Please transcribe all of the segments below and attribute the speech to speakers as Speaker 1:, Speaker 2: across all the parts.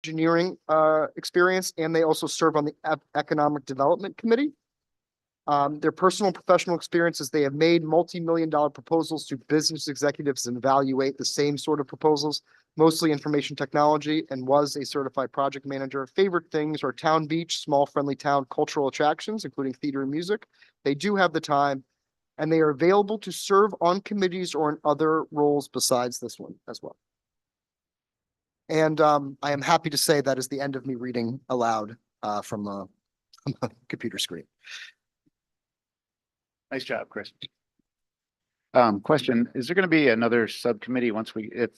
Speaker 1: engineering experience, and they also serve on the Economic Development Committee. Their personal and professional experiences, they have made multi-million-dollar proposals to business executives and evaluate the same sort of proposals, mostly information technology, and was a certified project manager. Favorite things are town beach, small friendly town cultural attractions, including theater and music. They do have the time, and they are available to serve on committees or in other roles besides this one as well. And I am happy to say that is the end of me reading aloud from the computer screen.
Speaker 2: Nice job, Chris. Question, is there going to be another subcommittee once if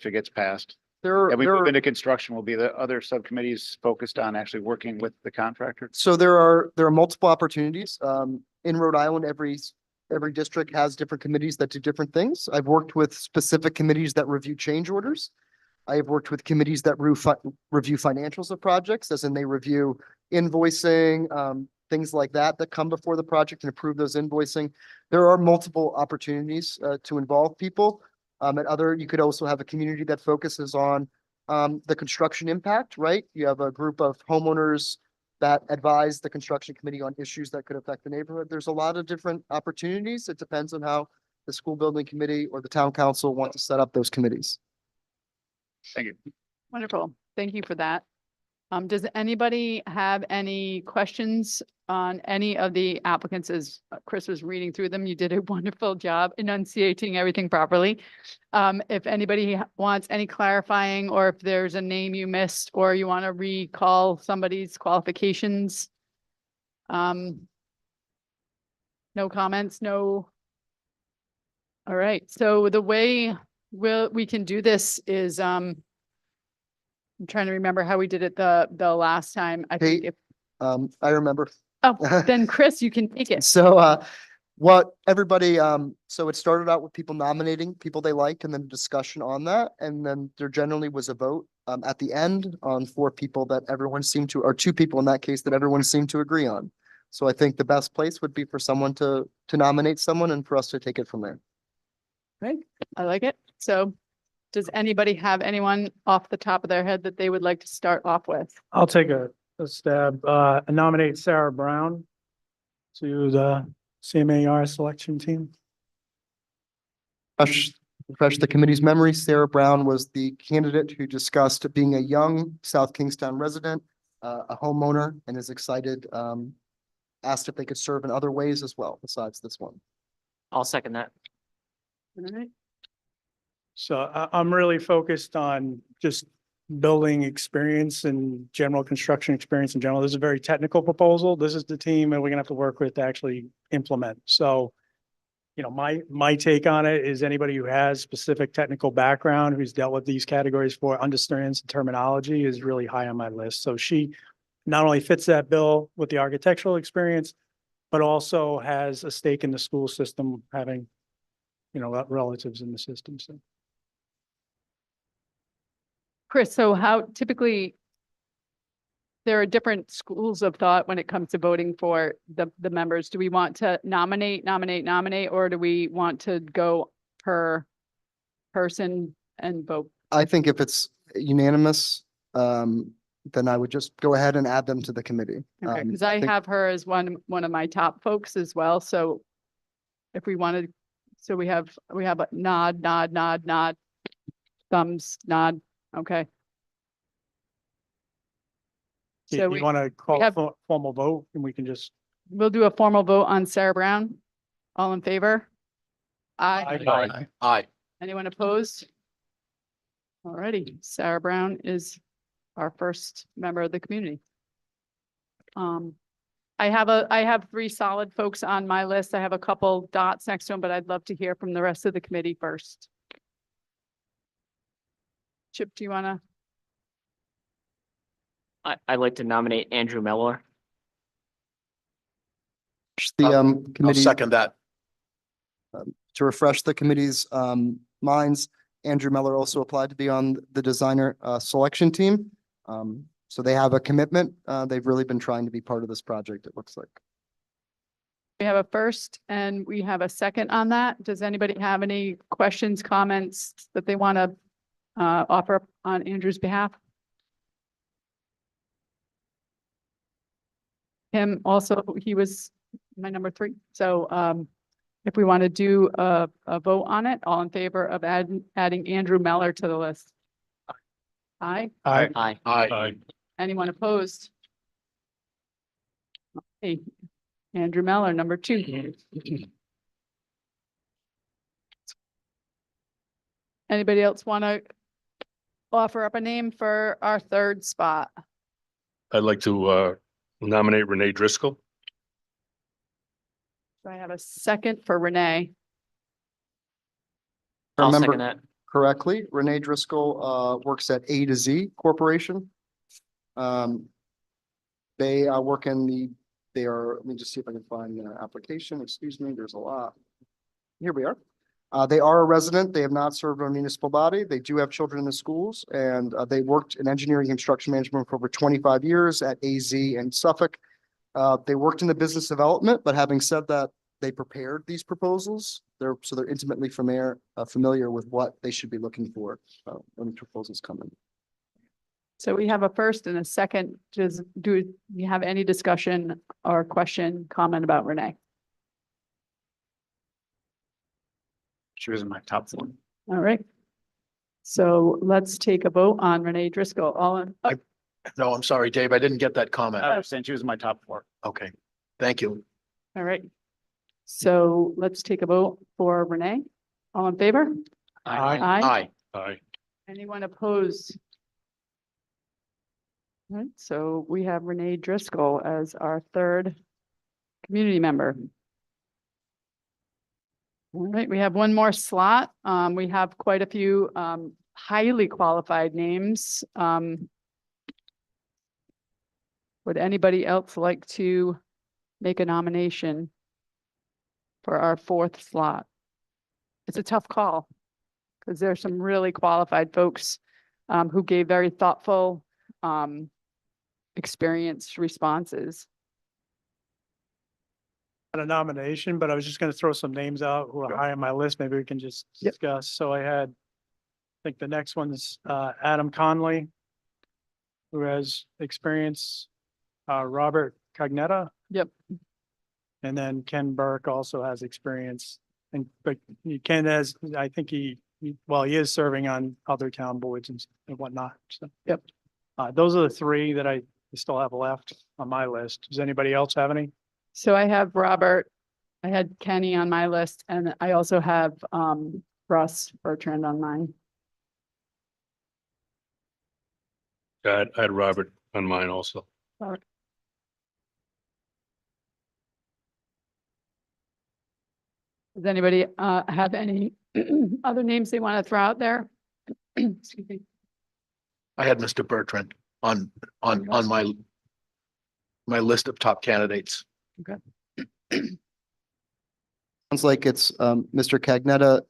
Speaker 2: it gets passed? And we move into construction, will be the other subcommittees focused on actually working with the contractor?
Speaker 1: So there are multiple opportunities. In Rhode Island, every district has different committees that do different things. I've worked with specific committees that review change orders. I have worked with committees that review financials of projects, as in they review invoicing, things like that come before the project and approve those invoicing. There are multiple opportunities to involve people. You could also have a community that focuses on the construction impact, right? You have a group of homeowners that advise the construction committee on issues that could affect the neighborhood. There's a lot of different opportunities. It depends on how the school building committee or the town council want to set up those committees.
Speaker 2: Thank you.
Speaker 3: Wonderful. Thank you for that. Does anybody have any questions on any of the applicants? As Chris was reading through them, you did a wonderful job enunciating everything properly. If anybody wants any clarifying, or if there's a name you missed, or you want to recall somebody's qualifications. No comments, no. All right, so the way we can do this is, I'm trying to remember how we did it the last time. I think
Speaker 1: I remember.
Speaker 3: Oh, then Chris, you can take it.
Speaker 1: So so it started out with people nominating people they liked and then discussion on that. And then there generally was a vote at the end on 4 people that everyone seemed to, or 2 people in that case that everyone seemed to agree on. So I think the best place would be for someone to nominate someone and for us to take it from there.
Speaker 3: Right, I like it. So does anybody have anyone off the top of their head that they would like to start off with?
Speaker 4: I'll take a stab. Nominate Sarah Brown to the CMAR selection team.
Speaker 1: Refresh the committee's memory. Sarah Brown was the candidate who discussed being a young South Kingstown resident, a homeowner, and is excited, asked if they could serve in other ways as well, besides this one.
Speaker 5: I'll second that.
Speaker 3: All right.
Speaker 4: So I'm really focused on just building experience and general construction experience in general. This is a very technical proposal. This is the team that we're gonna have to work with to actually implement. So, you know, my take on it is anybody who has specific technical background, who's dealt with these categories for, understands the terminology, is really high on my list. So she not only fits that bill with the architectural experience, but also has a stake in the school system, having, you know, relatives in the system. So.
Speaker 3: Chris, so how typically there are different schools of thought when it comes to voting for the members. Do we want to nominate, or do we want to go per person and vote?
Speaker 1: I think if it's unanimous, then I would just go ahead and add them to the committee.
Speaker 3: Okay, because I have her as one of my top folks as well. So if we wanted, so we have a nod, thumbs, nod. Okay.
Speaker 4: So
Speaker 3: So
Speaker 4: you want to call
Speaker 3: have-
Speaker 4: for formal vote, and we can just.
Speaker 3: we'll do a formal vote on Sarah Brown. All in favor? Aye.
Speaker 5: Aye. Aye.
Speaker 3: Anyone opposed? Alrighty, Sarah Brown is our first member of the community. I have 3 solid folks on my list. I have a couple dots next to them, but I'd love to hear from the rest of the committee first. Chip, do you want to?
Speaker 5: I'd like to nominate Andrew Mellor.
Speaker 1: The
Speaker 6: I'll
Speaker 1: committee,
Speaker 6: second that.
Speaker 1: to refresh the committee's minds, Andrew Miller also applied to be on the designer selection team. So they have a commitment. They've really been trying to be part of this project, it looks like.
Speaker 3: We have a first and we have a second on that. Does anybody have any questions, comments that they want to offer up on Andrew's behalf? him also, he was my number 3. So, if we want to do a vote on it, all in favor of adding Andrew Meller to the list? Aye.
Speaker 4: Aye.
Speaker 5: Aye.
Speaker 6: Aye.
Speaker 3: Anyone opposed? Hey, Andrew Meller, number 2. Anybody else want to offer up a name for our 3rd spot?
Speaker 6: I'd like to nominate Renee Driscoll.
Speaker 3: Do I have a second for Renee?
Speaker 5: I'll
Speaker 1: Remember
Speaker 5: second that.
Speaker 1: correctly, Renee Driscoll works at A to Z Corporation. They work in let me just see if I can find the application. Excuse me, there's a lot. Here we are. They are a resident. They have not served on a municipal body. They do have children in the schools, and they worked in engineering and construction management for over 25 years at AZ and Suffolk. They worked in the business development, but having said that, they prepared these proposals. They're intimately familiar with what they should be looking for when the proposals come in.
Speaker 3: So we have a first and a second. Do you have any discussion or question, comment about Renee?
Speaker 2: She was in my top 4.
Speaker 3: All right. So let's take a vote on Renee Driscoll. All in, oh,
Speaker 7: No, I'm sorry, Dave. I didn't get that comment.
Speaker 2: I was saying she was in my top 4.
Speaker 7: Okay, thank you.
Speaker 3: all right. So let's take a vote for Renee. All in favor?
Speaker 4: Aye.
Speaker 3: Aye.
Speaker 6: Aye.
Speaker 3: Anyone opposed? All right, so we have Renee Driscoll as our 3rd community member. All right, we have one more slot. We have quite a few highly qualified names. Would anybody else like to make a nomination for our 4th slot? It's a tough call because there's some really qualified folks who gave very thoughtful, experienced responses.
Speaker 4: A nomination, but I was just going to throw some names out who are high on my list. Maybe we can just discuss. So I think the next one's Adam Conley, who has experience, Robert Cagnetta.
Speaker 3: Yep.
Speaker 4: And then Ken Burke also has experience. But Ken has, I think he is serving on other town boards and whatnot. So,
Speaker 3: Yep.
Speaker 4: Those are the 3 that I still have left on my list. Does anybody else have any?
Speaker 3: So I have Robert, I had Kenny on my list, and I also have Russ Bertrand on mine.
Speaker 6: I had Robert on mine also.
Speaker 3: Does anybody have any other names they want to throw out there? Excuse me.
Speaker 7: I had Mr. Bertrand on my list of top candidates.
Speaker 1: Sounds like it's Mr. Cagnetta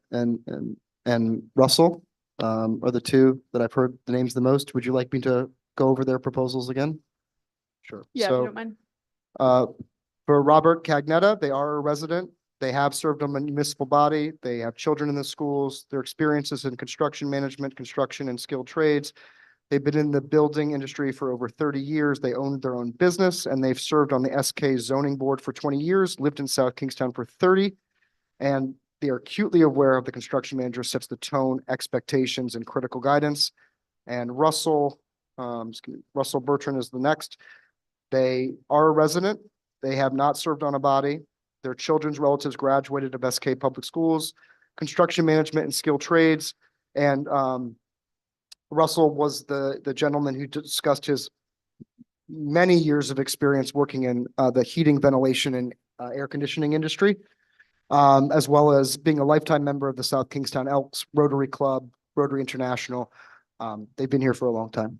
Speaker 1: and Russell are the 2 that I've heard the names the most. Would you like me to go over their proposals again? Sure.
Speaker 3: Yeah, if you
Speaker 1: So
Speaker 3: don't mind.
Speaker 1: for Robert Cagnetta, they are a resident. They have served on a municipal body. They have children in the schools. Their experiences in construction management, construction and skilled trades. They've been in the building industry for over 30 years. They owned their own business, and they've served on the SK zoning board for 20 years, lived in South Kingstown for 30. And they are acutely aware of the construction manager sets the tone, expectations, and critical guidance. And Russell Bertrand is the next. They are a resident. They have not served on a body. Their children's relatives graduated of SK Public Schools, construction management and skilled trades. And Russell was the gentleman who discussed his many years of experience working in the heating, ventilation, and air conditioning industry, as well as being a lifetime member of the South Kingstown Elks, Rotary Club, Rotary International. They've been here for a long time.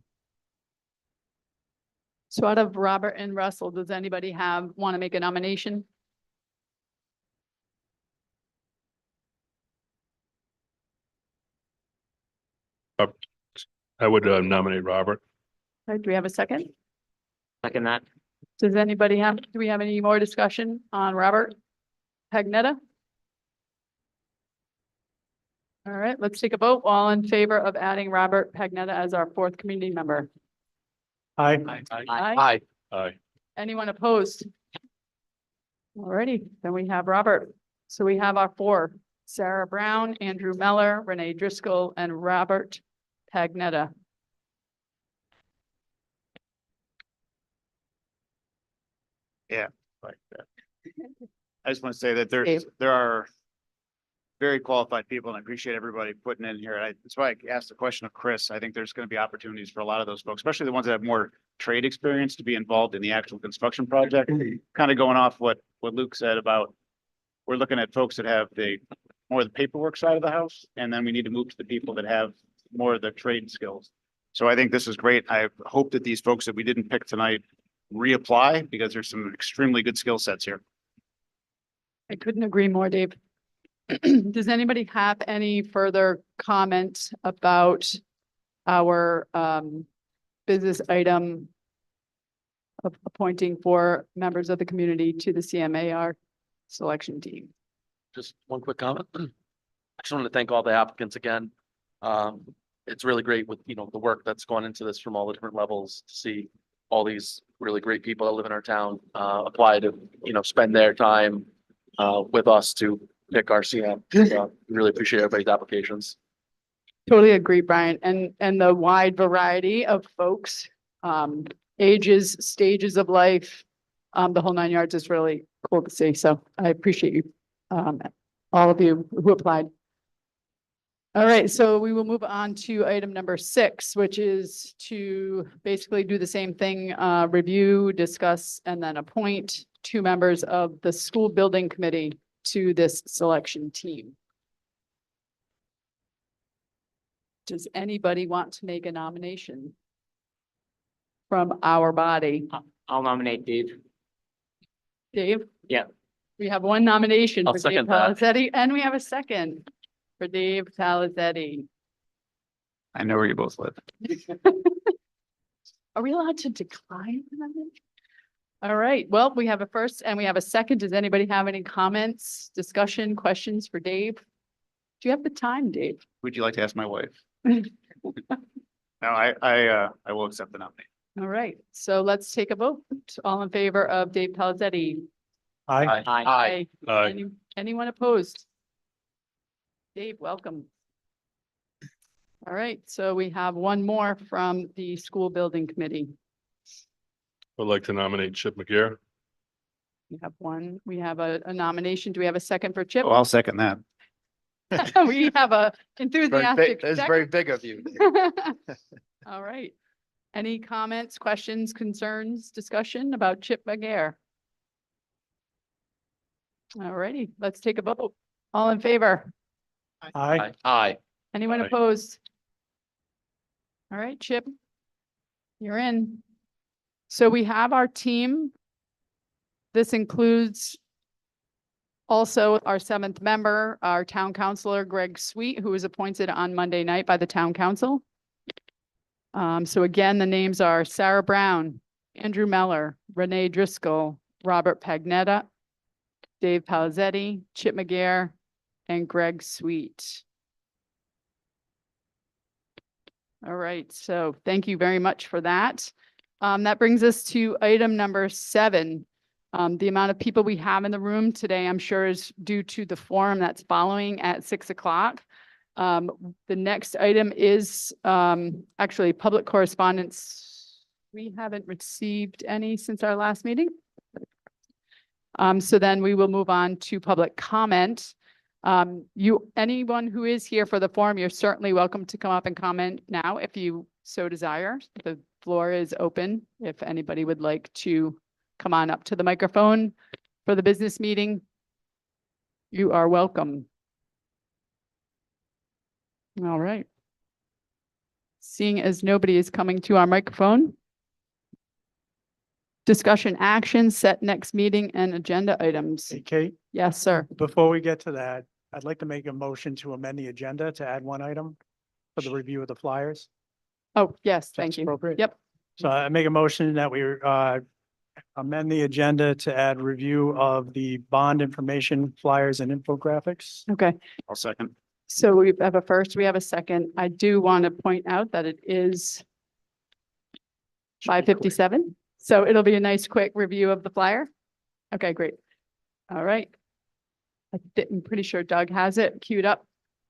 Speaker 3: So out of Robert and Russell, does anybody want to make a nomination?
Speaker 6: I would nominate Robert.
Speaker 3: Okay, do we have a second?
Speaker 5: Second that.
Speaker 3: Do we have any more discussion on Robert Pagnetta? All right, let's take a vote. All in favor of adding Robert Pagnetta as our 4th community member?
Speaker 4: Aye.
Speaker 3: Aye.
Speaker 7: Aye.
Speaker 6: Aye.
Speaker 3: Anyone opposed? Alrighty, then we have Robert. So we have our four: Sarah Brown, Andrew Meller, Renee Driscoll, and Robert Pagnetta.
Speaker 2: Like that. I just want to say that
Speaker 3: Dave.
Speaker 2: there are very qualified people, and I appreciate everybody putting in here. That's why I asked the question of Chris. I think there's going to be opportunities for a lot of those folks, especially the ones that have more trade experience, to be involved in the actual construction project. Kind of going off what Luke said about, we're looking at folks that have more of the paperwork side of the house, and then we need to move to the people that have more of the trade skills. So I think this is great. I hope that these folks that we didn't pick tonight reapply, because there's some extremely good skill sets here.
Speaker 3: I couldn't agree more, Dave. Does anybody have any further comment about our business item of appointing 4 members of the community to the CMAR selection team?
Speaker 8: Just one quick comment. I just want to thank all the applicants again. It's really great with, the work that's gone into this from all the different levels, to see all these really great people that live in our town, apply to, spend their time, with us to pick our CM. So really appreciate everybody's applications.
Speaker 3: Totally agree, Brian. And the wide variety of folks, ages, stages of life, the whole 9 yards is really cool to see. So I appreciate you, all of you who applied. All right, so we will move on to item number 6, which is to basically do the same thing, review, discuss, and then appoint 2 members of the school building committee to this selection team. Does anybody want to make a nomination from our body?
Speaker 5: I'll nominate Dave.
Speaker 3: Dave?
Speaker 5: Yeah.
Speaker 3: We have 1 nomination
Speaker 8: I'll
Speaker 3: for Dave
Speaker 8: second that.
Speaker 3: Palazetti, and we have a second for Dave Palazetti.
Speaker 2: I know where you both live.
Speaker 3: Are we allowed to decline? the nomination? All right, well, we have a first and we have a second. Does anybody have any comments, discussion, questions for Dave? Do you have the time, Dave?
Speaker 2: Would you like to ask my wife? No, I will accept the nomination.
Speaker 3: All right, so let's take a vote. All in favor of Dave Palazetti?
Speaker 4: Aye.
Speaker 5: Aye.
Speaker 3: Anyone opposed? Dave, welcome. All right, so we have 1 more from the school building committee.
Speaker 6: I'd like to nominate Chip McGarr.
Speaker 3: We have 1, we have a nomination. Do we have a second for Chip?
Speaker 2: Oh, I'll second that.
Speaker 3: We have a enthusiastic
Speaker 1: That's
Speaker 3: second.
Speaker 1: very big of you.
Speaker 3: All right. Any comments, questions, concerns, discussion about Chip McGarr? All righty, let's take a vote. All in favor?
Speaker 4: Aye.
Speaker 8: Aye.
Speaker 3: Anyone
Speaker 6: Aye.
Speaker 3: opposed? All right, Chip, you're in. So we have our team. This includes also our 7th member, our town councilor, Greg Sweet, who was appointed on Monday night by the town council. So again, the names are Sarah Brown, Andrew Meller, Renee Driscoll, Robert Pagnetta, Dave Palazetti, Chip McGarr, and Greg Sweet. All right, so thank you very much for that. That brings us to item number 7. The amount of people we have in the room today, I'm sure, is due to the forum that's following at 6 o'clock. The next item is actually public correspondence. We haven't received any since our last meeting. So then we will move on to public comment. Anyone who is here for the forum, you're certainly welcome to come up and comment now if you so desire. The floor is open if anybody would like to come on up to the microphone for the business meeting. You are welcome. All right. Seeing as nobody is coming to our microphone. Discussion action, set next meeting and agenda items.
Speaker 4: Hey, Kate,
Speaker 3: Yes, sir.
Speaker 4: before we get to that, I'd like to make a motion to amend the agenda to add 1 item for the review of the flyers.
Speaker 3: Oh, yes,
Speaker 4: If
Speaker 3: thank
Speaker 4: that's
Speaker 3: you.
Speaker 4: appropriate.
Speaker 3: Yep.
Speaker 4: So I make a motion that we amend the agenda to add review of the bond information flyers and infographics.
Speaker 3: Okay.
Speaker 2: I'll second.
Speaker 3: So we have a first, we have a second. I do want to point out that it is 5:57. So it'll be a nice quick review of the flyer. Okay, great. All right. I'm pretty sure Doug has it queued up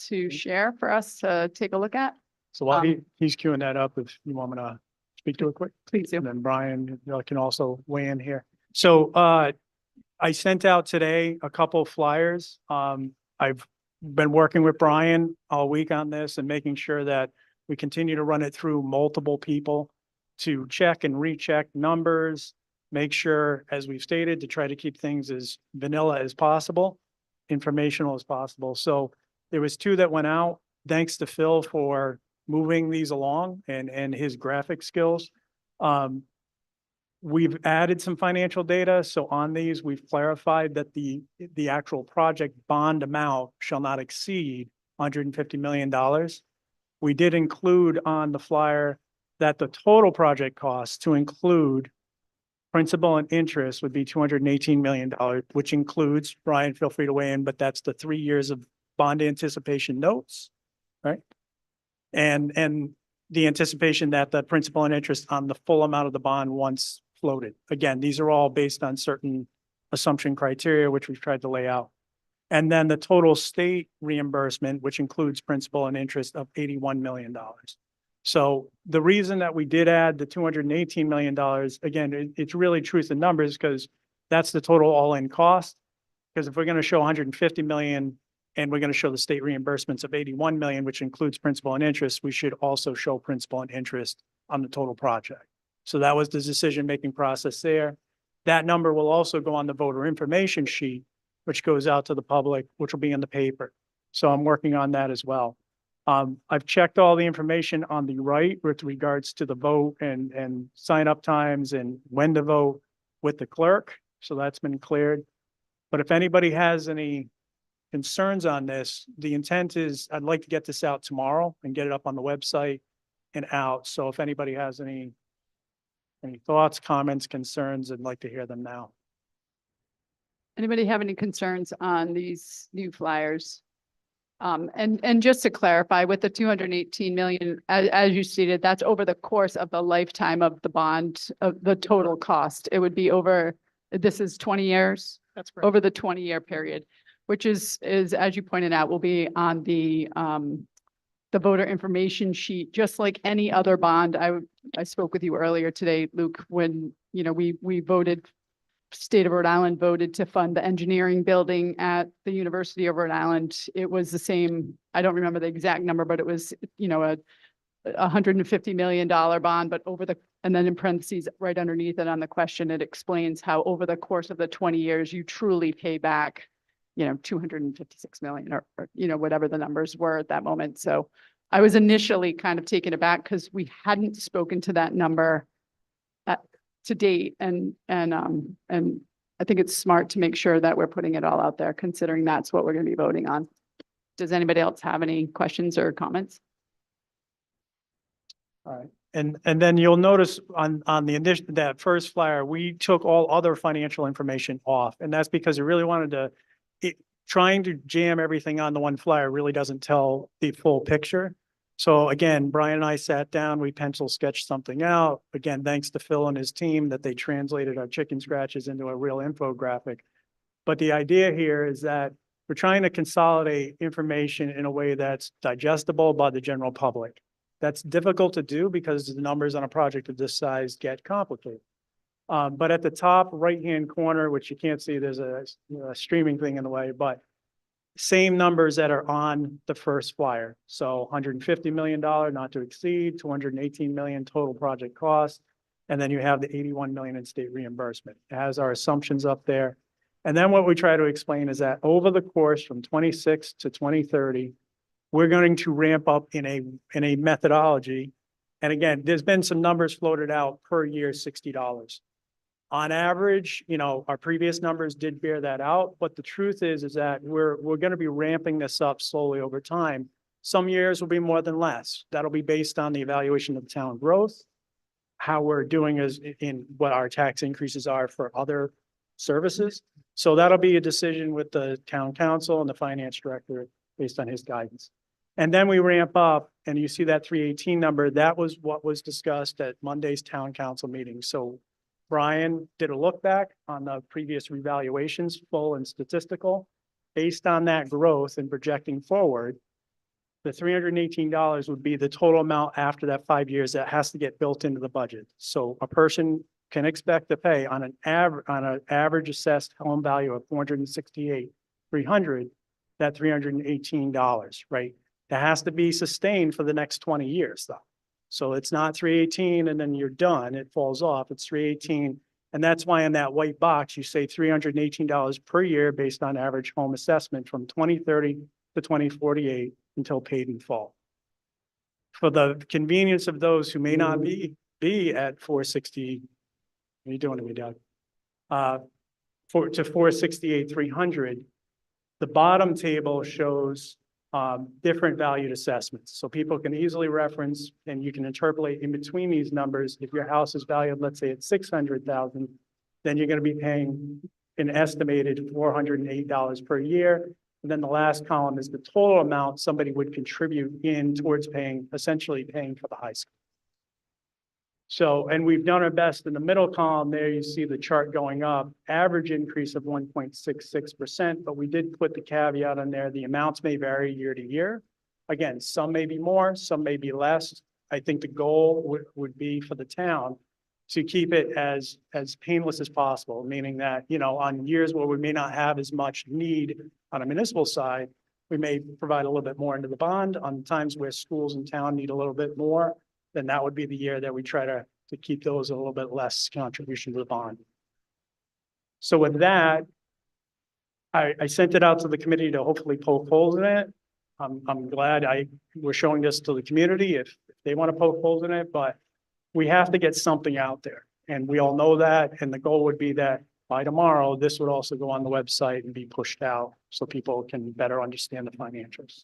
Speaker 3: to share for us to take a look at.
Speaker 4: So while he's queuing that up, if you want me to speak to it quick.
Speaker 3: Please do.
Speaker 4: And then Brian, can also weigh in here. So, I sent out today a couple of flyers. I've been working with Brian all week on this and making sure that we continue to run it through multiple people to check and recheck numbers, make sure, as we've stated, to try to keep things as vanilla as possible, informational as possible. So there was two that went out. Thanks to Phil for moving these along and his graphic skills. We've added some financial data. So on these, we've clarified that the actual project bond amount shall not exceed $150 million. We did include on the flyer that the total project cost to include principal and interest would be $218 million, which includes, Brian, feel free to weigh in, but that's the 3 years of bond anticipation notes, right? And the anticipation that the principal and interest on the full amount of the bond once floated. Again, these are all based on certain assumption criteria, which we've tried to lay out. And then the total state reimbursement, which includes principal and interest of $81 million. So the reason that we did add the $218 million, again, it's really truth in numbers because that's the total all-in cost. Because if we're going to show 150 million and we're going to show the state reimbursements of 81 million, which includes principal and interest, we should also show principal and interest on the total project. So that was the decision-making process there. That number will also go on the voter information sheet, which goes out to the public, which will be in the paper. So I'm working on that as well. I've checked all the information on the right with regards to the vote and sign up times and when to vote with the clerk. So that's been cleared. But if anybody has any concerns on this, the intent is I'd like to get this out tomorrow and get it up on the website and out. So if anybody has any thoughts, comments, concerns, I'd like to hear them now.
Speaker 3: Anybody have any concerns on these new flyers? And just to clarify, with the 218 million, as you stated, that's over the course of the lifetime of the bond, of the total cost. It would be over, this is 20 years?
Speaker 4: That's correct.
Speaker 3: Over the 20-year period, which is, as you pointed out, will be on the voter information sheet, just like any other bond. I spoke with you earlier today, Luke, when, we voted, state of Rhode Island voted to fund the engineering building at the University of Rhode Island. It was the same, I don't remember the exact number, but it was, a $150 million bond, but and then in parentheses, right underneath it on the question, it explains how over the course of the 20 years, you truly pay back, 256 million or whatever the numbers were at that moment. So I was initially kind of taken aback because we hadn't spoken to that number to date. And I think it's smart to make sure that we're putting it all out there, considering that's what we're going to be voting on. Does anybody else have any questions or comments?
Speaker 4: All right. And then you'll notice on the initial, that first flyer, we took all other financial information off. And that's because we really wanted to, trying to jam everything on the one flyer really doesn't tell the full picture. So again, Brian and I sat down, we pencil sketched something out. Again, thanks to Phil and his team that they translated our chicken scratches into a real infographic. But the idea here is that we're trying to consolidate information in a way that's digestible by the general public. That's difficult to do because the numbers on a project of this size get complicated. But at the top right-hand corner, which you can't see, there's a streaming thing in the way, but same numbers that are on the first flyer. So $150 million not to exceed, 218 million total project cost. And then you have the 81 million in state reimbursement. It has our assumptions up there. And then what we try to explain is that over the course from 26 to 2030, we're going to ramp up in a methodology. And again, there's been some numbers floated out per year, $60. On average, our previous numbers did bear that out, but the truth is that we're going to be ramping this up slowly over time. Some years will be more than less. That'll be based on the evaluation of the town growth, how we're doing as in what our tax increases are for other services. So that'll be a decision with the town council and the finance director based on his guidance. And then we ramp up, and you see that 318 number, that was what was discussed at Monday's town council meeting. So Brian did a look back on the previous revaluations, full and statistical. Based on that growth and projecting forward, the $318 would be the total amount after that 5 years that has to get built into the budget. So a person can expect to pay on an average assessed home value of $468,300, that $318, right? That has to be sustained for the next 20 years though. So it's not 318 and then you're done. It falls off. It's 318. And that's why in that white box, you say $318 per year based on average home assessment from 2030 to 2048 until paid in full. For the convenience of those who may not be at 460, what are you doing to me, Doug? To 468,300, the bottom table shows different valued assessments. So people can easily reference and you can interpolate in between these numbers. If your house is valued, let's say at 600,000, then you're going to be paying an estimated $408 per year. And then the last column is the total amount somebody would contribute in towards essentially paying for the high school. So, and we've done our best in the middle column there, you see the chart going up, average increase of 1.66%, but we did put the caveat on there. The amounts may vary year to year. Again, some may be more, some may be less. I think the goal would be for the town to keep it as painless as possible, meaning that, you know, on years where we may not have as much need on a municipal side, we may provide a little bit more into the bond. On times where schools in town need a little bit more, then that would be the year that we try to keep those a little bit less contribution to the bond. So with that, I sent it out to the committee to hopefully poke holes in it. I'm glad we're showing this to the community if they want to poke holes in it, but we have to get something out there. And we all know that. And the goal would be that by tomorrow, this would also go on the website and be pushed out so people can better understand the financials.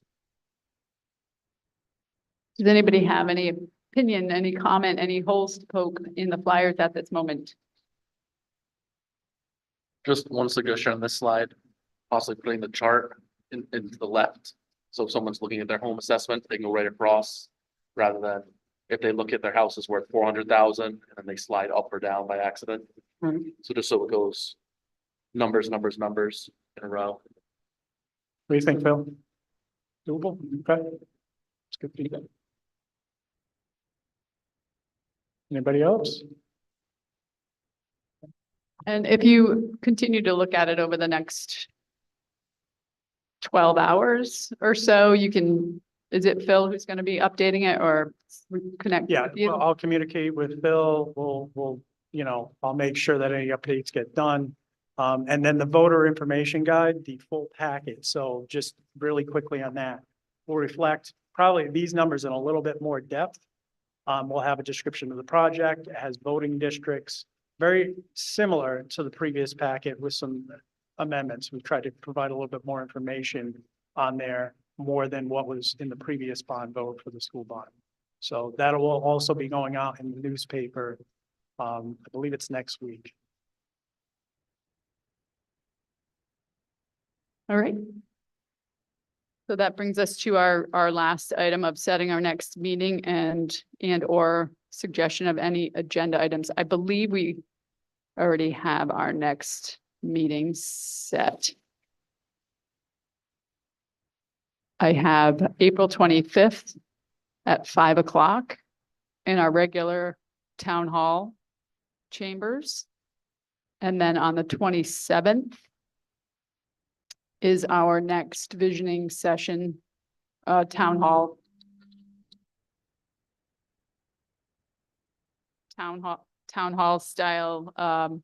Speaker 3: Does anybody have any opinion, any comment, any holes to poke in the flyers at this moment?
Speaker 8: Just one suggestion on this slide, possibly putting the chart into the left. So if someone's looking at their home assessment, they can go right across rather than if they look at their house is worth 400,000 and then they slide up or down by accident. So just so it goes numbers in a row.
Speaker 4: What do you think, Phil? Doable? Okay. It's good feedback. Anybody else?
Speaker 3: And if you continue to look at it over the next 12 hours or so, you can, is it Phil who's going to be updating it or connect?
Speaker 4: Yeah,
Speaker 3: with you?
Speaker 4: well, I'll communicate with Phil. We'll, you know, I'll make sure that any updates get done. And then the voter information guide, the full packet. So just really quickly on that, will reflect probably these numbers in a little bit more depth. We'll have a description of the project. It has voting districts, very similar to the previous packet with some amendments. We've tried to provide a little bit more information on there, more than what was in the previous bond vote for the school bond. So that will also be going out in the newspaper. I believe it's next week.
Speaker 3: All right. So that brings us to our last item of setting our next meeting and or suggestion of any agenda items. I believe we already have our next meeting set. I have April 25th at 5 o'clock in our regular town hall chambers. And then on the 27th is our next visioning session, town hall style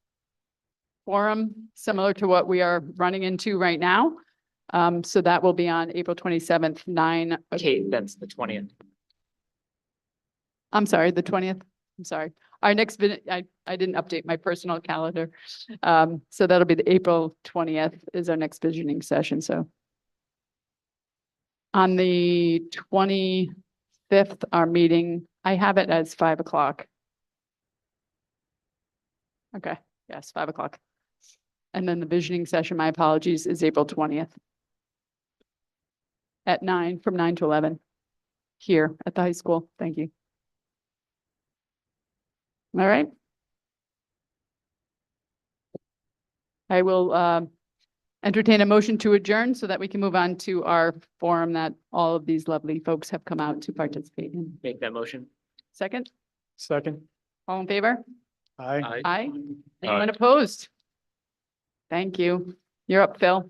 Speaker 3: forum, similar to what we are running into right now. So that will be on April 27th, 9.
Speaker 5: Kate, that's the 20th.
Speaker 3: I'm sorry, the 20th. I'm sorry. Our next, I didn't update my personal calendar. So that'll be the April 20th is our next visioning session. So on the 25th, our meeting, I have it as 5 o'clock. Okay. Yes, 5 o'clock. And then the visioning session, my apologies, is April 20th. At 9, from 9 to 11 here at the high school. Thank you. All right. I will entertain a motion to adjourn so that we can move on to our forum that all of these lovely folks have come out to participate in.
Speaker 5: Make that motion.
Speaker 3: Second,
Speaker 4: Second.
Speaker 3: all in favor?
Speaker 4: Aye.
Speaker 8: Aye.
Speaker 3: Aye. Anyone opposed? Thank you. You're up, Phil.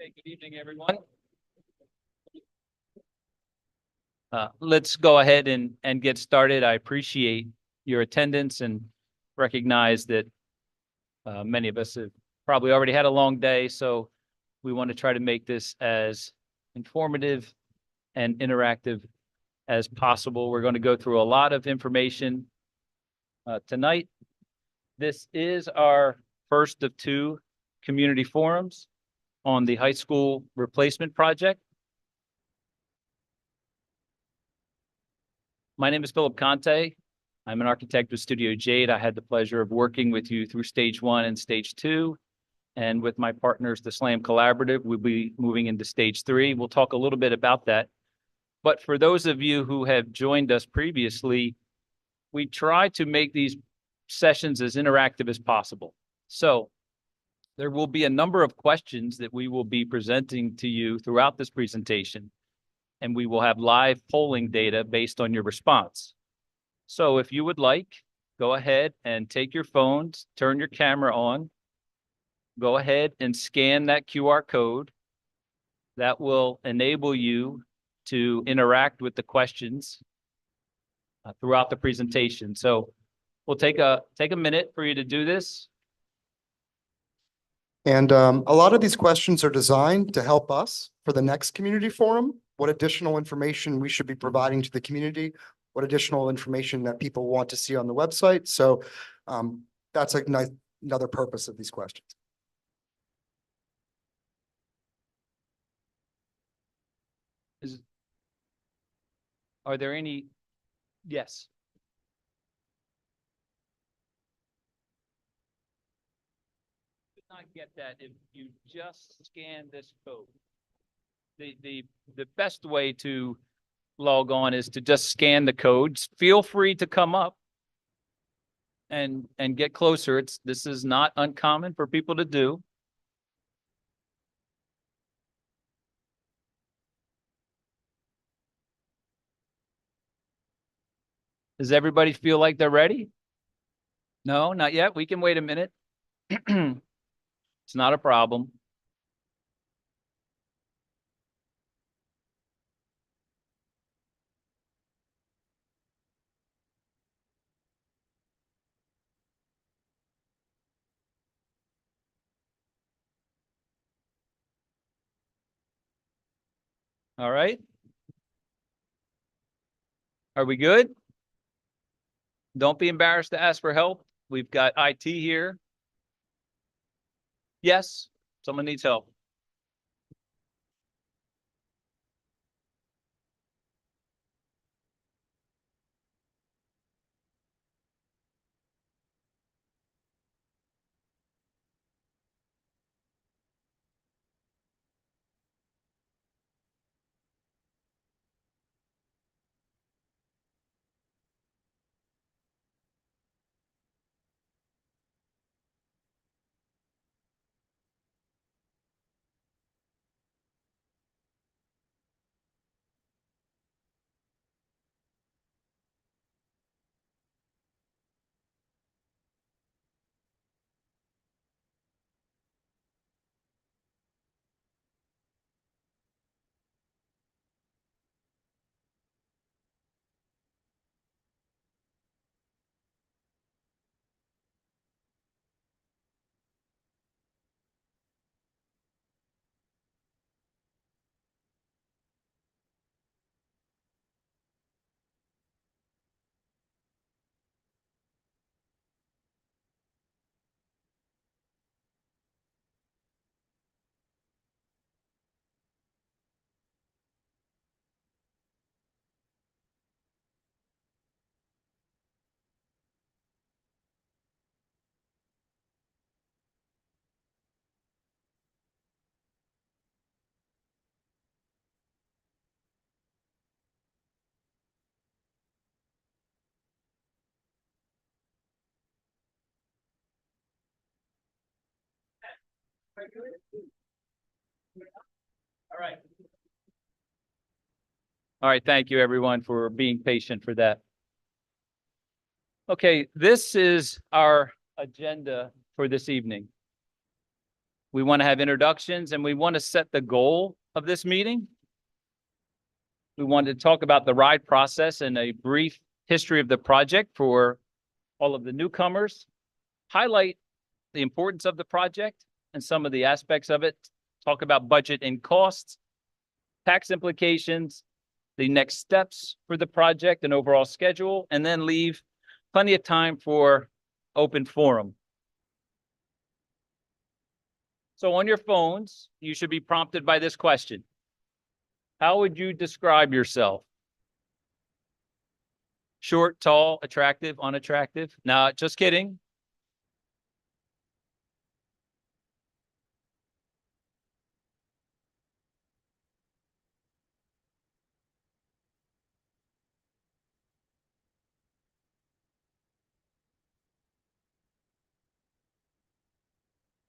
Speaker 9: Hey, good evening, everyone. Let's go ahead and get started. I appreciate your attendance and recognize that many of us have probably already had a long day, so we want to try to make this as informative and interactive as possible. We're going to go through a lot of information tonight. This is our first of two community forums on the high school replacement project. My name is Philip Conte. I'm an architect with Studio Jade. I had the pleasure of working with you through stage 1 and stage 2. And with my partners, the SLAM Collaborative, we'll be moving into stage 3. We'll talk a little bit about that. But for those of you who have joined us previously, we try to make these sessions as interactive as possible. So there will be a number of questions that we will be presenting to you throughout this presentation, and we will have live polling data based on your response. So if you would like, go ahead and take your phones, turn your camera on, go ahead and scan that QR code. That will enable you to interact with the questions throughout the presentation. So we'll take a minute for you to do this.
Speaker 1: And a lot of these questions are designed to help us for the next community forum, what additional information we should be providing to the community, what additional information that people want to see on the website. So that's a nice, another purpose of these questions.
Speaker 9: Are there any? Yes. Could not get that if you just scan this code. The best way to log on is to just scan the codes. Feel free to come up and get closer. This is not uncommon for people to do. Does everybody feel like they're ready? No, not yet. We can wait a minute. It's not a problem. All right. Are we good? Don't be embarrassed to ask for help. We've got IT here. Yes, someone needs help. All right. All right. Thank you, everyone, for being patient for that. Okay, this is our agenda for this evening. We want to have introductions and we want to set the goal of this meeting. We wanted to talk about the ride process and a brief history of the project for all of the newcomers, highlight the importance of the project and some of the aspects of it, talk about budget and costs, tax implications, the next steps for the project and overall schedule, and then leave plenty of time for open forum. So on your phones, you should be prompted by this question. How would you describe yourself? Short, tall, attractive, unattractive? No, just kidding.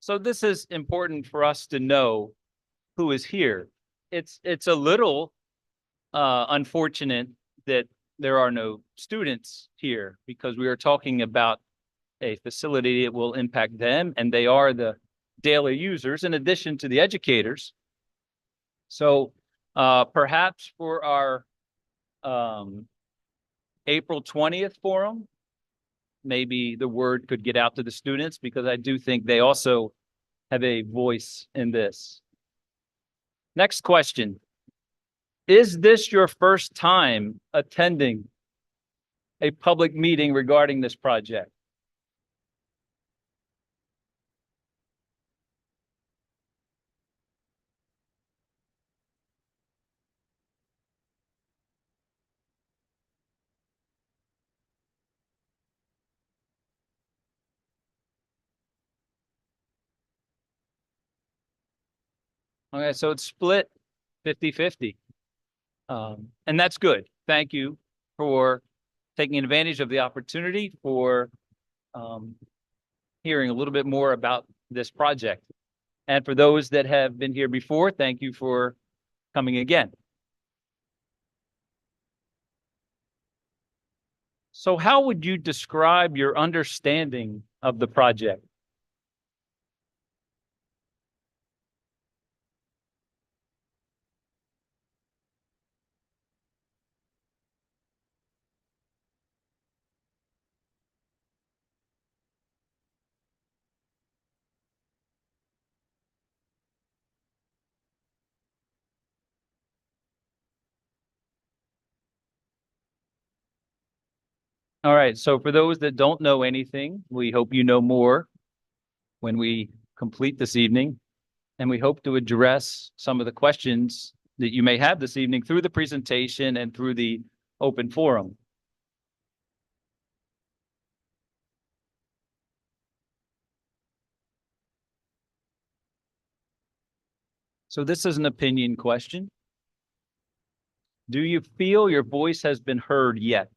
Speaker 9: So this is important for us to know who is here. It's a little unfortunate that there are no students here because we are talking about a facility that will impact them and they are the daily users in addition to the educators. So perhaps for our April 20th forum, maybe the word could get out to the students because I do think they also have a voice in this. Next question. Is this your first time attending a public meeting regarding this project? Okay, so it's split 50-50. And that's good. Thank you for taking advantage of the opportunity for hearing a little bit more about this project. And for those that have been here before, thank you for coming again. So how would you describe your understanding of the project? All right, so for those that don't know anything, we hope you know more when we complete this evening. And we hope to address some of the questions that you may have this evening through the presentation and through the open forum. So this is an opinion question. Do you feel your voice has been heard yet?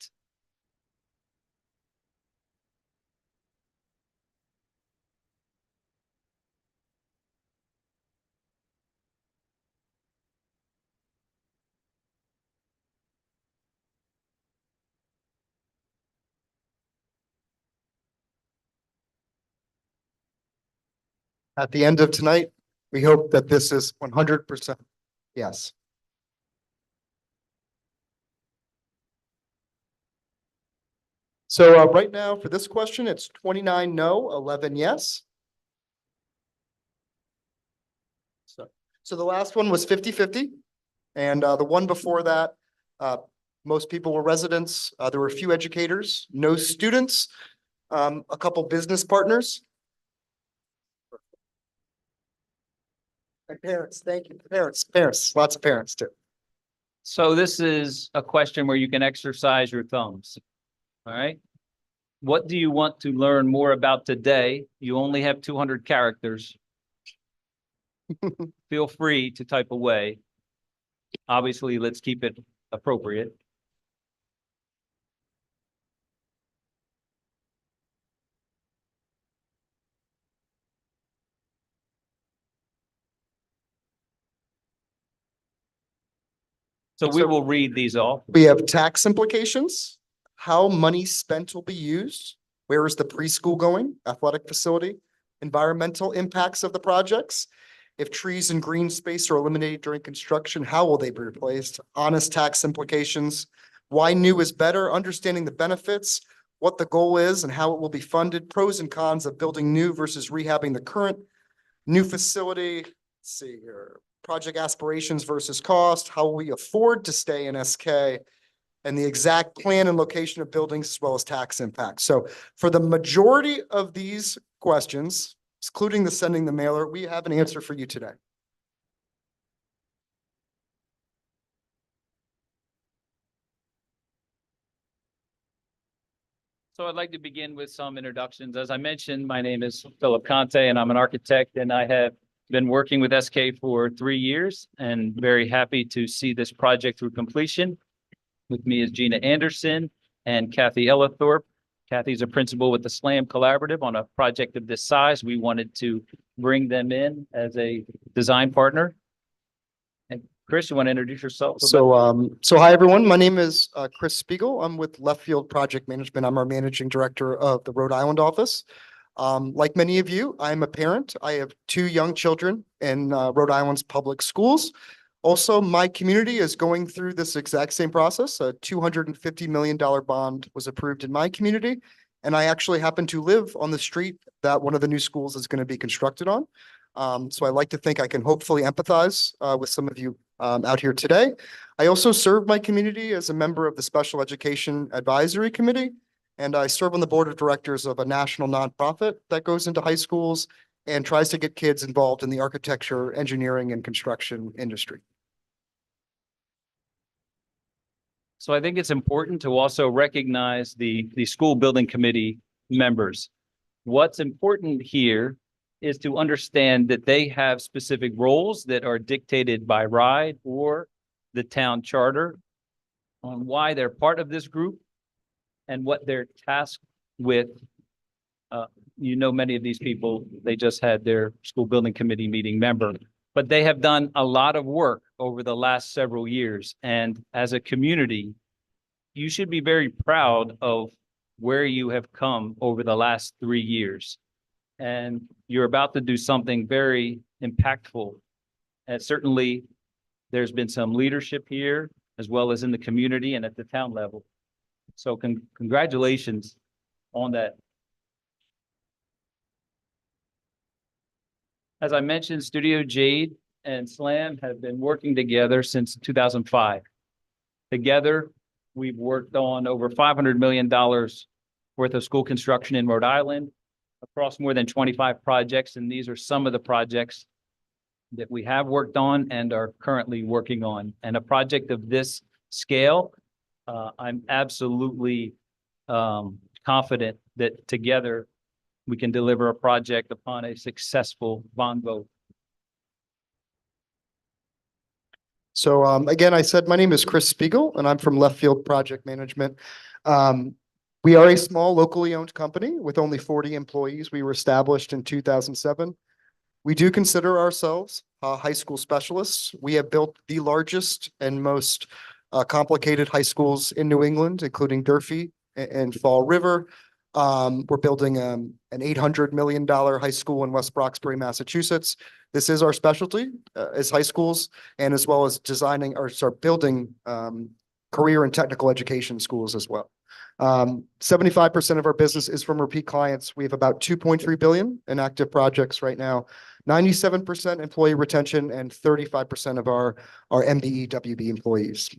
Speaker 1: At the end of tonight, we hope that this is 100% yes. So right now for this question, it's 29 no, 11 yes. So the last one was 50-50. And the one before that, most people were residents. There were a few educators, no students, a couple business partners. And parents, thank you. Parents, lots of parents too.
Speaker 9: So this is a question where you can exercise your thumbs. All right. What do you want to learn more about today? You only have 200 characters. Feel free to type away. Obviously, let's keep it appropriate. So we will read these all.
Speaker 1: We have tax implications, how money spent will be used, where is the preschool going, athletic facility, environmental impacts of the projects. If trees and green space are eliminated during construction, how will they be replaced? Honest tax implications, why new is better, understanding the benefits, what the goal is and how it will be funded, pros and cons of building new versus rehabbing the current new facility. Let's see here, project aspirations versus cost, how will we afford to stay in SK, and the exact plan and location of buildings as well as tax impact. So for the majority of these questions, excluding the sending the mailer, we have an answer for you today.
Speaker 9: So I'd like to begin with some introductions. As I mentioned, my name is Philip Conte and I'm an architect, and I have been working with SK for 3 years and very happy to see this project through completion. With me is Gina Anderson and Kathy Ellithorpe. Kathy's a principal with the SLAM Collaborative on a project of this size. We wanted to bring them in as a design partner. And Chris, you want to introduce yourself?
Speaker 1: So hi, everyone. My name is Chris Spiegel. I'm with Left Field Project Management. I'm our managing director of the Rhode Island office. Like many of you, I'm a parent. I have 2 young children in Rhode Island's public schools. Also, my community is going through this exact same process. A $250 million bond was approved in my community, and I actually happen to live on the street that one of the new schools is going to be constructed on. So I like to think I can hopefully empathize with some of you out here today. I also serve my community as a member of the Special Education Advisory Committee, and I serve on the board of directors of a national nonprofit that goes into high schools and tries to get kids involved in the architecture, engineering, and construction industry.
Speaker 9: So I think it's important to also recognize the school building committee members. What's important here is to understand that they have specific roles that are dictated by RIDE or the town charter on why they're part of this group and what they're tasked with. Many of these people, they just had their school building committee meeting member, but they have done a lot of work over the last several years. And as a community, you should be very proud of where you have come over the last 3 years. And you're about to do something very impactful. And certainly there's been some leadership here as well as in the community and at the town level. So congratulations on that. As I mentioned, Studio Jade and SLAM have been working together since 2005. Together, we've worked on over $500 million worth of school construction in Rhode Island across more than 25 projects. And these are some of the projects that we have worked on and are currently working on. And a project of this scale, I'm absolutely confident that together we can deliver a project upon a successful bond vote.
Speaker 1: So again, I said my name is Chris Spiegel, and I'm from Left Field Project Management. We are a small locally owned company with only 40 employees. We were established in 2007. We do consider ourselves high school specialists. We have built the largest and most complicated high schools in New England, including Durfee and Fall River. We're building an $800 million high school in West Roxbury, Massachusetts. This is our specialty as high schools, and as well as designing or building career and technical education schools as well. 75% of our business is from repeat clients. We have about 2.3 billion in active projects right now, 97% employee retention, and 35% of our MBE WB employees.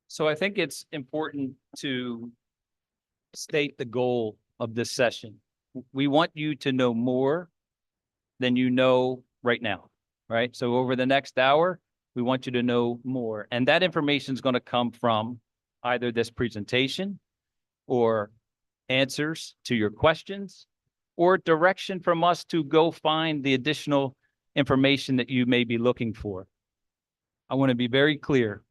Speaker 9: So I think it's important to state the goal of this session. We want you to know more than you know right now, right? So over the next hour, we want you to know more. And that information is going to come from either this presentation or answers to your questions or direction from us to go find the additional information that you may be looking for. I want to be very clear.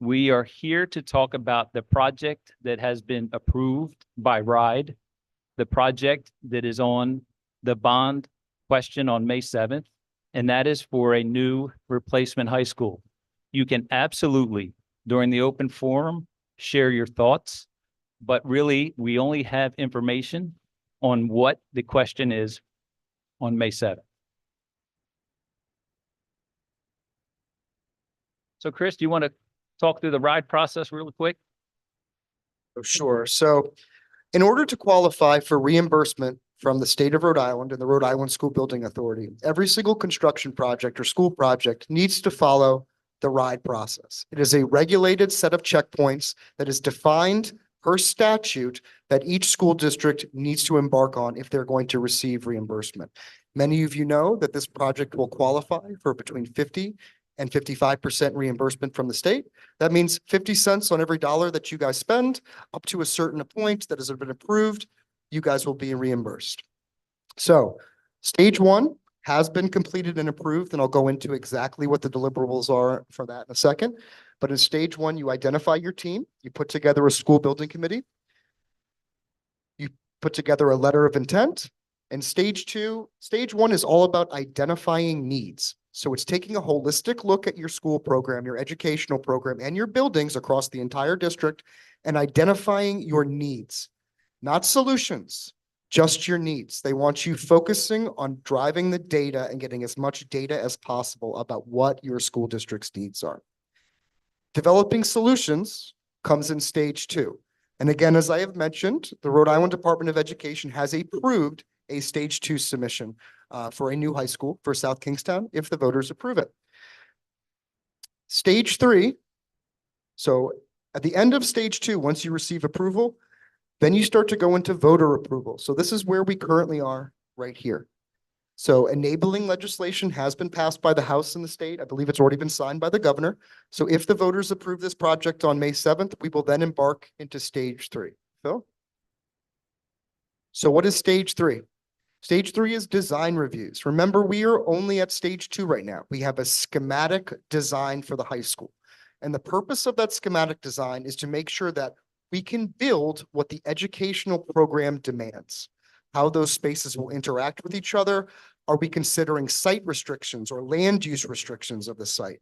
Speaker 9: We are here to talk about the project that has been approved by RIDE, the project that is on the bond question on May 7th, and that is for a new replacement high school. You can absolutely, during the open forum, share your thoughts. but really, we only have information on what the question is on May 7th. So Chris, do you want to talk through the RIDE process really quick?
Speaker 1: Oh, sure. So in order to qualify for reimbursement from the state of Rhode Island and the Rhode Island School Building Authority, every single construction project or school project needs to follow the RIDE process. It is a regulated set of checkpoints that is defined per statute that each school district needs to embark on if they're going to receive reimbursement. Many of you know that this project will qualify for between 50 and 55% reimbursement from the state. That means 50 cents on every dollar that you guys spend up to a certain point that has been approved, you guys will be reimbursed. So stage one has been completed and approved, and I'll go into exactly what the deliverables are for that in a second. But in stage one, you identify your team, you put together a school building committee, you put together a letter of intent, and stage one is all about identifying needs. So it's taking a holistic look at your school program, your educational program, and your buildings across the entire district and identifying your needs, not solutions, just your needs. They want you focusing on driving the data and getting as much data as possible about what your school district's needs are. Developing solutions comes in stage two. And again, as I have mentioned, the Rhode Island Department of Education has approved a stage two submission for a new high school for South Kingstown if the voters approve it. Stage three. So at the end of stage two, once you receive approval, then you start to go into voter approval. So this is where we currently are right here. So enabling legislation has been passed by the House and the state. I believe it's already been signed by the governor. So if the voters approve this project on May 7th, we will then embark into stage three. Phil? So what is stage three? Stage three is design reviews. Remember, we are only at stage two right now. We have a schematic design for the high school. And the purpose of that schematic design is to make sure that we can build what the educational program demands, how those spaces will interact with each other. Are we considering site restrictions or land use restrictions of the site?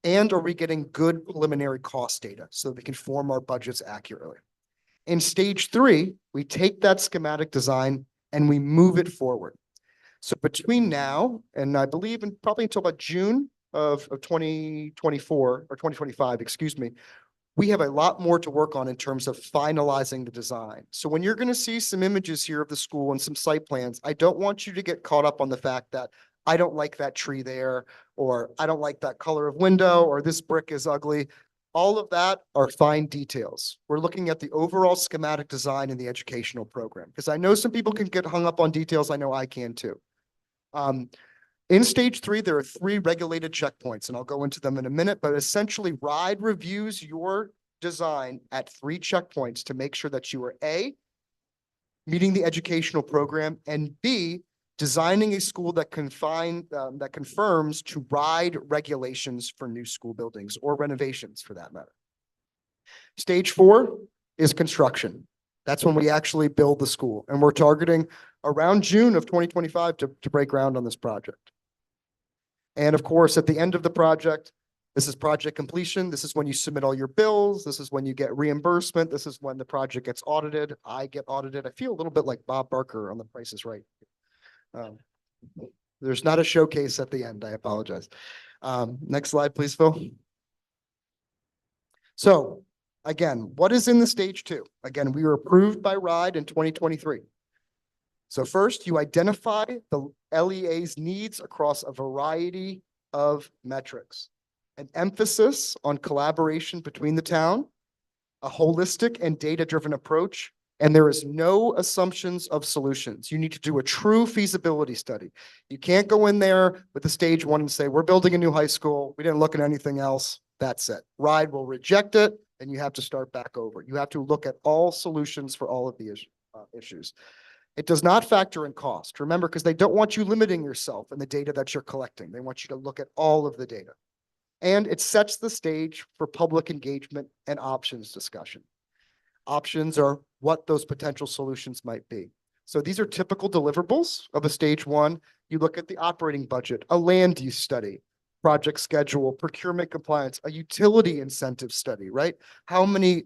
Speaker 1: And are we getting good preliminary cost data so that we can form our budgets accurately? In stage three, we take that schematic design and we move it forward. So between now and I believe probably until about June of 2024 or 2025, excuse me, we have a lot more to work on in terms of finalizing the design. So when you're going to see some images here of the school and some site plans, I don't want you to get caught up on the fact that I don't like that tree there, or I don't like that color of window, or this brick is ugly. All of that are fine details. We're looking at the overall schematic design in the educational program, because I know some people can get hung up on details. I know I can too. In stage three, there are 3 regulated checkpoints, and I'll go into them in a minute, but essentially RIDE reviews your design at 3 checkpoints to make sure that you are A, meeting the educational program, and B, designing a school that conforms to RIDE regulations for new school buildings or renovations for that matter. Stage 4 is construction. That's when we actually build the school, and we're targeting around June of 2025 to break ground on this project. And of course, at the end of the project, this is project completion. This is when you submit all your bills. This is when you get reimbursement. This is when the project gets audited. I get audited. I feel a little bit like Bob Barker on The Price is Right. There's not a showcase at the end. I apologize. Next slide, please, Phil. So again, what is in the stage 2? Again, we were approved by RIDE in 2023. So first, you identify the LEA's needs across a variety of metrics. An emphasis on collaboration between the town, a holistic and data-driven approach, and there is no assumptions of solutions. You need to do a true feasibility study. You can't go in there with the stage 1 and say, we're building a new high school. We didn't look at anything else. That's it. RIDE will reject it, and you have to start back over. You have to look at all solutions for all of the issues. It does not factor in cost. Remember, because they don't want you limiting yourself in the data that you're collecting. They want you to look at all of the data. And it sets the stage for public engagement and options discussion. Options are what those potential solutions might be. So these are typical deliverables of a stage 1. You look at the operating budget, a land use study, project schedule, procurement compliance, a utility incentive study, right? How many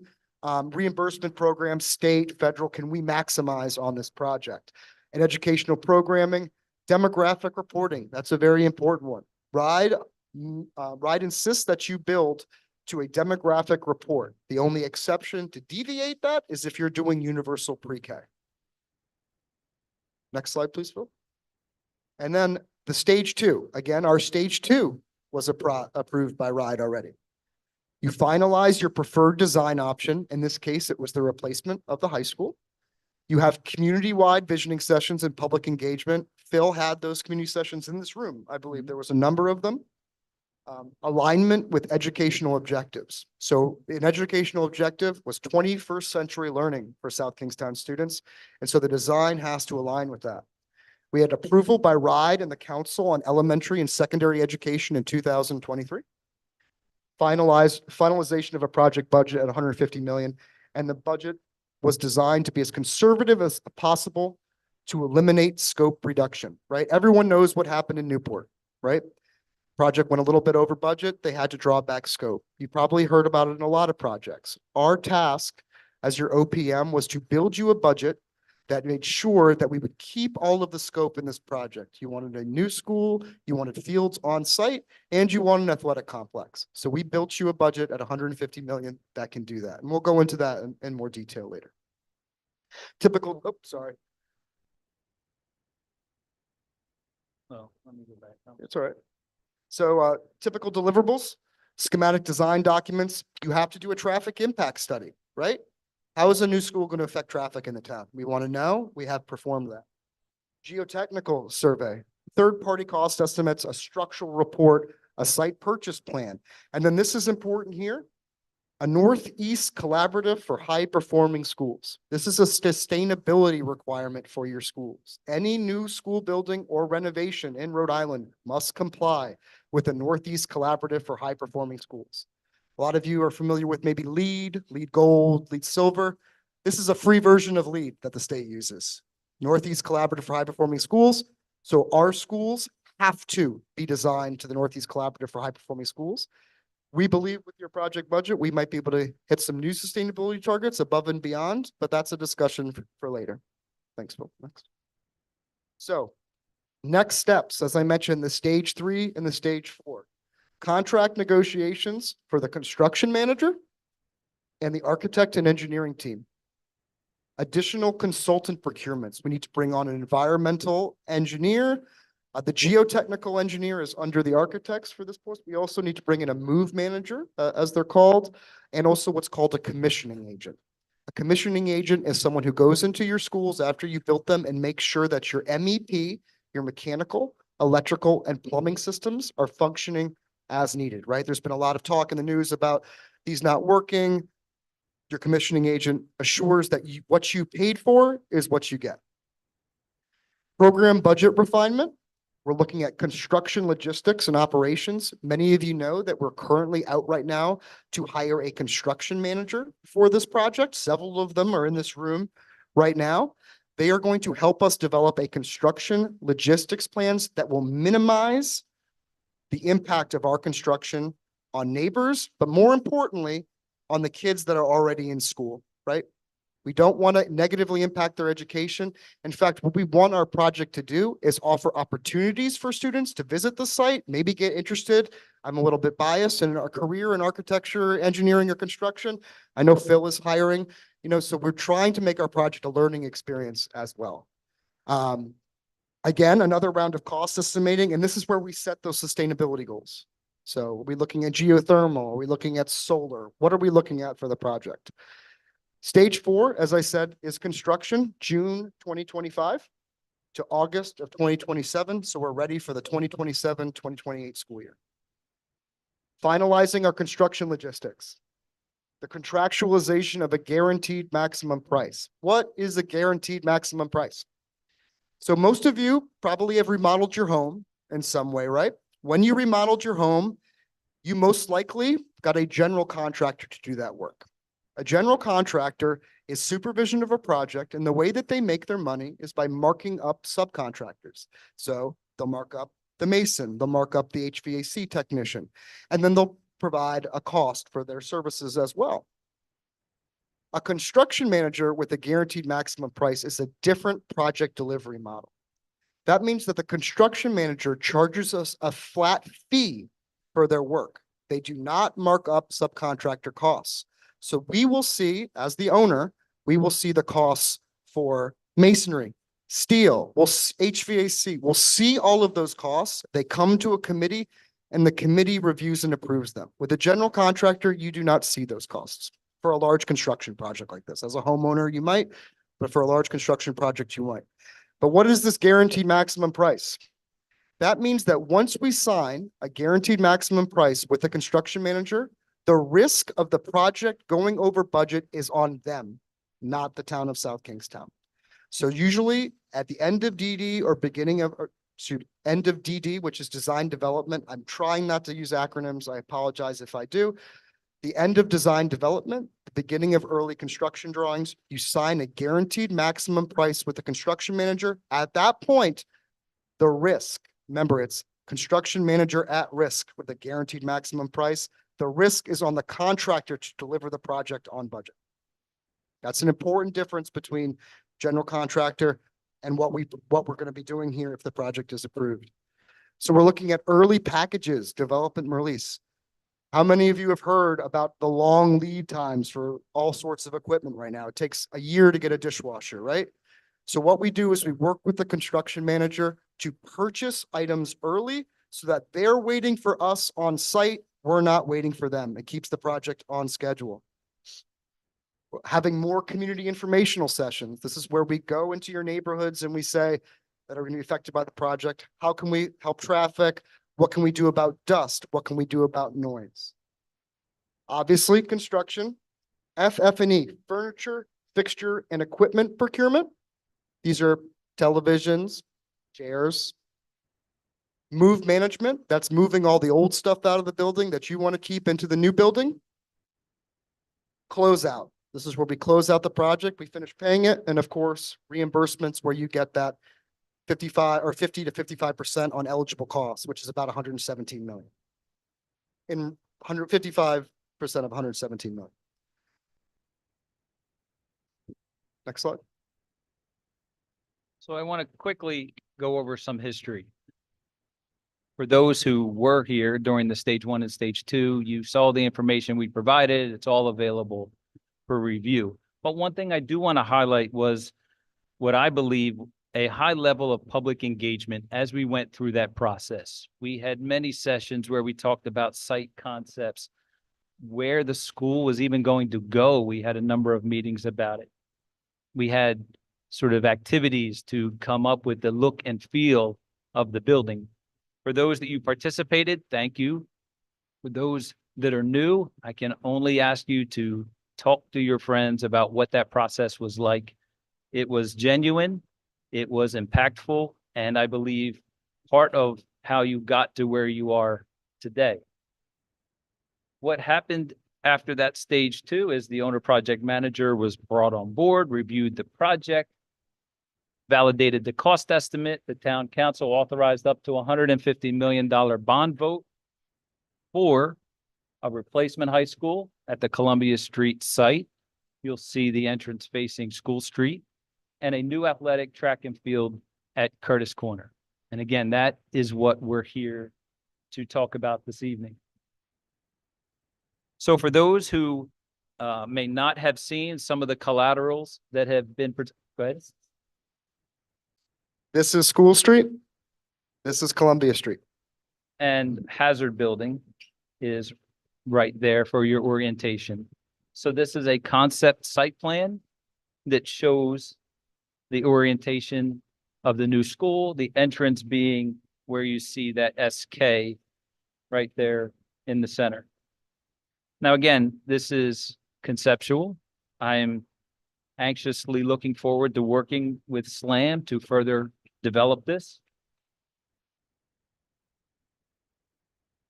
Speaker 1: reimbursement programs, state, federal, can we maximize on this project? And educational programming, demographic reporting, that's a very important one. RIDE insists that you build to a demographic report. The only exception to deviate that is if you're doing universal pre-K. Next slide, please, Phil. And then the stage two, again, our stage two was approved by RIDE already. You finalize your preferred design option. In this case, it was the replacement of the high school. You have community-wide visioning sessions and public engagement. Phil had those community sessions in this room. I believe there was a number of them. Alignment with educational objectives. So an educational objective was 21st century learning for South Kingstown students. And so the design has to align with that. We had approval by RIDE and the Council on Elementary and Secondary Education in 2023. Finalization of a project budget at 150 million. And the budget was designed to be as conservative as possible to eliminate scope reduction, right? Everyone knows what happened in Newport, right? Project went a little bit over budget. They had to draw back scope. You probably heard about it in a lot of projects. Our task as your OPM was to build you a budget that made sure that we would keep all of the scope in this project. You wanted a new school, you wanted fields on site, and you want an athletic complex. So we built you a budget at 150 million that can do that. And we'll go into that in more detail later. Typical, oh, sorry.
Speaker 9: Oh, let me go back.
Speaker 1: It's all right. So typical deliverables, schematic design documents, you have to do a traffic impact study, right? How is a new school going to affect traffic in the town? We want to know, we have performed that. Geotechnical survey, third-party cost estimates, a structural report, a site purchase plan. And then this is important here, a Northeast collaborative for high-performing schools. This is a sustainability requirement for your schools. Any new school building or renovation in Rhode Island must comply with the Northeast collaborative for high-performing schools. A lot of you are familiar with maybe LEED, LEED Gold, LEED Silver. This is a free version of LEED that the state uses. Northeast Collaborative for High-Performing Schools. So our schools have to be designed to the Northeast Collaborative for High-Performing Schools. We believe with your project budget, we might be able to hit some new sustainability targets above and beyond, but that's a discussion for later. Thanks, Phil. Next. So next steps, as I mentioned, the stage 3 and the stage 4. Contract negotiations for the construction manager and the architect and engineering team. Additional consultant procurements. We need to bring on an environmental engineer. The geotechnical engineer is under the architects for this post. We also need to bring in a move manager, as they're called, and also what's called a commissioning agent. A commissioning agent is someone who goes into your schools after you built them and makes sure that your MEP, your mechanical, electrical, and plumbing systems are functioning as needed, right? There's been a lot of talk in the news about these not working. Your commissioning agent assures that what you paid for is what you get. Program budget refinement. We're looking at construction logistics and operations. Many of you know that we're currently out right now to hire a construction manager for this project. Several of them are in this room right now. They are going to help us develop a construction logistics plans that will minimize the impact of our construction on neighbors, but more importantly, on the kids that are already in school, right? We don't want to negatively impact their education. In fact, what we want our project to do is offer opportunities for students to visit the site, maybe get interested. I'm a little bit biased in our career in architecture, engineering, or construction. I know Phil is hiring, so we're trying to make our project a learning experience as well. Again, another round of cost estimating, and this is where we set those sustainability goals. So are we looking at geothermal? Are we looking at solar? What are we looking at for the project? Stage 4, as I said, is construction, June 2025 to August of 2027. So we're ready for the 2027-2028 school year. Finalizing our construction logistics. The contractualization of a guaranteed maximum price. What is a guaranteed maximum price? So most of you probably have remodeled your home in some way, right? When you remodeled your home, you most likely got a general contractor to do that work. A general contractor is supervision of a project, and the way that they make their money is by marking up subcontractors. So they'll mark up the mason, they'll mark up the HVAC technician, and then they'll provide a cost for their services as well. A construction manager with a guaranteed maximum price is a different project delivery model. That means that the construction manager charges us a flat fee for their work. They do not mark up subcontractor costs. So we will see, as the owner, we will see the costs for masonry, steel, HVAC. We'll see all of those costs. They come to a committee and the committee reviews and approves them. With a general contractor, you do not see those costs for a large construction project like this. As a homeowner, you might, but for a large construction project, you might. But what is this guaranteed maximum price? That means that once we sign a guaranteed maximum price with the construction manager, the risk of the project going over budget is on them, not the town of South Kingstown. So usually at the end of DD or beginning of, end of DD, which is design development, I'm trying not to use acronyms. I apologize if I do. The end of design development, the beginning of early construction drawings, you sign a guaranteed maximum price with the construction manager. At that point, the risk, remember, it's construction manager at risk with a guaranteed maximum price. The risk is on the contractor to deliver the project on budget. That's an important difference between general contractor and what we're going to be doing here if the project is approved. So we're looking at early packages, development and release. How many of you have heard about the long lead times for all sorts of equipment right now? It takes a year to get a dishwasher, right? So what we do is we work with the construction manager to purchase items early so that they're waiting for us on site. We're not waiting for them. It keeps the project on schedule. Having more community informational sessions. This is where we go into your neighborhoods and we say that are going to be affected by the project. How can we help traffic? What can we do about dust? What can we do about noise? Obviously, construction, FF&E, furniture, fixture, and equipment procurement. These are televisions, chairs. Move management, that's moving all the old stuff out of the building that you want to keep into the new building. Closeout. This is where we close out the project, we finish paying it, and of course, reimbursements where you get that 55 or 50 to 55% on eligible costs, which is about 117 million. In 155% of 117 million. Next slide.
Speaker 9: So I want to quickly go over some history. For those who were here during the stage 1 and stage 2, you saw the information we provided. It's all available for review. But one thing I do want to highlight was what I believe a high level of public engagement as we went through that process. We had many sessions where we talked about site concepts, where the school was even going to go. We had a number of meetings about it. We had sort of activities to come up with the look and feel of the building. For those that you participated, thank you. For those that are new, I can only ask you to talk to your friends about what that process was like. It was genuine, it was impactful, and I believe part of how you got to where you are today. What happened after that stage 2 is the owner project manager was brought on board, reviewed the project, validated the cost estimate. The town council authorized up to $150 million bond vote for a replacement high school at the Columbia Street site. You'll see the entrance facing School Street, and a new athletic track and field at Curtis Corner. And again, that is what we're here to talk about this evening. So for those who may not have seen some of the collaterals that have been, go ahead.
Speaker 1: This is School Street. This is Columbia Street.
Speaker 9: And Hazard Building is right there for your orientation. So this is a concept site plan that shows the orientation of the new school, the entrance being where you see that SK right there in the center. Now, again, this is conceptual. I am anxiously looking forward to working with SLAM to further develop this.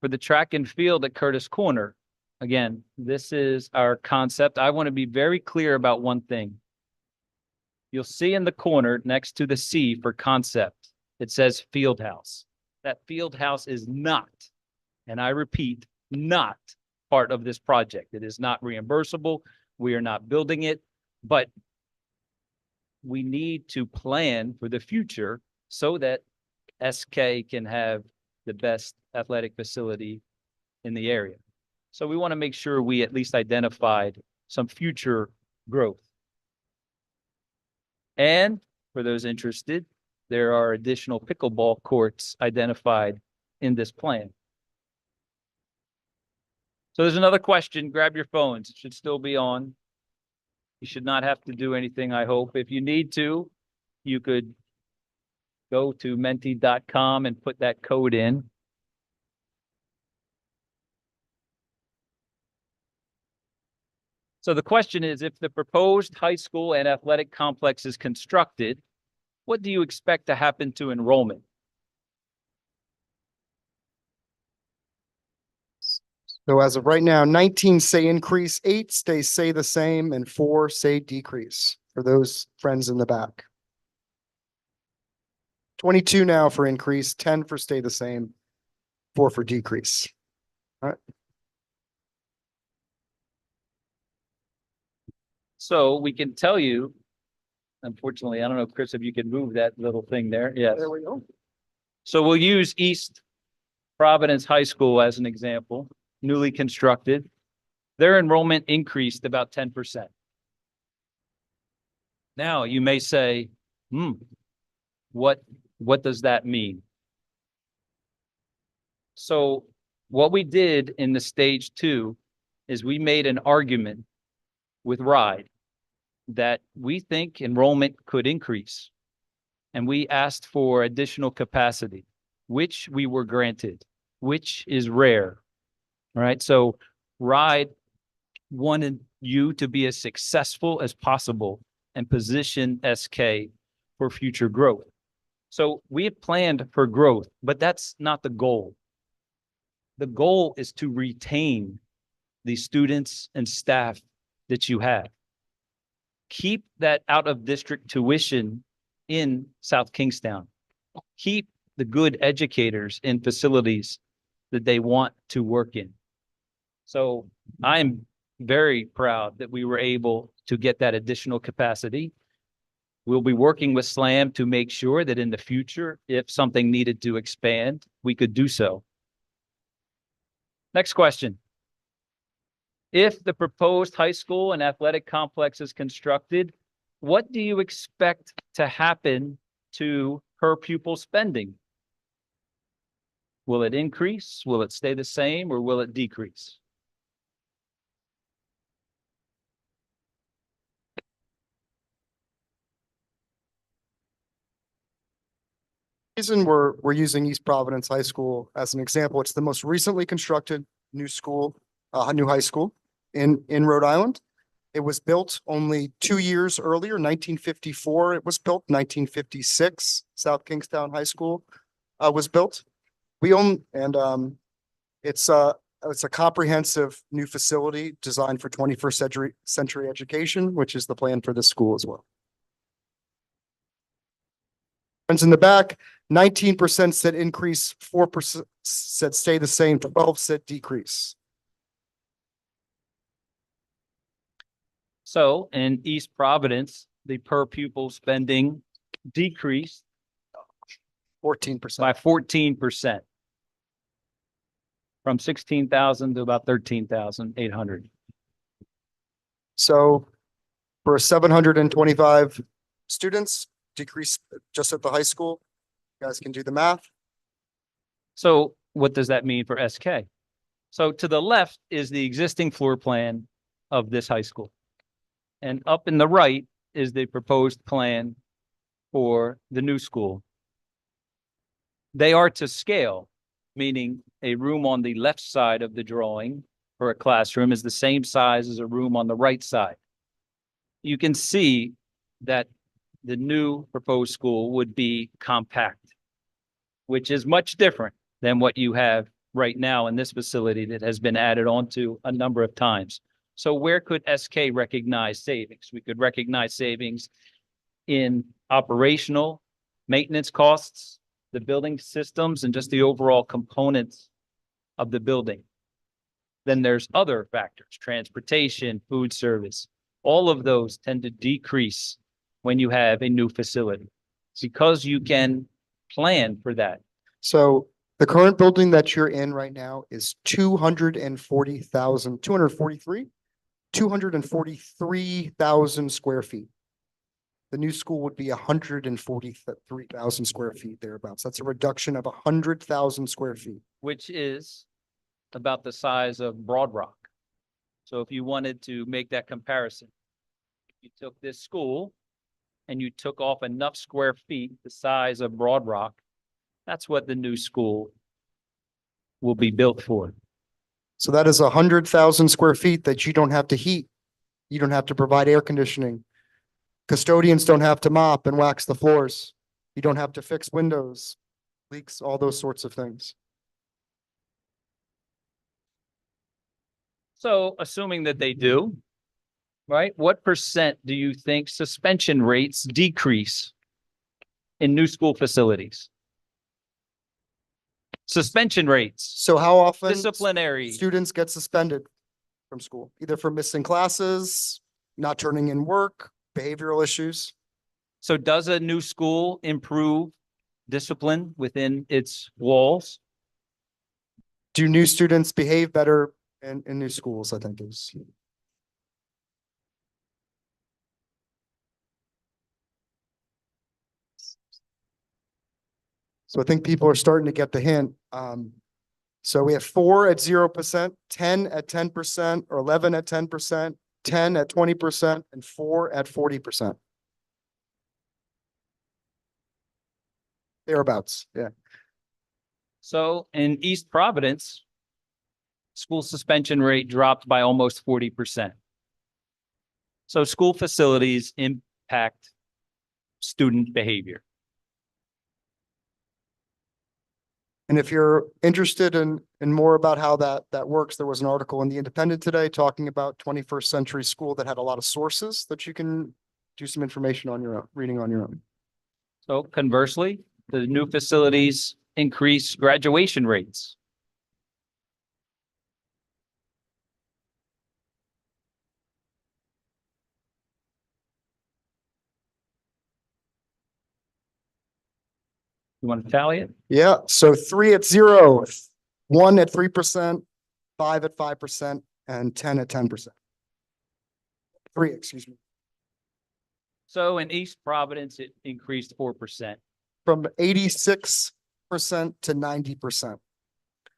Speaker 9: For the track and field at Curtis Corner, again, this is our concept. I want to be very clear about one thing. You'll see in the corner next to the C for concept, it says field house. That field house is not, and I repeat, not part of this project. It is not reimbursable. We are not building it, but we need to plan for the future so that SK can have the best athletic facility in the area. So we want to make sure we at least identified some future growth. And for those interested, there are additional pickleball courts identified in this plan. So there's another question. Grab your phones. It should still be on. You should not have to do anything, I hope. If you need to, you could go to menti.com and put that code in. So the question is, if the proposed high school and athletic complex is constructed, what do you expect to happen to enrollment?
Speaker 1: So as of right now, 19 say increase, 8 stay the same, and 4 say decrease for those friends in the back. 22 now for increase, 10 for stay the same, 4 for decrease. All right.
Speaker 9: So we can tell you, unfortunately, I don't know, Chris, if you can move that little thing there. Yes.
Speaker 1: There we go.
Speaker 9: So we'll use East Providence High School as an example, newly constructed. Their enrollment increased about 10%. Now you may say, what does that mean? So what we did in the stage 2 is we made an argument with RIDE that we think enrollment could increase. And we asked for additional capacity, which we were granted, which is rare. All right. So RIDE wanted you to be as successful as possible and position SK for future growth. So we have planned for growth, but that's not the goal. The goal is to retain the students and staff that you have. Keep that out of district tuition in South Kingstown. Keep the good educators in facilities that they want to work in. So I'm very proud that we were able to get that additional capacity. We'll be working with SLAM to make sure that in the future, if something needed to expand, we could do so. Next question. If the proposed high school and athletic complex is constructed, what do you expect to happen to per pupil spending? Will it increase? Will it stay the same, or will it decrease?
Speaker 1: Reason we're using East Providence High School as an example, it's the most recently constructed new school, new high school in Rhode Island. It was built only 2 years earlier, 1954. It was built 1956. South Kingstown High School was built. It's a comprehensive new facility designed for 21st century education, which is the plan for this school as well. Friends in the back, 19% said increase, 4% said stay the same, 12 said decrease.
Speaker 9: So in East Providence, the per pupil spending decreased
Speaker 1: 14%.
Speaker 9: by 14%. From 16,000 to about 13,800.
Speaker 1: So for 725 students, decrease just at the high school. You guys can do the math.
Speaker 9: So what does that mean for SK? So to the left is the existing floor plan of this high school. And up in the right is the proposed plan for the new school. They are to scale, meaning a room on the left side of the drawing for a classroom is the same size as a room on the right side. You can see that the new proposed school would be compact, which is much different than what you have right now in this facility that has been added on to a number of times. So where could SK recognize savings? We could recognize savings in operational maintenance costs, the building systems, and just the overall components of the building. Then there's other factors, transportation, food service. All of those tend to decrease when you have a new facility because you can plan for that.
Speaker 1: So the current building that you're in right now is 243,000 square feet. The new school would be 143,000 square feet thereabouts. That's a reduction of 100,000 square feet.
Speaker 9: Which is about the size of Broad Rock. So if you wanted to make that comparison, you took this school and you took off enough square feet, the size of Broad Rock, that's what the new school will be built for.
Speaker 1: So that is 100,000 square feet that you don't have to heat. You don't have to provide air conditioning. Custodians don't have to mop and wax the floors. You don't have to fix windows, leaks, all those sorts of things.
Speaker 9: So assuming that they do, right, what percent do you think suspension rates decrease in new school facilities? Suspension rates,
Speaker 1: So how often
Speaker 9: disciplinary.
Speaker 1: students get suspended from school, either for missing classes, not turning in work, behavioral issues?
Speaker 9: So does a new school improve discipline within its walls?
Speaker 1: Do new students behave better in new schools, I think is. So I think people are starting to get the hint. So we have 4 at 0%, 10 at 10%, or 11 at 10%, 10 at 20%, and 4 at 40%. Thereabouts, yeah.
Speaker 9: So in East Providence, school suspension rate dropped by almost 40%. So school facilities impact student behavior.
Speaker 1: And if you're interested in more about how that works, there was an article in the Independent today talking about 21st century school that had a lot of sources that you can do some information on your own, reading on your own.
Speaker 9: So conversely, the new facilities increase graduation rates. You want to tally it?
Speaker 1: Yeah, so 3 at 0, 1 at 3%, 5 at 5%, and 10 at 10%. 3, excuse me,
Speaker 9: So in East Providence, it increased 4%.
Speaker 1: from 86% to 90%.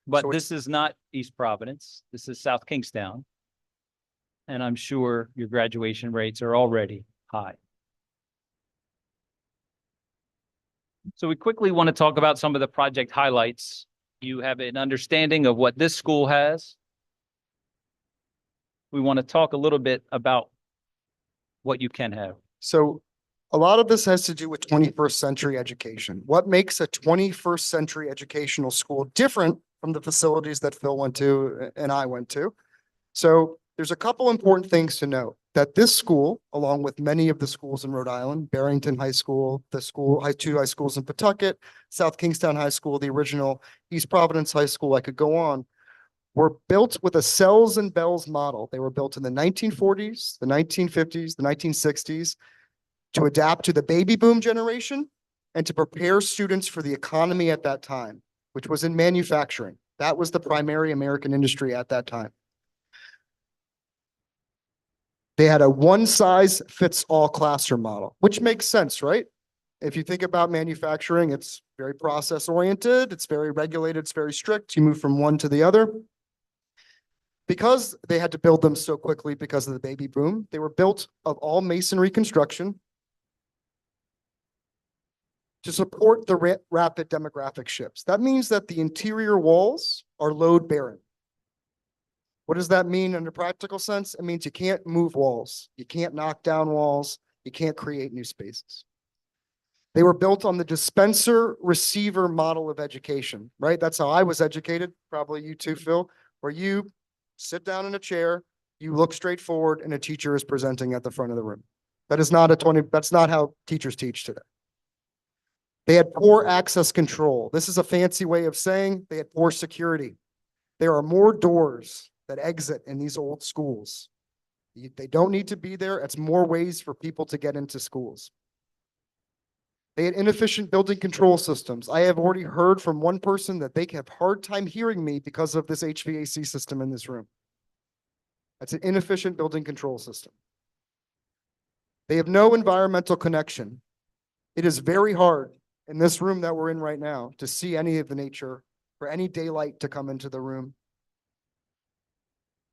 Speaker 9: But
Speaker 1: So
Speaker 9: this is not East Providence. This is South Kingstown. And I'm sure your graduation rates are already high. So we quickly want to talk about some of the project highlights. You have an understanding of what this school has. We want to talk a little bit about what you can have.
Speaker 1: So a lot of this has to do with 21st century education. What makes a 21st century educational school different from the facilities that Phil went to and I went to? So there's a couple important things to note. That this school, along with many of the schools in Rhode Island, Barrington High School, two high schools in Pawtucket, South Kingstown High School, the original East Providence High School, I could go on, were built with a cells and bells model. They were built in the 1940s, the 1950s, the 1960s to adapt to the baby boom generation and to prepare students for the economy at that time, which was in manufacturing. That was the primary American industry at that time. They had a one-size-fits-all classroom model, which makes sense, right? If you think about manufacturing, it's very process-oriented, it's very regulated, it's very strict. You move from one to the other. Because they had to build them so quickly because of the baby boom, they were built of all masonry construction to support the rapid demographic shifts. That means that the interior walls are load-bearing. What does that mean in a practical sense? It means you can't move walls. You can't knock down walls. You can't create new spaces. They were built on the dispenser receiver model of education, right? That's how I was educated. Probably you too, Phil, where you sit down in a chair, you look straight forward, and a teacher is presenting at the front of the room. That's not how teachers teach today. They had poor access control. This is a fancy way of saying they had poor security. There are more doors that exit in these old schools. They don't need to be there. It's more ways for people to get into schools. They had inefficient building control systems. I have already heard from one person that they have a hard time hearing me because of this HVAC system in this room. That's an inefficient building control system. They have no environmental connection. It is very hard in this room that we're in right now to see any of the nature or any daylight to come into the room.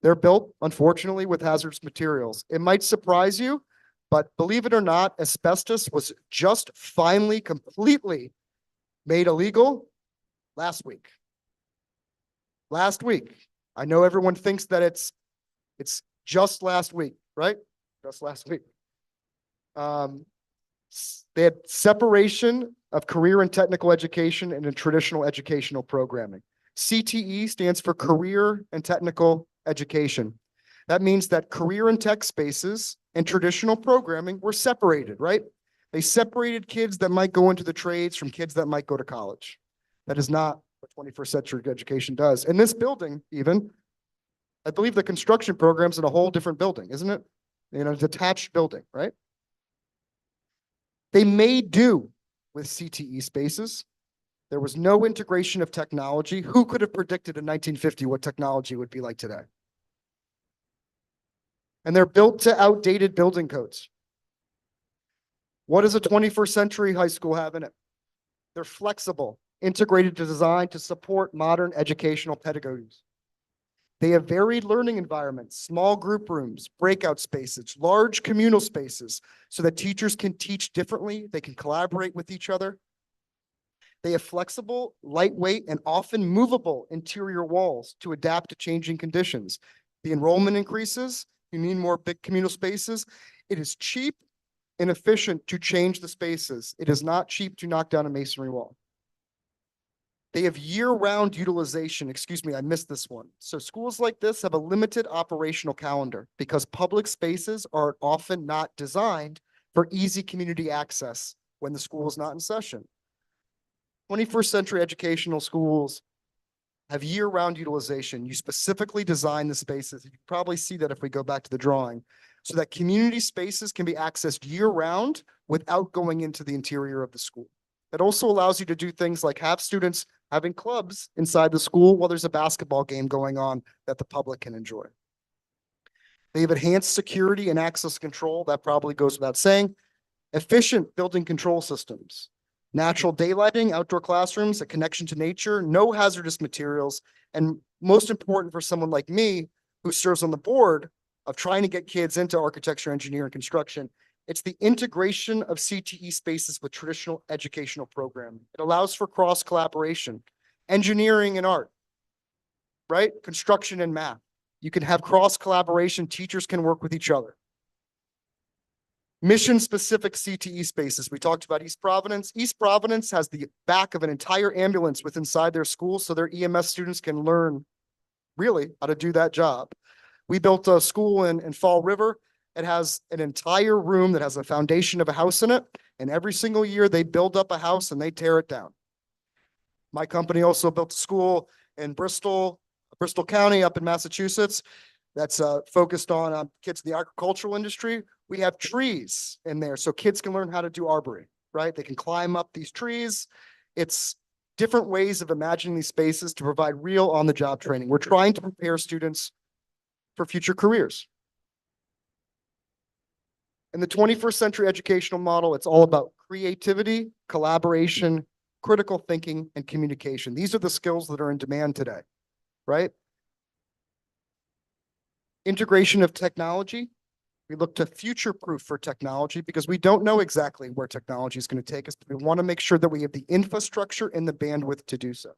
Speaker 1: They're built, unfortunately, with hazardous materials. It might surprise you, but believe it or not, asbestos was just finally completely made illegal last week. Last week. I know everyone thinks that it's just last week, right? Just last week. They had separation of career and technical education and in traditional educational programming. CTE stands for career and technical education. That means that career and tech spaces and traditional programming were separated, right? They separated kids that might go into the trades from kids that might go to college. That is not what 21st century education does. In this building, even, I believe the construction program's in a whole different building, isn't it? In a detached building, right? They made do with CTE spaces. There was no integration of technology. Who could have predicted in 1950 what technology would be like today? And they're built to outdated building codes. What does a 21st century high school have in it? They're flexible, integrated to design to support modern educational pedagogies. They have varied learning environments, small group rooms, breakout spaces, large communal spaces, so that teachers can teach differently. They can collaborate with each other. They have flexible, lightweight, and often movable interior walls to adapt to changing conditions. The enrollment increases. You need more big communal spaces. It is cheap and efficient to change the spaces. It is not cheap to knock down a masonry wall. They have year-round utilization. Excuse me, I missed this one. So schools like this have a limited operational calendar because public spaces are often not designed for easy community access when the school is not in session. 21st century educational schools have year-round utilization. You specifically design the spaces. You can probably see that if we go back to the drawing, so that community spaces can be accessed year-round without going into the interior of the school. It also allows you to do things like have students having clubs inside the school while there's a basketball game going on that the public can enjoy. They have enhanced security and access control. That probably goes without saying. Efficient building control systems. Natural daylighting, outdoor classrooms, a connection to nature, no hazardous materials, and most important for someone like me who serves on the board of trying to get kids into architecture, engineering, construction, it's the integration of CTE spaces with traditional educational programming. It allows for cross collaboration, engineering and art, right? Construction and math. You can have cross collaboration. Teachers can work with each other. Mission-specific CTE spaces. We talked about East Providence. East Providence has the back of an entire ambulance with inside their school so their EMS students can learn really how to do that job. We built a school in Fall River. It has an entire room that has a foundation of a house in it. And every single year they build up a house and they tear it down. My company also built a school in Bristol County up in Massachusetts that's focused on kids in the agricultural industry. We have trees in there so kids can learn how to do arbory, right? They can climb up these trees. It's different ways of imagining these spaces to provide real on-the-job training. We're trying to prepare students for future careers. In the 21st century educational model, it's all about creativity, collaboration, critical thinking, and communication. These are the skills that are in demand today, right? Integration of technology. We look to future-proof for technology because we don't know exactly where technology is going to take us, but we want to make sure that we have the infrastructure and the bandwidth to do so.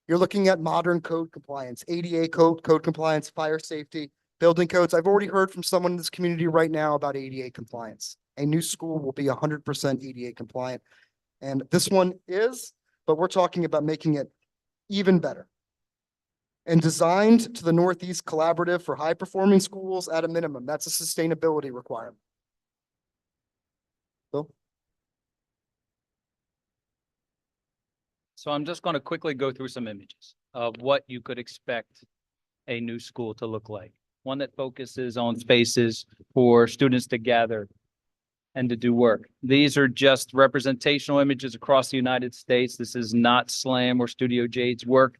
Speaker 1: You're looking at modern code compliance, ADA code compliance, fire safety, building codes. I've already heard from someone in this community right now about ADA compliance. A new school will be 100% ADA compliant. And this one is, but we're talking about making it even better. And designed to the Northeast Collaborative for high-performing schools at a minimum. That's a sustainability requirement. Bill?
Speaker 9: So I'm just going to quickly go through some images of what you could expect a new school to look like. One that focuses on spaces for students to gather and to do work. These are just representational images across the United States. This is not Slam or Studio Jade's work,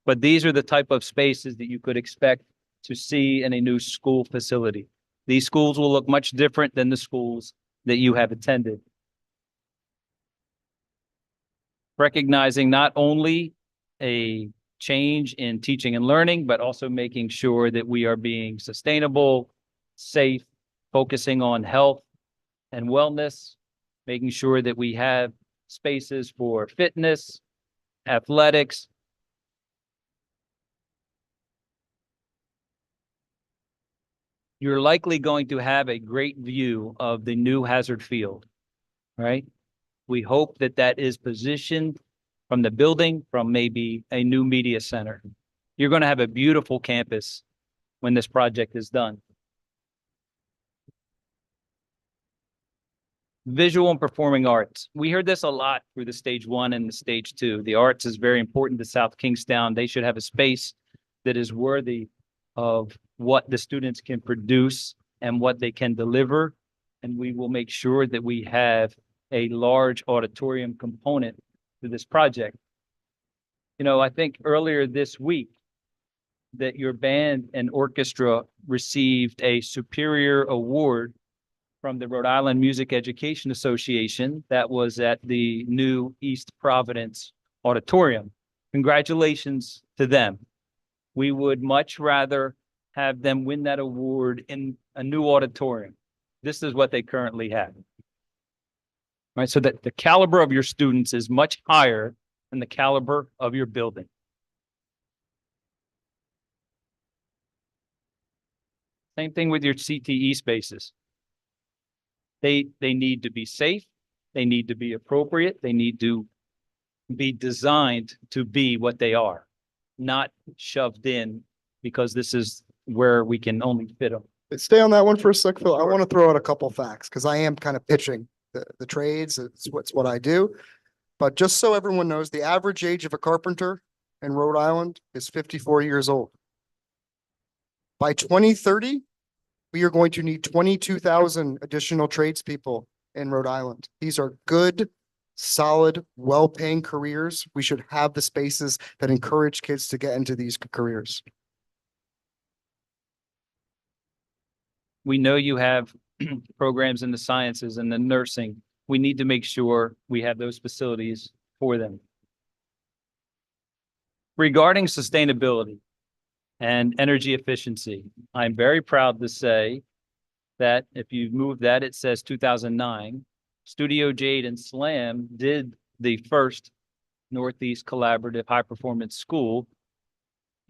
Speaker 9: but these are the type of spaces that you could expect to see in a new school facility. These schools will look much different than the schools that you have attended. Recognizing not only a change in teaching and learning, but also making sure that we are being sustainable, safe, focusing on health and wellness, making sure that we have spaces for fitness, athletics. You're likely going to have a great view of the new Hazard Field, right? We hope that that is positioned from the building, from maybe a new media center. You're going to have a beautiful campus when this project is done. Visual and performing arts. We heard this a lot through the stage 1 and the stage 2. The arts is very important to South Kingstown. They should have a space that is worthy of what the students can produce and what they can deliver. And we will make sure that we have a large auditorium component to this project. You know, I think earlier this week that your band and orchestra received a superior award from the Rhode Island Music Education Association that was at the new East Providence Auditorium. Congratulations to them. We would much rather have them win that award in a new auditorium. This is what they currently have. Right, so that the caliber of your students is much higher than the caliber of your building. Same thing with your CTE spaces. They need to be safe. They need to be appropriate. They need to be designed to be what they are, not shoved in because this is where we can only fit them.
Speaker 1: Stay on that one for a sec, Phil. I want to throw out a couple facts because I am kind of pitching the trades. It's what I do. But just so everyone knows, the average age of a carpenter in Rhode Island is 54 years old. By 2030, we are going to need 22,000 additional tradespeople in Rhode Island. These are good, solid, well-paying careers. We should have the spaces that encourage kids to get into these careers.
Speaker 9: We know you have programs in the sciences and the nursing. We need to make sure we have those facilities for them. Regarding sustainability and energy efficiency, I'm very proud to say that if you move that, it says 2009, Studio Jade and Slam did the first Northeast Collaborative High Performance School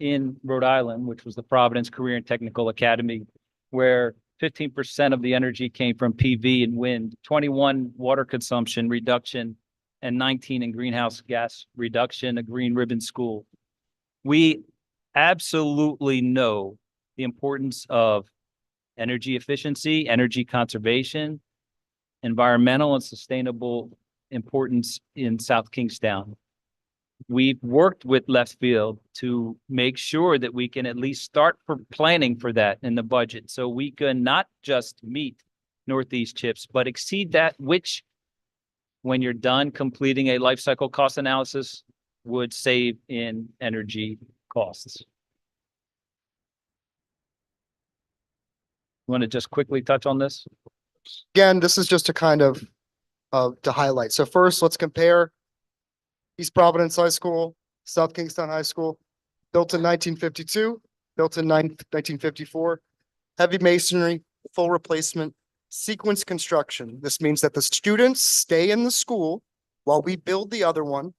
Speaker 9: in Rhode Island, which was the Providence Career and Technical Academy, where 15% of the energy came from PV and wind, 21 water consumption reduction, and 19 in greenhouse gas reduction, a green ribbon school. We absolutely know the importance of energy efficiency, energy conservation, environmental and sustainable importance in South Kingstown. We've worked with Left Field to make sure that we can at least start for planning for that in the budget. So we can not just meet Northeast CHIPS, but exceed that, which when you're done completing a life cycle cost analysis would save in energy costs. Want to just quickly touch on this?
Speaker 1: Again, this is just to kind of to highlight. So first, let's compare East Providence High School, South Kingstown High School, built in 1952, built in 1954, heavy masonry, full replacement, sequence construction. This means that the students stay in the school while we build the other one.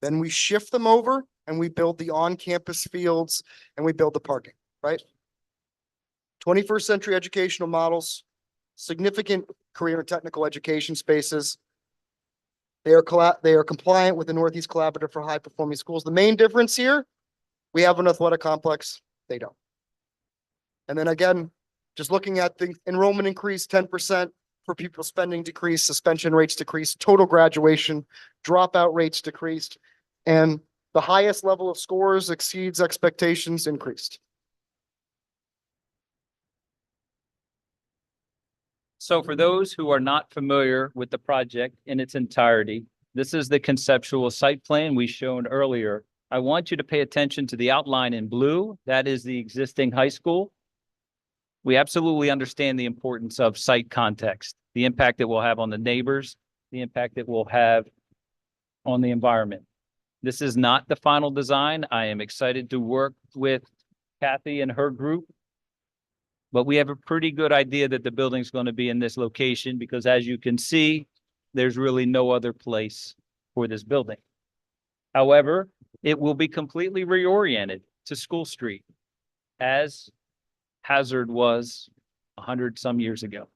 Speaker 1: Then we shift them over and we build the on-campus fields and we build the parking, right? 21st century educational models, significant career and technical education spaces. They are compliant with the Northeast Collaborative for High Performing Schools. The main difference here, we have an athletic complex, they don't. And then again, just looking at the enrollment increase, 10% for pupil spending decreased, suspension rates decreased, total graduation, dropout rates decreased, and the highest level of scores exceeds expectations increased.
Speaker 9: So for those who are not familiar with the project in its entirety, this is the conceptual site plan we shown earlier. I want you to pay attention to the outline in blue. That is the existing high school. We absolutely understand the importance of site context, the impact it will have on the neighbors, the impact it will have on the environment. This is not the final design. I am excited to work with Kathy and her group. But we have a pretty good idea that the building's going to be in this location because as you can see, there's really no other place for this building. However, it will be completely reoriented to School Street as Hazard was 100 some years ago.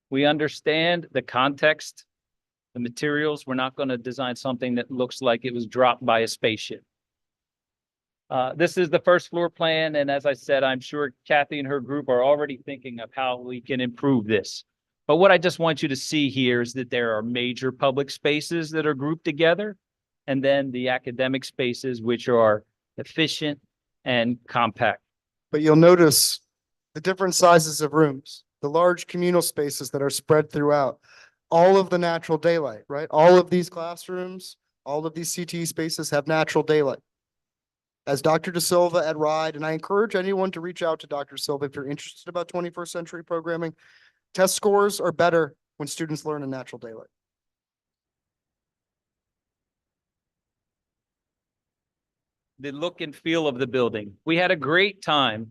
Speaker 9: We understand the context, the materials. We're not going to design something that looks like it was dropped by a spaceship. This is the first floor plan, and as I said, I'm sure Kathy and her group are already thinking of how we can improve this. But what I just want you to see here is that there are major public spaces that are grouped together, and then the academic spaces, which are efficient and compact.
Speaker 1: But you'll notice the different sizes of rooms, the large communal spaces that are spread throughout, all of the natural daylight, right? All of these classrooms, all of these CTE spaces have natural daylight. As Dr. De Silva at RIDE, and I encourage anyone to reach out to Dr. Silva if you're interested about 21st century programming, test scores are better when students learn in natural daylight.
Speaker 9: The look and feel of the building. We had a great time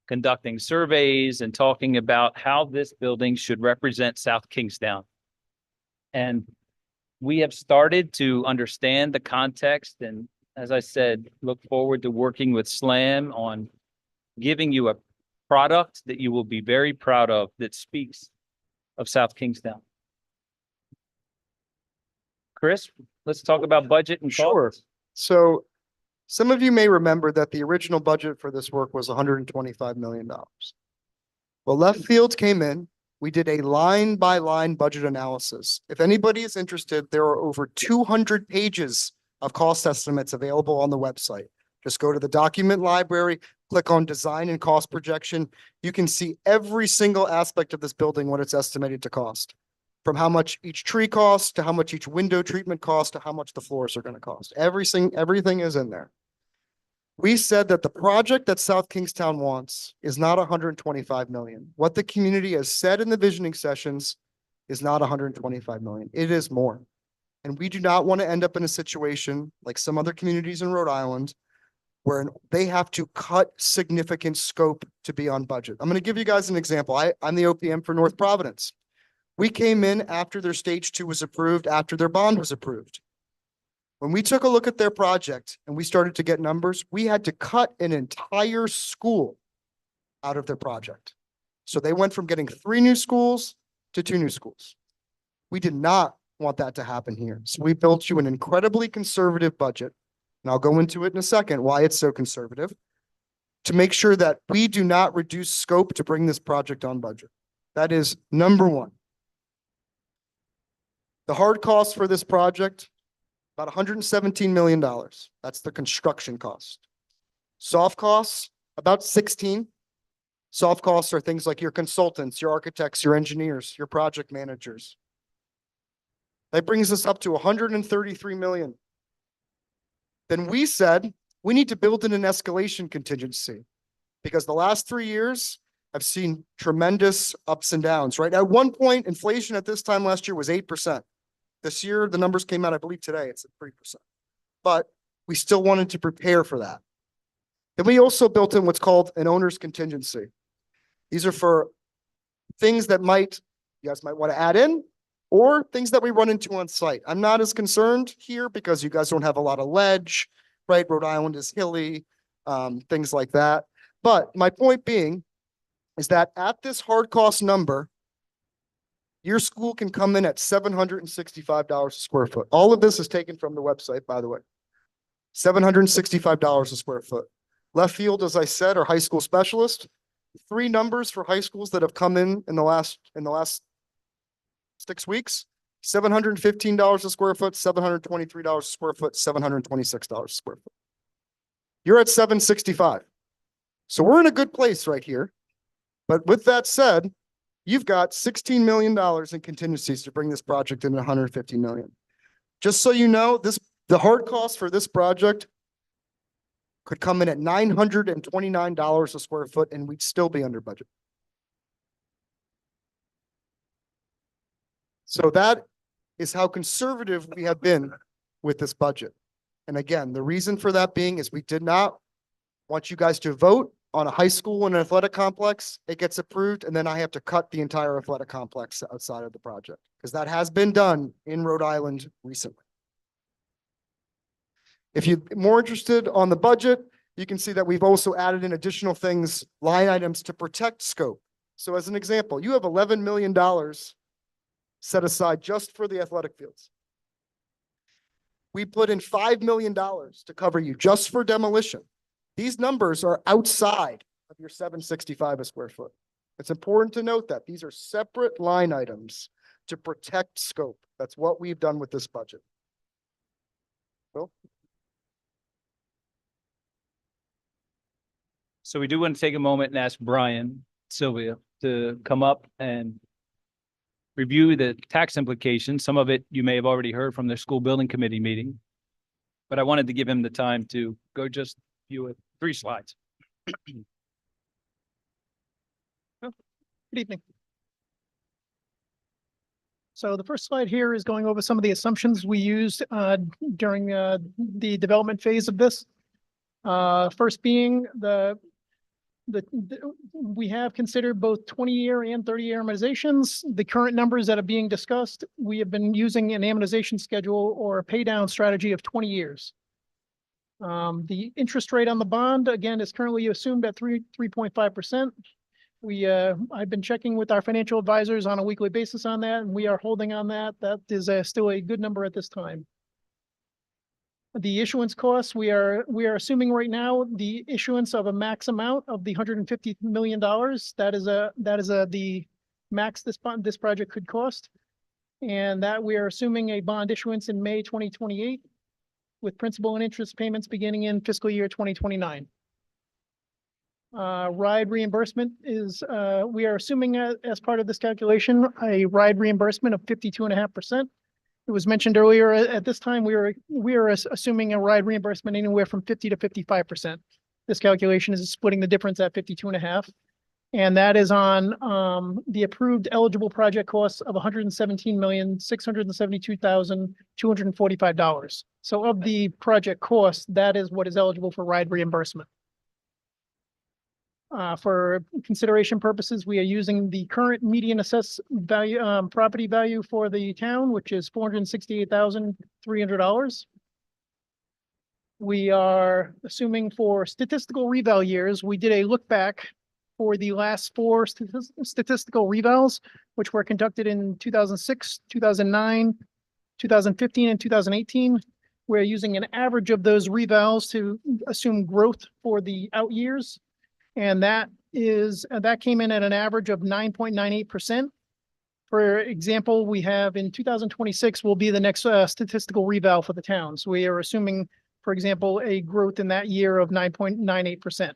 Speaker 9: conducting surveys and talking about how this building should represent South Kingstown. And we have started to understand the context and, as I said, look forward to working with SLAM on giving you a product that you will be very proud of that speaks of South Kingstown. Chris, let's talk about budget and
Speaker 1: Sure.
Speaker 9: thoughts.
Speaker 1: So some of you may remember that the original budget for this work was $125 million. Well, Left Field came in. We did a line by line budget analysis. If anybody is interested, there are over 200 pages of cost estimates available on the website. Just go to the document library, click on design and cost projection. You can see every single aspect of this building, what it's estimated to cost. From how much each tree costs, to how much each window treatment costs, to how much the floors are going to cost. Everything is in there. We said that the project that South Kingstown wants is not 125 million. What the community has said in the visioning sessions is not 125 million. It is more. And we do not want to end up in a situation like some other communities in Rhode Island where they have to cut significant scope to be on budget. I'm going to give you guys an example. I'm the OPM for North Providence. We came in after their stage 2 was approved, after their bond was approved. When we took a look at their project and we started to get numbers, we had to cut an entire school out of their project. So they went from getting 3 new schools to 2 new schools. We did not want that to happen here. So we built you an incredibly conservative budget. And I'll go into it in a second, why it's so conservative, to make sure that we do not reduce scope to bring this project on budget. That is number one. The hard cost for this project, about $117 million. That's the construction cost. Soft costs, about 16. Soft costs are things like your consultants, your architects, your engineers, your project managers. That brings us up to 133 million. Then we said we need to build in an escalation contingency because the last 3 years have seen tremendous ups and downs, right? At one point, inflation at this time last year was 8%. This year, the numbers came out, I believe today, it's at 3%. But we still wanted to prepare for that. Then we also built in what's called an owner's contingency. These are for things that you guys might want to add in, or things that we run into on site. I'm not as concerned here because you guys don't have a lot of ledge, right? Rhode Island is hilly, things like that. But my point being is that at this hard cost number, your school can come in at $765 a square foot. All of this is taken from the website, by the way. $765 a square foot. Left Field, as I said, are high school specialists. 3 numbers for high schools that have come in the last 6 weeks. $715 a square foot, $723 a square foot, $726 a square foot. You're at $765. So we're in a good place right here. But with that said, You've got $16 million in contingencies to bring this project into 150 million. Just so you know, the hard cost for this project could come in at $929 a square foot, and we'd still be under budget. So that is how conservative we have been with this budget. And again, the reason for that being is we did not want you guys to vote on a high school and an athletic complex. It gets approved, and then I have to cut the entire athletic complex outside of the project, because that has been done in Rhode Island recently. If you're more interested on the budget, you can see that we've also added in additional things, line items to protect scope. So as an example, you have $11 million set aside just for the athletic fields. We put in $5 million to cover you just for demolition. These numbers are outside of your 765 a square foot. It's important to note that these are separate line items to protect scope. That's what we've done with this budget. Bill?
Speaker 9: So we do want to take a moment and ask Brian, Sylvia, to come up and review the tax implications. Some of it you may have already heard from the school building committee meeting, but I wanted to give him the time to go just view it. 3 slides.
Speaker 10: Good evening. So the first slide here is going over some of the assumptions we used during the development phase of this. First being we have considered both 20-year and 30-year amortizations. The current numbers that are being discussed, we have been using an amortization schedule or a pay down strategy of 20 years. The interest rate on the bond, again, is currently assumed at 3.5%. I've been checking with our financial advisors on a weekly basis on that, and we are holding on that. That is still a good number at this time. The issuance costs, we are assuming right now the issuance of a max amount of the $150 million. That is the max this project could cost. And that we are assuming a bond issuance in May 2028 with principal and interest payments beginning in fiscal year 2029. Ride reimbursement is, we are assuming as part of this calculation, a ride reimbursement of 52.5%. It was mentioned earlier, at this time, we are assuming a ride reimbursement anywhere from 50 to 55%. This calculation is splitting the difference at 52.5. And that is on the approved eligible project costs of $117,672,245. So of the project cost, that is what is eligible for ride reimbursement. For consideration purposes, we are using the current median assessed value, property value for the town, which is $468,300. We are assuming for statistical reval years, we did a look back for the last 4 statistical revals, which were conducted in 2006, 2009, 2015, and 2018. We're using an average of those revals to assume growth for the out years. And that came in at an average of 9.98%. For example, we have in 2026 will be the next statistical reval for the town. So we are assuming, for example, a growth in that year of 9.98%.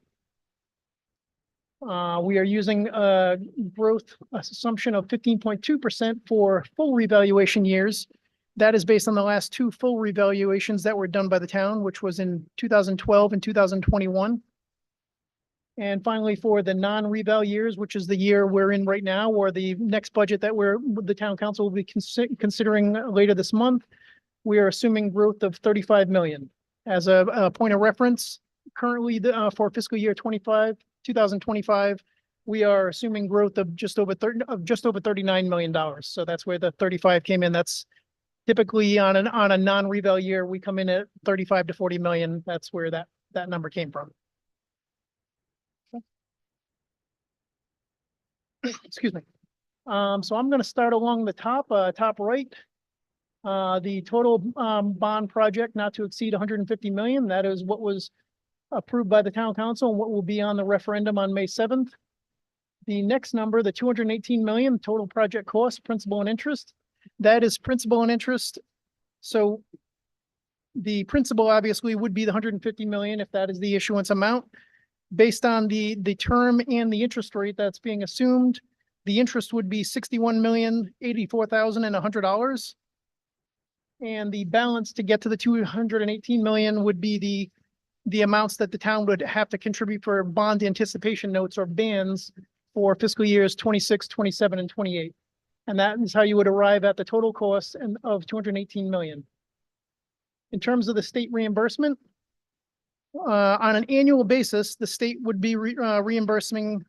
Speaker 10: We are using a growth assumption of 15.2% for full revaluation years. That is based on the last 2 full revaluations that were done by the town, which was in 2012 and 2021. And finally, for the non-reval years, which is the year we're in right now, or the next budget that the town council will be considering later this month, we are assuming growth of 35 million. As a point of reference, currently for fiscal year 2025, we are assuming growth of just over $39 million. So that's where the 35 came in. That's typically on a non-reval year, we come in at 35 to 40 million. That's where that number came from. Excuse me. So I'm going to start along the top right. The total bond project not to exceed 150 million. That is what was approved by the town council and what will be on the referendum on May 7th. The next number, the 218 million total project cost, principal and interest. That is principal and interest. So the principal obviously would be the 150 million if that is the issuance amount. Based on the term and the interest rate that's being assumed, The interest would be $61,084,100. And the balance to get to the 218 million would be the amounts that the town would have to contribute for bond anticipation notes or bands for fiscal years 26, 27, and 28. And that is how you would arrive at the total cost of 218 million. In terms of the state reimbursement, on an annual basis, the state would be reimbursing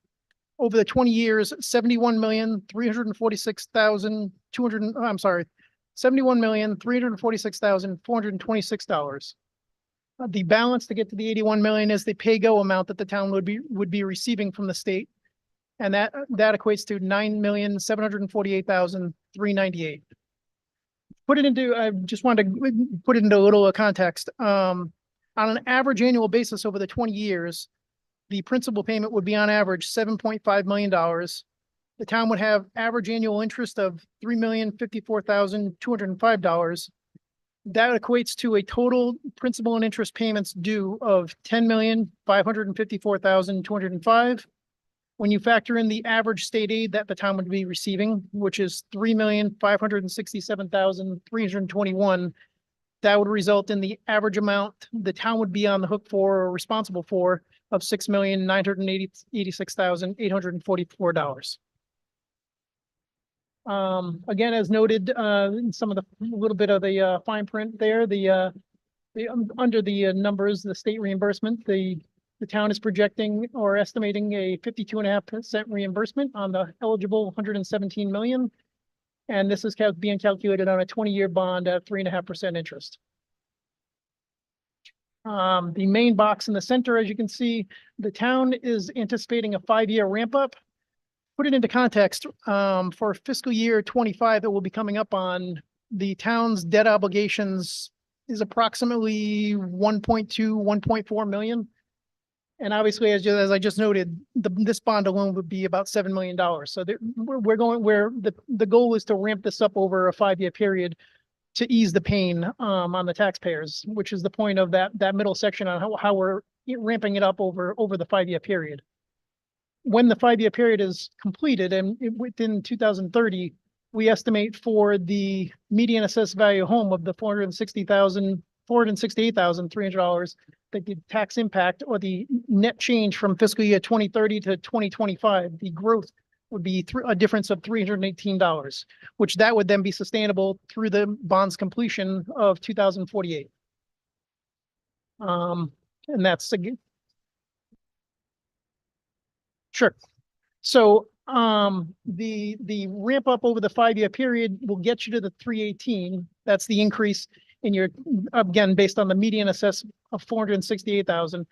Speaker 10: over the 20 years, 71,346,426. The balance to get to the 81 million is the pay-go amount that the town would be receiving from the state. And that equates to 9,748,398. I just wanted to put it into a little context. On an average annual basis over the 20 years, the principal payment would be on average $7.5 million. The town would have average annual interest of $3,054,205. That equates to a total principal and interest payments due of $10,554,205. When you factor in the average state aid that the town would be receiving, which is $3,567,321, that would result in the average amount the town would be on the hook for or responsible for of $6,986,844. Again, as noted, in some of the little bit of the fine print there, under the numbers, the state reimbursement, the town is projecting or estimating a 52.5% reimbursement on the eligible 117 million. And this is being calculated on a 20-year bond at 3.5% interest. The main box in the center, as you can see, the town is anticipating a 5-year ramp up. Put it into context, for fiscal year 25 that will be coming up on, the town's debt obligations is approximately 1.2, 1.4 million. And obviously, as I just noted, this bond alone would be about $7 million. So the goal is to ramp this up over a 5-year period to ease the pain on the taxpayers, which is the point of that middle section on how we're ramping it up over the 5-year period. When the 5-year period is completed and within 2030, we estimate for the median assessed value home of the $468,300, that the tax impact or the net change from fiscal year 2030 to 2025, the growth would be a difference of $318, which that would then be sustainable through the bond's completion of 2048. And that's again. Sure. So the ramp up over the 5-year period will get you to the 318. That's the increase in your, again, based on the median assess of 468,000.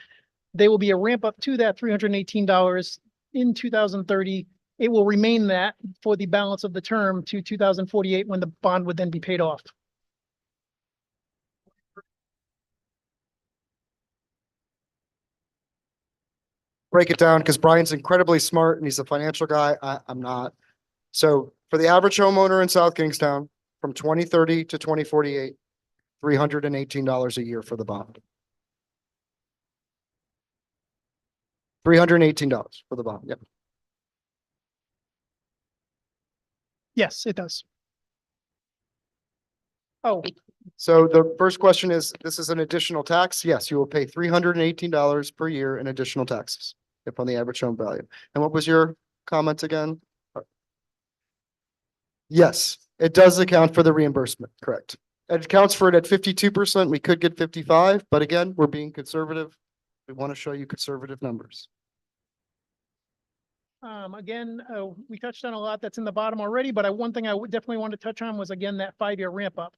Speaker 10: There will be a ramp up to that $318 in 2030. It will remain that for the balance of the term to 2048 when the bond would then be paid off.
Speaker 1: Break it down because Brian's incredibly smart and he's a financial guy. I'm not. So for the average homeowner in South Kingstown, from 2030 to 2048, $318 a year for the bond. $318 for the bond. Yep.
Speaker 10: Yes, it does. Oh,
Speaker 1: So the first question is, this is an additional tax? Yes, you will pay $318 per year in additional taxes upon the average home value. And what was your comment again? Yes, it does account for the reimbursement, correct. It accounts for it at 52%. We could get 55, but again, we're being conservative. We want to show you conservative numbers.
Speaker 10: again, we touched on a lot that's in the bottom already, but one thing I would definitely want to touch on was again, that 5-year ramp up.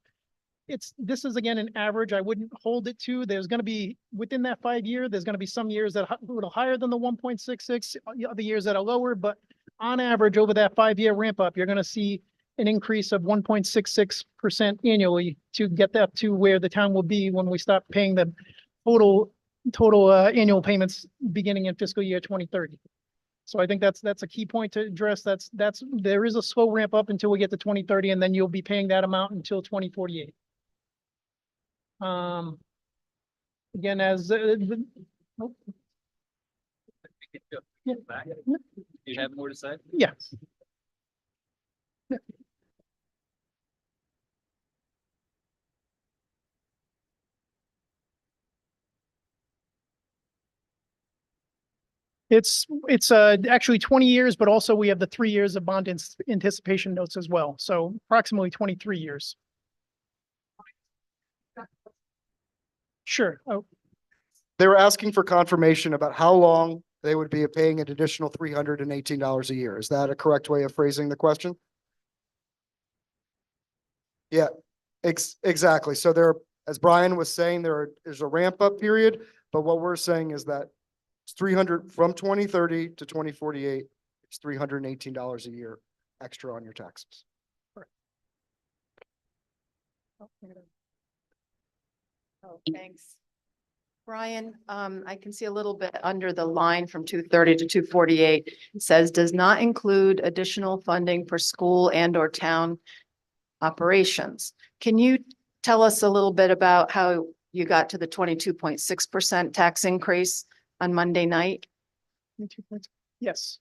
Speaker 10: This is again, an average. I wouldn't hold it to, there's going to be within that 5-year, there's going to be some years that are a little higher than the 1.66, other years that are lower, but on average over that 5-year ramp up, you're going to see an increase of 1.66% annually to get that to where the town will be when we stop paying the total annual payments beginning in fiscal year 2030. So I think that's a key point to address. There is a slow ramp up until we get to 2030, and then you'll be paying that amount until 2048. Again, as
Speaker 9: You have more to say?
Speaker 10: yes. It's actually 20 years, but also we have the 3 years of bond anticipation notes as well. So approximately 23 years. Sure. Oh,
Speaker 1: They were asking for confirmation about how long they would be paying an additional $318 a year. Is that a correct way of phrasing the question? Yeah, exactly. So there, as Brian was saying, there's a ramp up period, but what we're saying is that it's 300 from 2030 to 2048, it's $318 a year extra on your taxes.
Speaker 11: Oh, thanks. Brian, I can see a little bit under the line from 230 to 248. It says does not include additional funding for school and or town operations. Can you tell us a little bit about how you got to the 22.6% tax increase on Monday night?
Speaker 10: yes.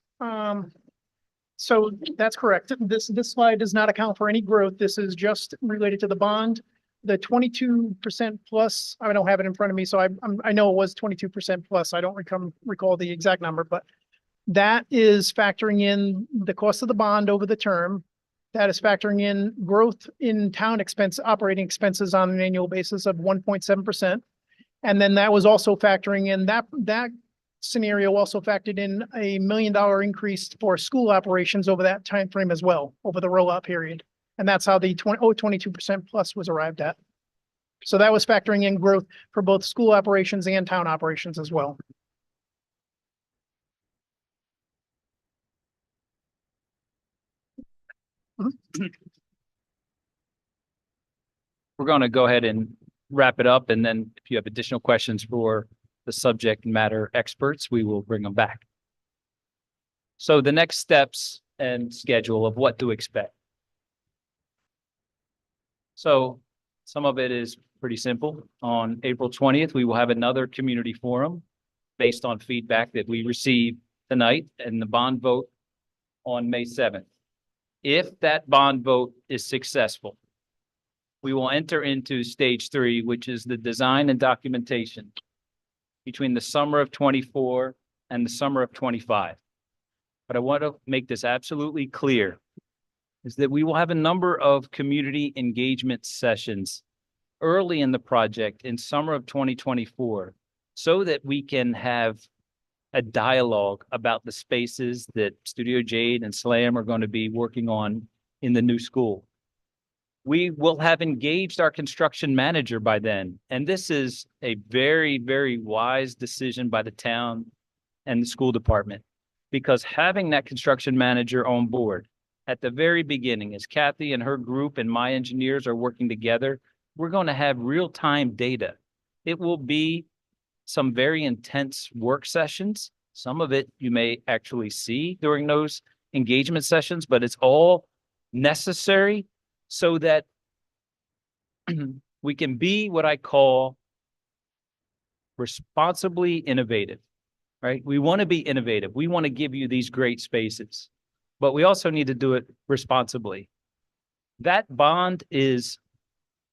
Speaker 10: So that's correct. This slide does not account for any growth. This is just related to the bond. The 22% plus, I don't have it in front of me, so I know it was 22% plus. I don't recall the exact number, but that is factoring in the cost of the bond over the term. That is factoring in growth in town operating expenses on an annual basis of 1.7%. And then that was also factoring in that scenario also factored in a $1 million increase for school operations over that time frame as well, over the rollout period. And that's how the 22% plus was arrived at. So that was factoring in growth for both school operations and town operations as well.
Speaker 9: We're going to go ahead and wrap it up. And then if you have additional questions for the subject matter experts, we will bring them back. So the next steps and schedule of what to expect. So some of it is pretty simple. On April 20th, we will have another community forum based on feedback that we received tonight and the bond vote on May 7th. If that bond vote is successful, we will enter into stage 3, which is the design and documentation between the summer of 24 and the summer of 25. But I want to make this absolutely clear is that we will have a number of community engagement sessions early in the project in summer of 2024 so that we can have a dialogue about the spaces that Studio Jade and SLAM are going to be working on in the new school. We will have engaged our construction manager by then. And this is a very, very wise decision by the town and the school department, because having that construction manager on board at the very beginning, as Kathy and her group and my engineers are working together, we're going to have real-time data. It will be some very intense work sessions. Some of it you may actually see during those engagement sessions, but it's all necessary so that we can be what I call responsibly innovative, right? We want to be innovative. We want to give you these great spaces, but we also need to do it responsibly. That bond is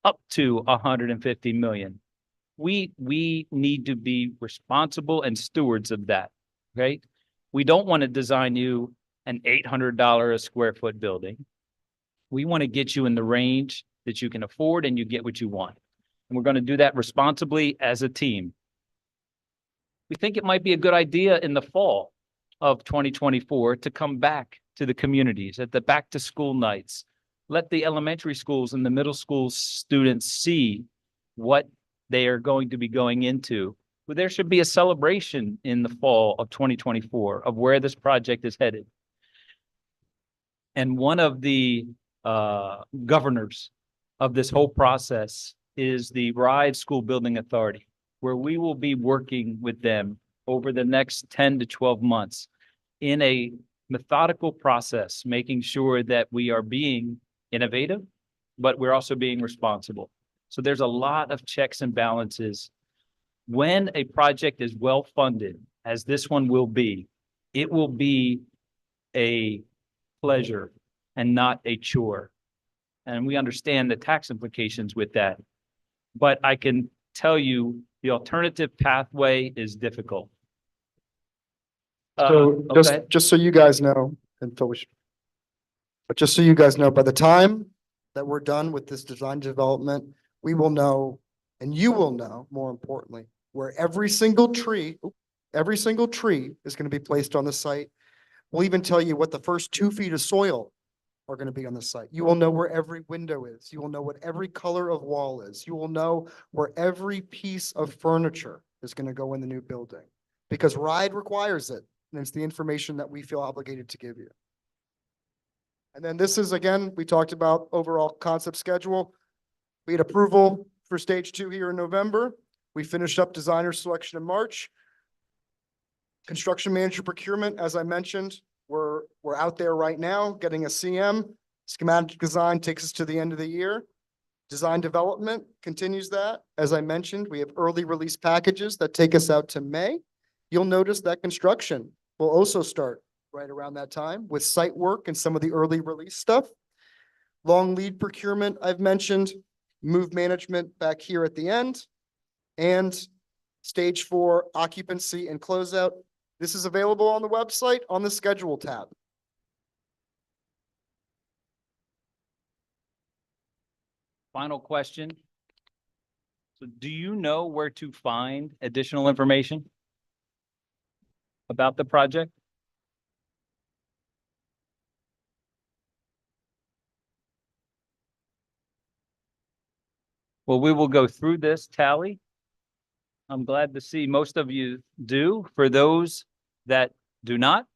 Speaker 9: up to 150 million. We need to be responsible and stewards of that, right? We don't want to design you an $800 a square foot building. We want to get you in the range that you can afford and you get what you want. And we're going to do that responsibly as a team. We think it might be a good idea in the fall of 2024 to come back to the communities at the back to school nights. Let the elementary schools and the middle school students see what they are going to be going into. But there should be a celebration in the fall of 2024 of where this project is headed. And one of the governors of this whole process is the RIDE School Building Authority, where we will be working with them over the next 10 to 12 months in a methodical process, making sure that we are being innovative, but we're also being responsible. So there's a lot of checks and balances. When a project is well funded, as this one will be, it will be a pleasure and not a chore. And we understand the tax implications with that. But I can tell you the alternative pathway is difficult.
Speaker 1: So
Speaker 9: go ahead.
Speaker 1: just so you guys know, and Phil, but just so you guys know, by the time that we're done with this design development, we will know, and you will know, more importantly, where every single tree is going to be placed on the site. We'll even tell you what the first 2 feet of soil are going to be on the site. You will know where every window is. You will know what every color of wall is. You will know where every piece of furniture is going to go in the new building, because RIDE requires it, and it's the information that we feel obligated to give you. And then this is, again, we talked about overall concept schedule. We had approval for stage 2 here in November. We finished up designer selection in March. Construction manager procurement, as I mentioned, we're out there right now getting a CM. Schematic design takes us to the end of the year. Design development continues that. As I mentioned, we have early release packages that take us out to May. You'll notice that construction will also start right around that time with site work and some of the early release stuff. Long lead procurement, I've mentioned, move management back here at the end, and stage 4 occupancy and closeout. This is available on the website on the schedule tab.
Speaker 9: Final question. So do you know where to find additional information about the project? Well, we will go through this tally. I'm glad to see most of you do. For those that do not,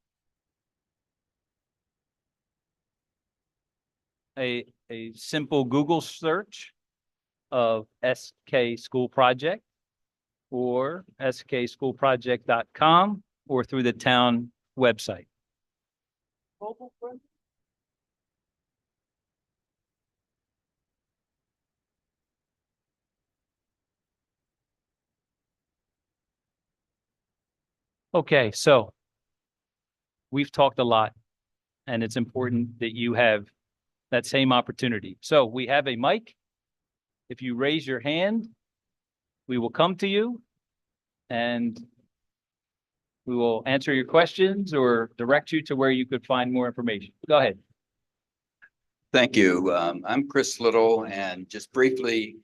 Speaker 9: a simple Google search of SK School Project or skschoolproject.com or through the town website. Okay, so we've talked a lot, and it's important that you have that same opportunity. So we have a mic. If you raise your hand, we will come to you and we will answer your questions or direct you to where you could find more information. Go ahead.
Speaker 12: Thank you. I'm Chris Little, and just briefly,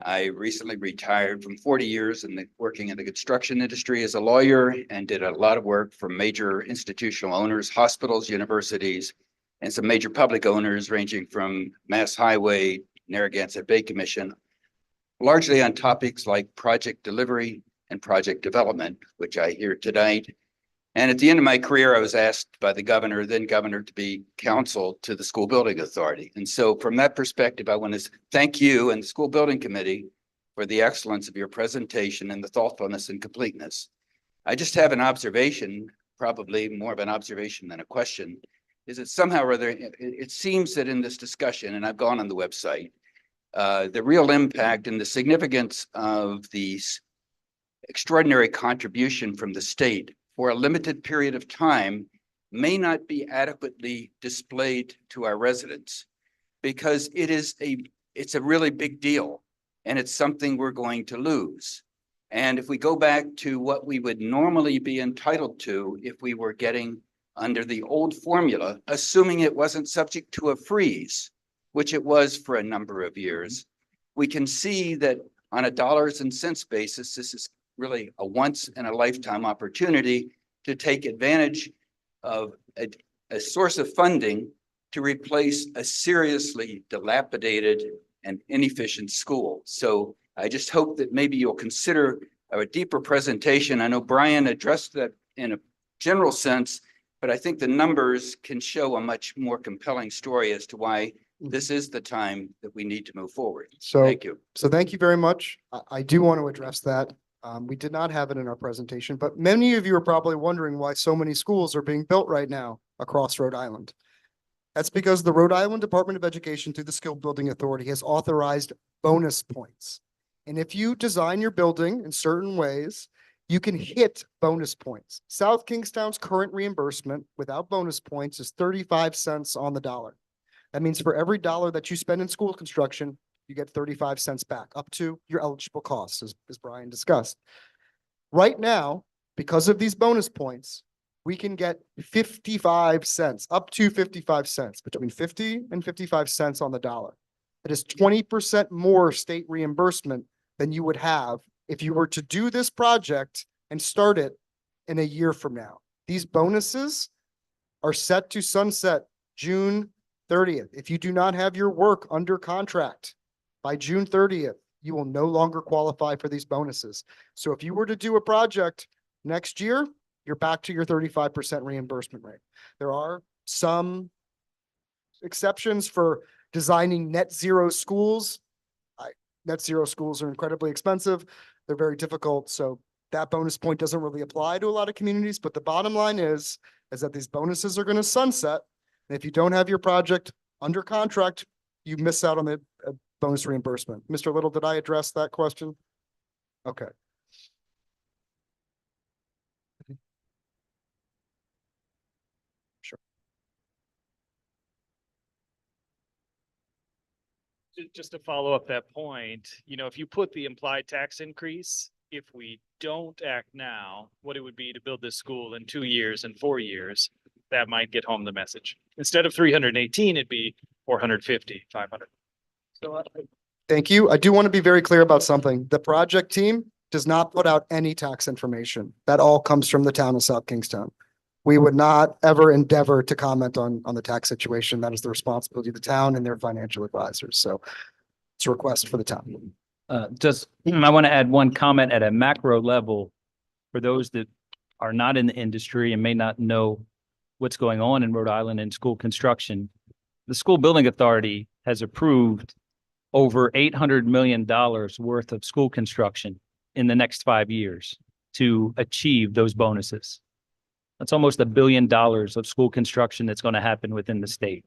Speaker 12: I recently retired from 40 years working in the construction industry as a lawyer, and did a lot of work for major institutional owners, hospitals, universities, and some major public owners ranging from Mass Highway, Narragansett Bay Commission, largely on topics like project delivery and project development, which I hear tonight. And at the end of my career, I was asked by the governor, then governor, to be counsel to the School Building Authority. And so from that perspective, I want to thank you and the School Building Committee for the excellence of your presentation and the thoughtfulness and completeness. I just have an observation, probably more of an observation than a question, is that somehow or other, it seems that in this discussion, and I've gone on the website, the real impact and the significance of these extraordinary contribution from the state for a limited period of time may not be adequately displayed to our residents, because it's a really big deal, and it's something we're going to lose. And if we go back to what we would normally be entitled to if we were getting under the old formula, assuming it wasn't subject to a freeze, which it was for a number of years, we can see that on a dollars and cents basis, this is really a once in a lifetime opportunity to take advantage of a source of funding to replace a seriously dilapidated and inefficient school. So I just hope that maybe you'll consider a deeper presentation. I know Brian addressed that in a general sense, but I think the numbers can show a much more compelling story as to why this is the time that we need to move forward.
Speaker 1: So,
Speaker 12: Thank you.
Speaker 1: So thank you very much. I do want to address that. We did not have it in our presentation, but many of you are probably wondering why so many schools are being built right now across Rhode Island. That's because the Rhode Island Department of Education through the Skill Building Authority has authorized bonus points. And if you design your building in certain ways, you can hit bonus points. South Kingstown's current reimbursement without bonus points is 35 cents on the dollar. That means for every dollar that you spend in school construction, you get 35 cents back, up to your eligible costs, as Brian discussed. Right now, because of these bonus points, we can get 55 cents, up to 55 cents, between 50 and 55 cents on the dollar. That is 20% more state reimbursement than you would have if you were to do this project and start it in a year from now. These bonuses are set to sunset June 30th. If you do not have your work under contract by June 30th, you will no longer qualify for these bonuses. So if you were to do a project next year, you're back to your 35% reimbursement rate. There are some exceptions for designing net zero schools. Net zero schools are incredibly expensive. They're very difficult. So that bonus point doesn't really apply to a lot of communities, but the bottom line is that these bonuses are going to sunset. And if you don't have your project under contract, you miss out on the bonus reimbursement. Mr. Little, did I address that question? Okay. Sure.
Speaker 13: Just to follow up that point, if you put the implied tax increase, if we don't act now, what it would be to build this school in 2 years and 4 years, that might get home the message. Instead of 318, it'd be 450, 500.
Speaker 1: So thank you. I do want to be very clear about something. The project team does not put out any tax information. That all comes from the town of South Kingstown. We would not ever endeavor to comment on the tax situation. That is the responsibility of the town and their financial advisors. So it's a request for the town.
Speaker 9: I want to add one comment at a macro level for those that are not in the industry and may not know what's going on in Rhode Island in school construction. The School Building Authority has approved over $800 million worth of school construction in the next 5 years to achieve those bonuses. That's almost $1 billion of school construction that's going to happen within the state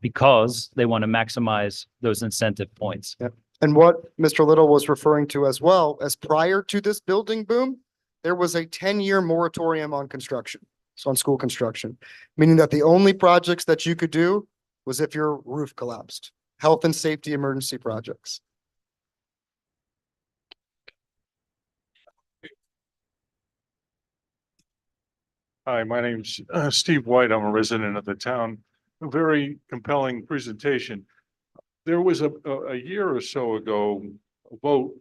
Speaker 9: because they want to maximize those incentive points.
Speaker 1: Yep. And what Mr. Little was referring to as well as prior to this building boom, there was a 10-year moratorium on construction. So on school construction, meaning that the only projects that you could do was if your roof collapsed, health and safety emergency projects.
Speaker 6: Hi, my name's Steve White. I'm a resident of the town. A very compelling presentation. There was a year or so ago, a vote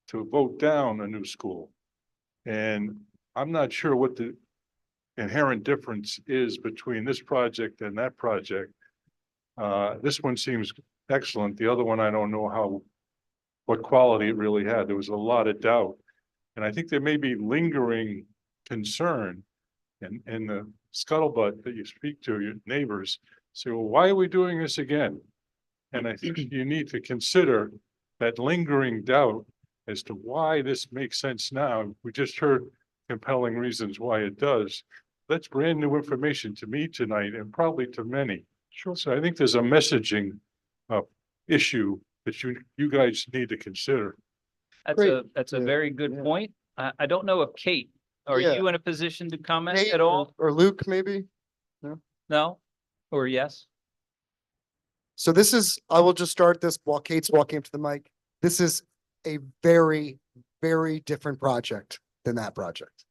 Speaker 6: to vote down a new school. And I'm not sure what the inherent difference is between this project and that project. This one seems excellent. The other one, I don't know what quality it really had. There was a lot of doubt. And I think there may be lingering concern in the scuttlebutt that you speak to your neighbors. Say, well, why are we doing this again? And I think you need to consider that lingering doubt as to why this makes sense now. We just heard compelling reasons why it does. That's brand new information to me tonight and probably to many. Sure. So I think there's a messaging issue that you guys need to consider.
Speaker 9: That's a very good point. I don't know if Kate, are you in a position to comment
Speaker 1: Kate
Speaker 9: at all?
Speaker 1: or Luke, maybe?
Speaker 9: No? Or yes?
Speaker 1: So this is, I will just start this while Kate's walking up to the mic. This is a very, very different project than that project.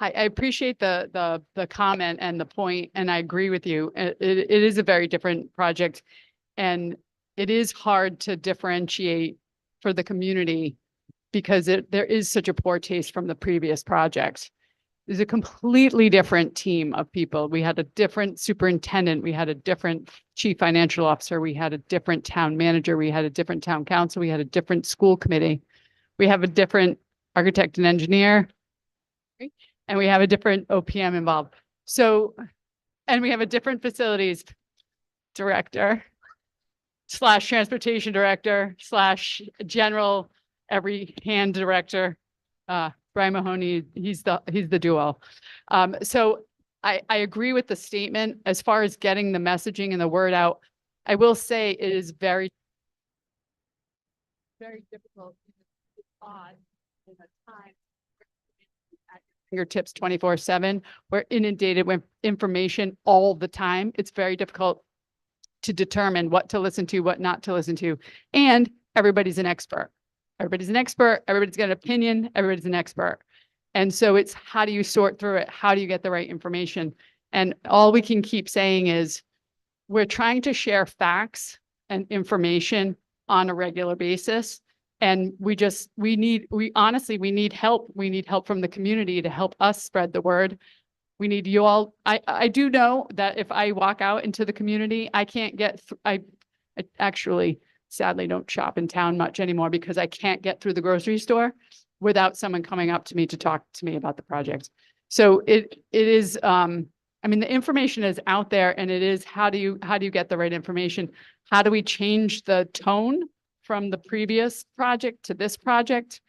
Speaker 3: I appreciate the comment and the point, and I agree with you. It is a very different project, and it is hard to differentiate for the community because there is such a poor taste from the previous project. There's a completely different team of people. We had a different superintendent. We had a different chief financial officer. We had a different town manager. We had a different town council. We had a different school committee. We have a different architect and engineer. And we have a different OPM involved. So, and we have a different facilities director / transportation director / general every hand director. Brian Mahoney, he's the duo. So I agree with the statement as far as getting the messaging and the word out. I will say it is very, very difficult. It's odd in a time fingertips 24/7. We're inundated with information all the time. It's very difficult to determine what to listen to, what not to listen to. And everybody's an expert. Everybody's an expert. Everybody's got an opinion. Everybody's an expert. And so it's how do you sort through it? How do you get the right information? And all we can keep saying is we're trying to share facts and information on a regular basis. And we honestly, we need help. We need help from the community to help us spread the word. We need you all. I do know that if I walk out into the community, I can't get, I actually sadly don't shop in town much anymore because I can't get through the grocery store without someone coming up to me to talk to me about the project. So it is, I mean, the information is out there and it is, how do you get the right information? How do we change the tone from the previous project to this project?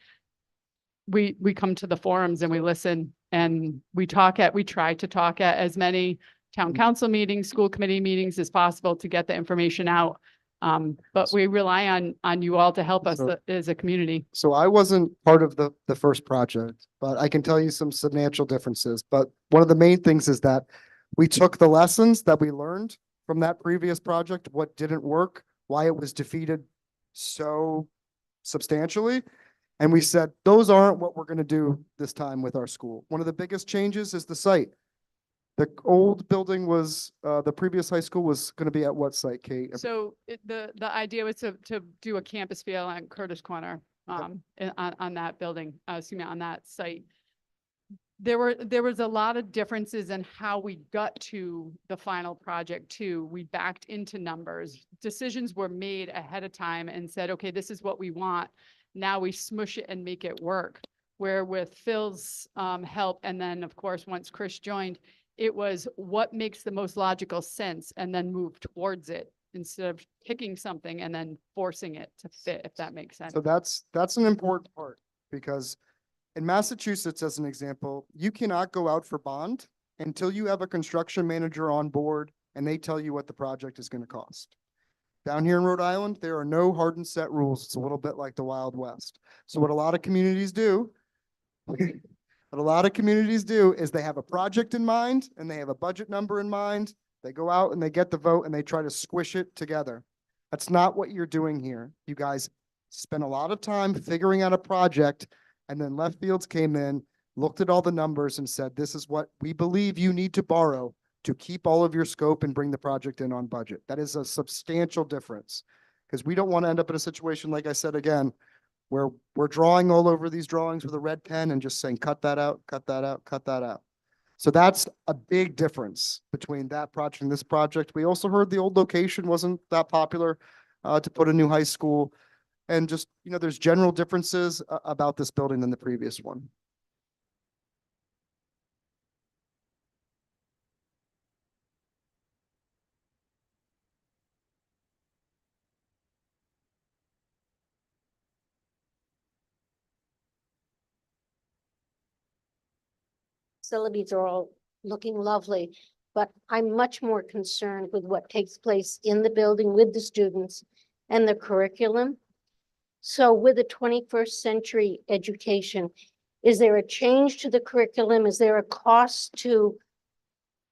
Speaker 3: We come to the forums and we listen and we try to talk at as many town council meetings, school committee meetings as possible to get the information out. But we rely on you all to help us as a community.
Speaker 1: So I wasn't part of the first project, but I can tell you some substantial differences. But one of the main things is that we took the lessons that we learned from that previous project, what didn't work, why it was defeated so substantially. And we said, those aren't what we're going to do this time with our school. One of the biggest changes is the site. The old building was, the previous high school was going to be at what site, Kate?
Speaker 3: So the idea was to do a campus feel on Curtis Corner, on that building, on that site. There was a lot of differences in how we got to the final project too. We backed into numbers. Decisions were made ahead of time and said, okay, this is what we want. Now we smush it and make it work. Where with Phil's help, and then of course, once Chris joined, it was what makes the most logical sense and then move towards it instead of picking something and then forcing it to fit, if that makes sense.
Speaker 1: So that's an important part, because in Massachusetts, as an example, you cannot go out for bond until you have a construction manager on board and they tell you what the project is going to cost. Down here in Rhode Island, there are no hard and set rules. It's a little bit like the Wild West. So what a lot of communities do, is they have a project in mind and they have a budget number in mind. They go out and they get the vote and they try to squish it together. That's not what you're doing here. You guys spent a lot of time figuring out a project, and then Left Fields came in, looked at all the numbers and said, this is what we believe you need to borrow to keep all of your scope and bring the project in on budget. That is a substantial difference, because we don't want to end up in a situation, like I said again, where we're drawing all over these drawings with a red pen and just saying, cut that out, cut that out, cut that out. So that's a big difference between that project and this project. We also heard the old location wasn't that popular to put a new high school. And just, there's general differences about this building than the previous one.
Speaker 14: Facilities are all looking lovely, but I'm much more concerned with what takes place in the building with the students and the curriculum. So with the 21st century education, is there a change to the curriculum? Is there a cost to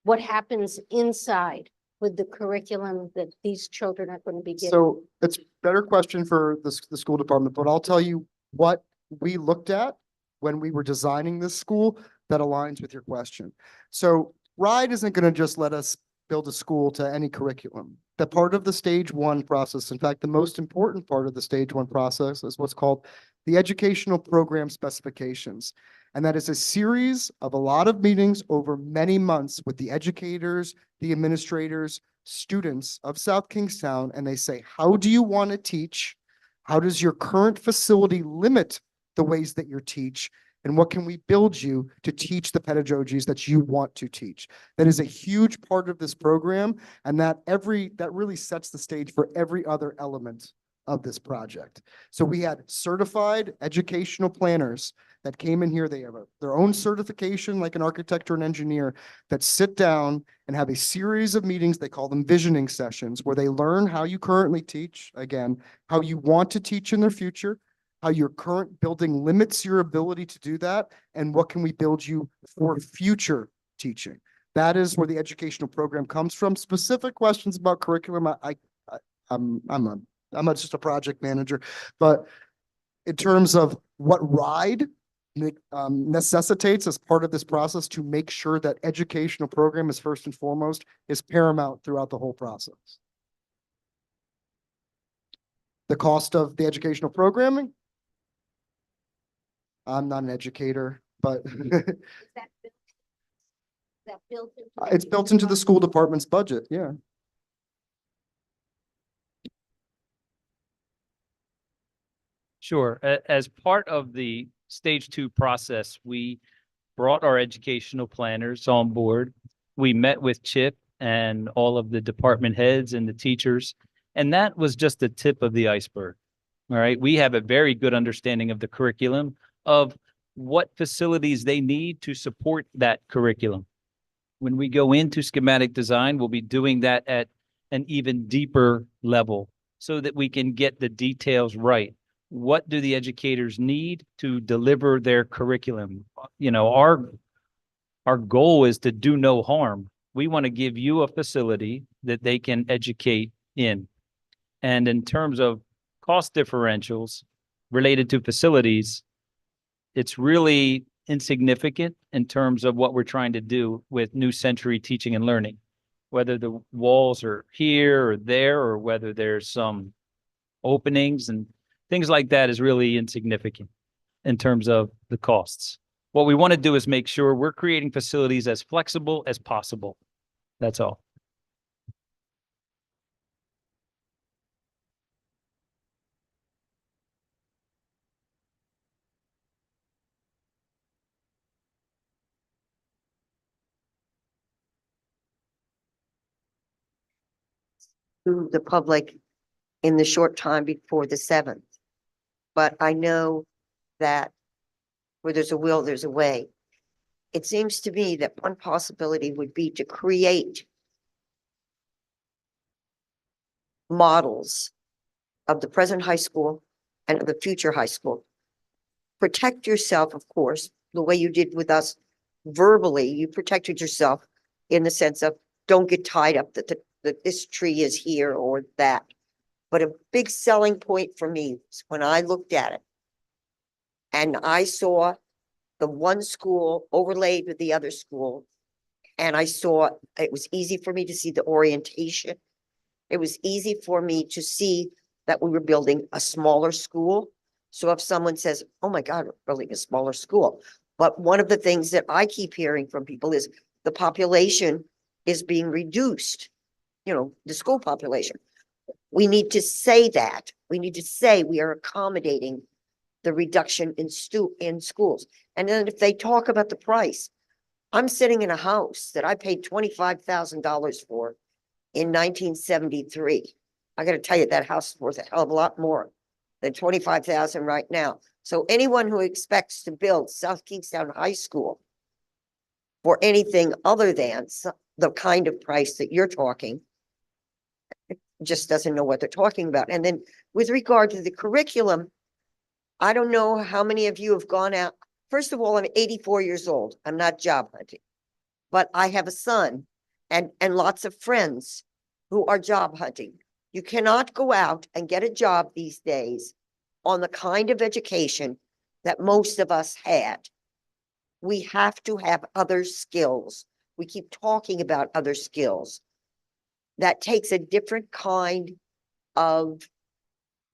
Speaker 14: what happens inside with the curriculum that these children are going to be getting?
Speaker 1: So it's a better question for the school department, but I'll tell you what we looked at when we were designing this school that aligns with your question. So RIDE isn't going to just let us build a school to any curriculum. The part of the stage one process, in fact, the most important part of the stage one process is what's called the educational program specifications. And that is a series of a lot of meetings over many months with the educators, the administrators, students of South Kingstown. And they say, how do you want to teach? How does your current facility limit the ways that you teach? And what can we build you to teach the pedagogies that you want to teach? That is a huge part of this program, and that really sets the stage for every other element of this project. So we had certified educational planners that came in here. They have their own certification, like an architect or an engineer, that sit down and have a series of meetings. They call them visioning sessions, where they learn how you currently teach, again, how you want to teach in the future, how your current building limits your ability to do that, and what can we build you for future teaching. That is where the educational program comes from. Specific questions about curriculum, I'm just a project manager, but in terms of what RIDE necessitates as part of this process to make sure that educational program is first and foremost is paramount throughout the whole process. The cost of the educational programming. I'm not an educator, but it's built into the school department's budget. Yeah.
Speaker 9: Sure. As part of the stage 2 process, we brought our educational planners on board. We met with Chip and all of the department heads and the teachers, and that was just the tip of the iceberg. All right. We have a very good understanding of the curriculum, of what facilities they need to support that curriculum. When we go into schematic design, we'll be doing that at an even deeper level so that we can get the details right. What do the educators need to deliver their curriculum? You know, our goal is to do no harm. We want to give you a facility that they can educate in. And in terms of cost differentials related to facilities, it's really insignificant in terms of what we're trying to do with New Century Teaching and Learning. Whether the walls are here or there, or whether there's some openings and things like that is really insignificant in terms of the costs. What we want to do is make sure we're creating facilities as flexible as possible. That's all.
Speaker 15: To the public in the short time before the 7th. But I know that where there's a will, there's a way. It seems to me that one possibility would be to create models of the present high school and of the future high school. Protect yourself, of course, the way you did with us verbally. You protected yourself in the sense of don't get tied up that this tree is here or that. But a big selling point for me was when I looked at it and I saw the one school overlaid with the other school, and I saw it was easy for me to see the orientation. It was easy for me to see that we were building a smaller school. So if someone says, oh my God, we're building a smaller school. But one of the things that I keep hearing from people is the population is being reduced, you know, the school population. We need to say that. We need to say we are accommodating the reduction in schools. And then if they talk about the price, I'm sitting in a house that I paid $25,000 for in 1973. I got to tell you, that house is worth a hell of a lot more than $25,000 right now. So anyone who expects to build South Kingstown High School for anything other than the kind of price that you're talking, just doesn't know what they're talking about. And then with regard to the curriculum, I don't know how many of you have gone out. First of all, I'm 84 years old. I'm not job hunting, but I have a son and lots of friends who are job hunting. You cannot go out and get a job these days on the kind of education that most of us had. We have to have other skills. We keep talking about other skills. That takes a different kind of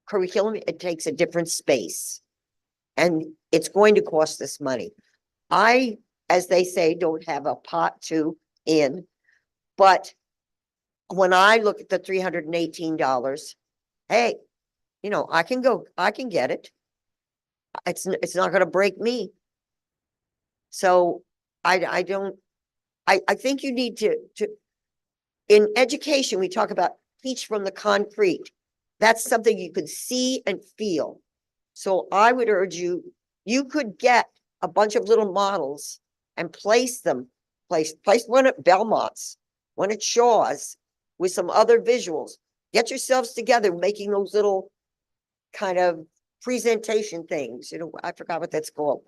Speaker 15: curriculum. It takes a different space. And it's going to cost us money. I, as they say, don't have a pot to in, but when I look at the $318, hey, you know, I can get it. It's not going to break me. So I think you need to, in education, we talk about teach from the concrete. That's something you could see and feel. So I would urge you, you could get a bunch of little models and place them, place one at Belmont's, one at Shaw's, with some other visuals. Get yourselves together making those little kind of presentation things. You know, I forgot what that's called,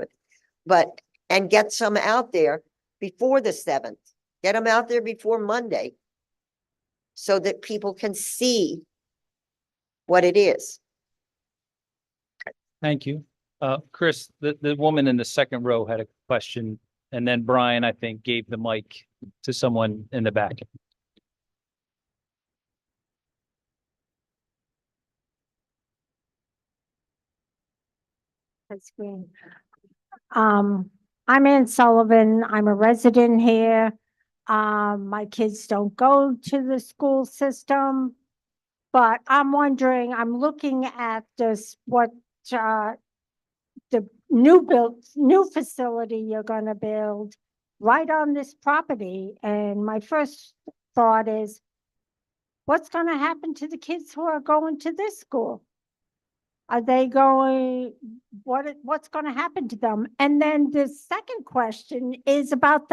Speaker 15: but and get some out there before the 7th. Get them out there before Monday so that people can see what it is.
Speaker 9: Thank you. Chris, the woman in the second row had a question, and then Brian, I think, gave the mic to someone in the back.
Speaker 16: That's great. I'm Ann Sullivan. I'm a resident here. My kids don't go to the school system. But I'm wondering, I'm looking at this, what, the new facility you're gonna build right on this property. And my first thought is, what's gonna happen to the kids who are going to this school? Are they going, what's gonna happen to them? And then the second question is about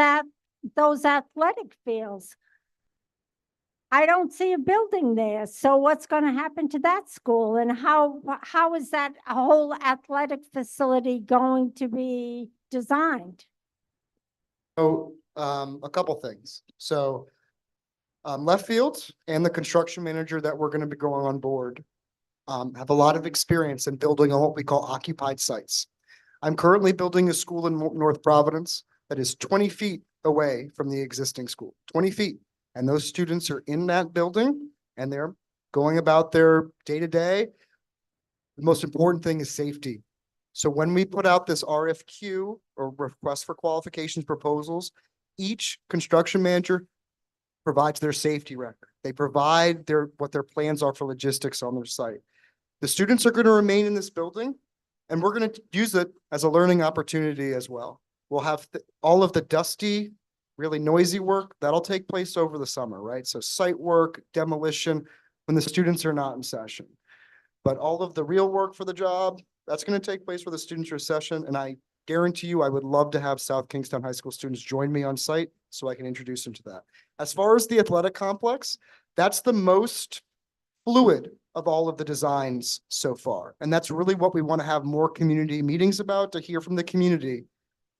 Speaker 16: those athletic fields. I don't see a building there, so what's gonna happen to that school? And how is that whole athletic facility going to be designed?
Speaker 1: So, a couple things. So, left field and the construction manager that we're gonna be going on board have a lot of experience in building on what we call occupied sites. I'm currently building a school in North Providence that is 20 feet away from the existing school, 20 feet. And those students are in that building and they're going about their day-to-day. The most important thing is safety. So when we put out this RFQ or request for qualifications proposals, each construction manager provides their safety record. They provide what their plans are for logistics on their site. The students are going to remain in this building and we're going to use it as a learning opportunity as well. We'll have all of the dusty, really noisy work that'll take place over the summer, right? So site work, demolition, when the students are not in session. But all of the real work for the job, that's going to take place where the students are in session. And I guarantee you, I would love to have South Kingstown High School students join me on site so I can introduce them to that. As far as the athletic complex, that's the most fluid of all of the designs so far. And that's really what we want to have more community meetings about, to hear from the community.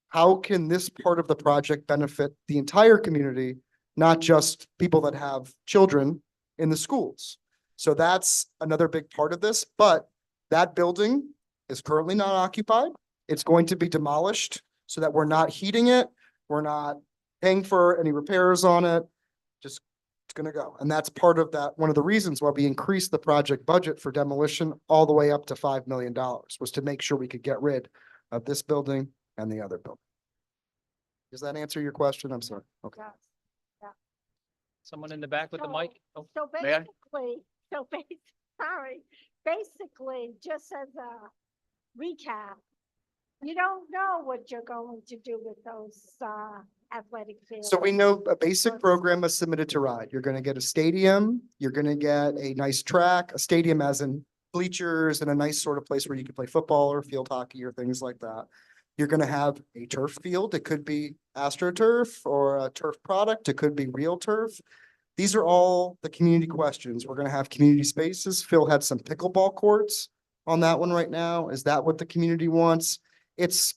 Speaker 1: How can this part of the project benefit the entire community, not just people that have children in the schools? So that's another big part of this, but that building is currently not occupied. It's going to be demolished so that we're not heating it. We're not paying for any repairs on it. Just, it's gonna go. And that's part of that. One of the reasons why we increased the project budget for demolition all the way up to $5 million was to make sure we could get rid of this building and the other building. Does that answer your question? I'm sorry. Okay.
Speaker 9: Someone in the back with the mic? Oh,
Speaker 16: So
Speaker 9: may I?
Speaker 16: basically, just as a recap, you don't know what you're going to do with those athletic fields.
Speaker 1: So we know a basic program is submitted to RIDE. You're gonna get a stadium, you're gonna get a nice track, a stadium as in bleachers and a nice sort of place where you can play football or field hockey or things like that. You're gonna have a turf field. It could be AstroTurf or a turf product. It could be real turf. These are all the community questions. We're gonna have community spaces. Phil had some pickleball courts on that one right now. Is that what the community wants? It's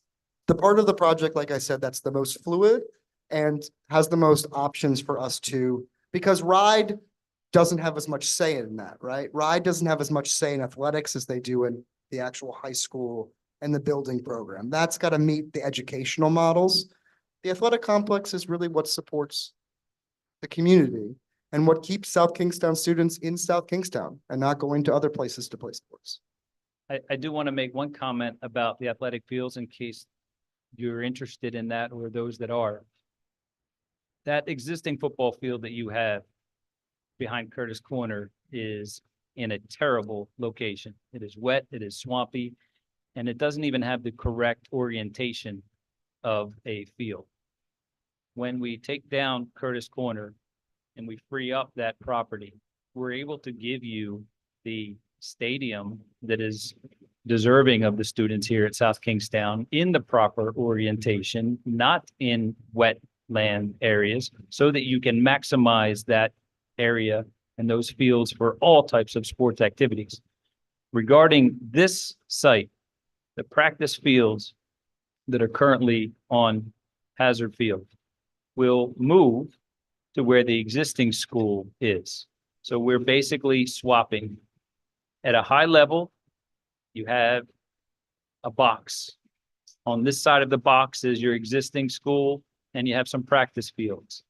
Speaker 1: the part of the project, like I said, that's the most fluid and has the most options for us to, because RIDE doesn't have as much say in that, right? RIDE doesn't have as much say in athletics as they do in the actual high school and the building program. That's got to meet the educational models. The athletic complex is really what supports the community and what keeps South Kingstown students in South Kingstown and not going to other places to play sports.
Speaker 9: I do want to make one comment about the athletic fields in case you're interested in that or those that are. That existing football field that you have behind Curtis Corner is in a terrible location. It is wet, it is swampy, and it doesn't even have the correct orientation of a field. When we take down Curtis Corner and we free up that property, we're able to give you the stadium that is deserving of the students here at South Kingstown in the proper orientation, not in wetland areas, so that you can maximize that area and those fields for all types of sports activities. Regarding this site, the practice fields that are currently on Hazard Field will move to where the existing school is. So we're basically swapping. At a high level, you have a box. On this side of the box is your existing school, and you have some practice fields.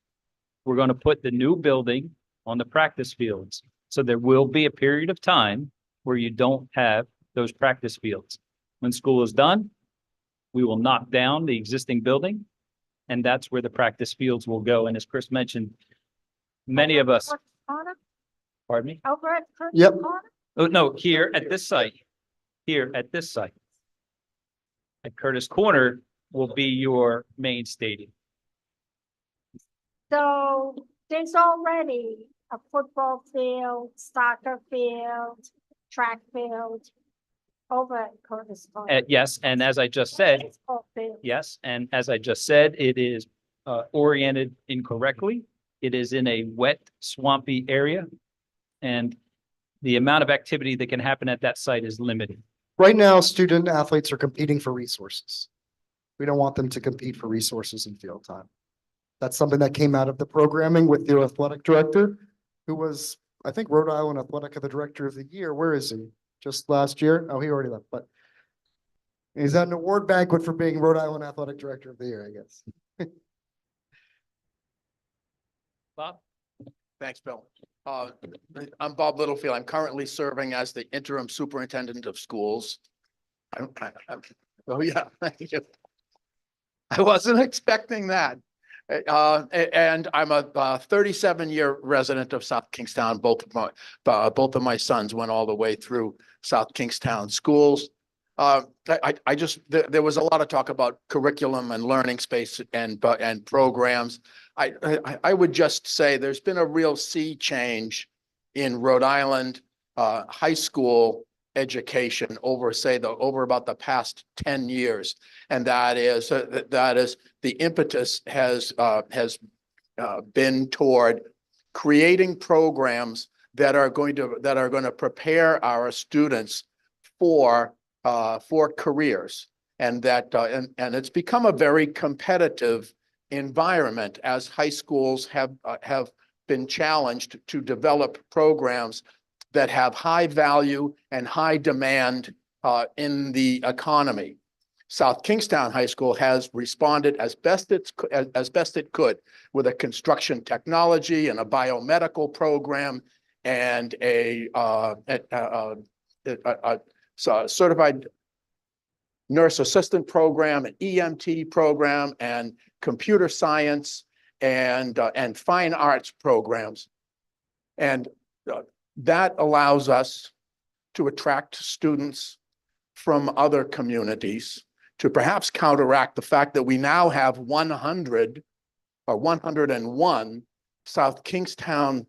Speaker 9: We're going to put the new building on the practice fields. So there will be a period of time where you don't have those practice fields. When school is done, we will knock down the existing building, and that's where the practice fields will go. And as Chris mentioned, many of us, pardon me?
Speaker 16: Over at
Speaker 1: Yep.
Speaker 9: Oh, no, here at this site, here at this site. At Curtis Corner will be your main stadium.
Speaker 16: So there's already a football field, soccer field, track field over at Curtis Park.
Speaker 9: Yes, and as I just said,
Speaker 16: Baseball field.
Speaker 9: yes, and as I just said, it is oriented incorrectly. It is in a wet, swampy area, and the amount of activity that can happen at that site is limited.
Speaker 1: Right now, student athletes are competing for resources. We don't want them to compete for resources in field time. That's something that came out of the programming with the athletic director, who was, I think, Rhode Island Athletic of the Director of the Year. Where is he? Just last year? Oh, he already left, but he's at an award banquet for being Rhode Island Athletic Director of the Year, I guess.
Speaker 9: Bob?
Speaker 7: Thanks, Bill. I'm Bob Littlefield. I'm currently serving as the interim superintendent of schools. Oh, yeah, thank you. I wasn't expecting that. And I'm a 37-year resident of South Kingstown. Both of my sons went all the way through South Kingstown schools. There was a lot of talk about curriculum and learning space and programs. I would just say there's been a real sea change in Rhode Island high school education over about the past 10 years. And that is the impetus has been toward creating programs that are going to prepare our students for careers, and it's become a very competitive environment as high schools have been challenged to develop programs that have high value and high demand in the economy. South Kingstown High School has responded as best it could with a construction technology and a biomedical program and a certified nurse assistant program, an EMT program, and computer science and fine arts programs. And that allows us to attract students from other communities to perhaps counteract the fact that we now have 100 or 101 South Kingstown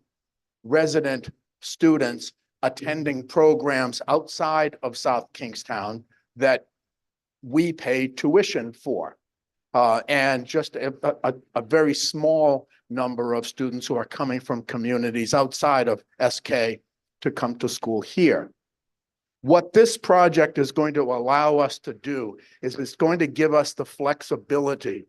Speaker 7: resident students attending programs outside of South Kingstown that we pay tuition for. And just a very small number of students who are coming from communities outside of SK to come to school here. What this project is going to allow us to do is it's going to give us the flexibility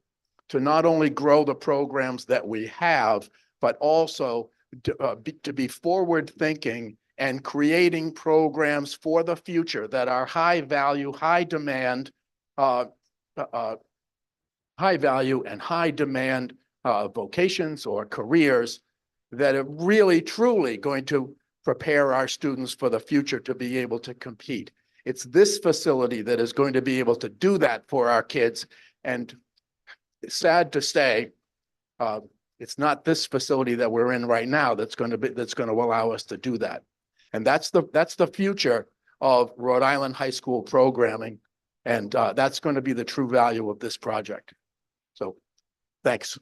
Speaker 7: to not only grow the programs that we have, but also to be forward thinking and creating programs for the future that are high value, high demand, high value and high demand vocations or careers that are really truly going to prepare our students for the future to be able to compete. It's this facility that is going to be able to do that for our kids. And sad to say, it's not this facility that we're in right now that's going to allow us to do that. And that's the future of Rhode Island high school programming. And that's going to be the true value of this project. So thanks.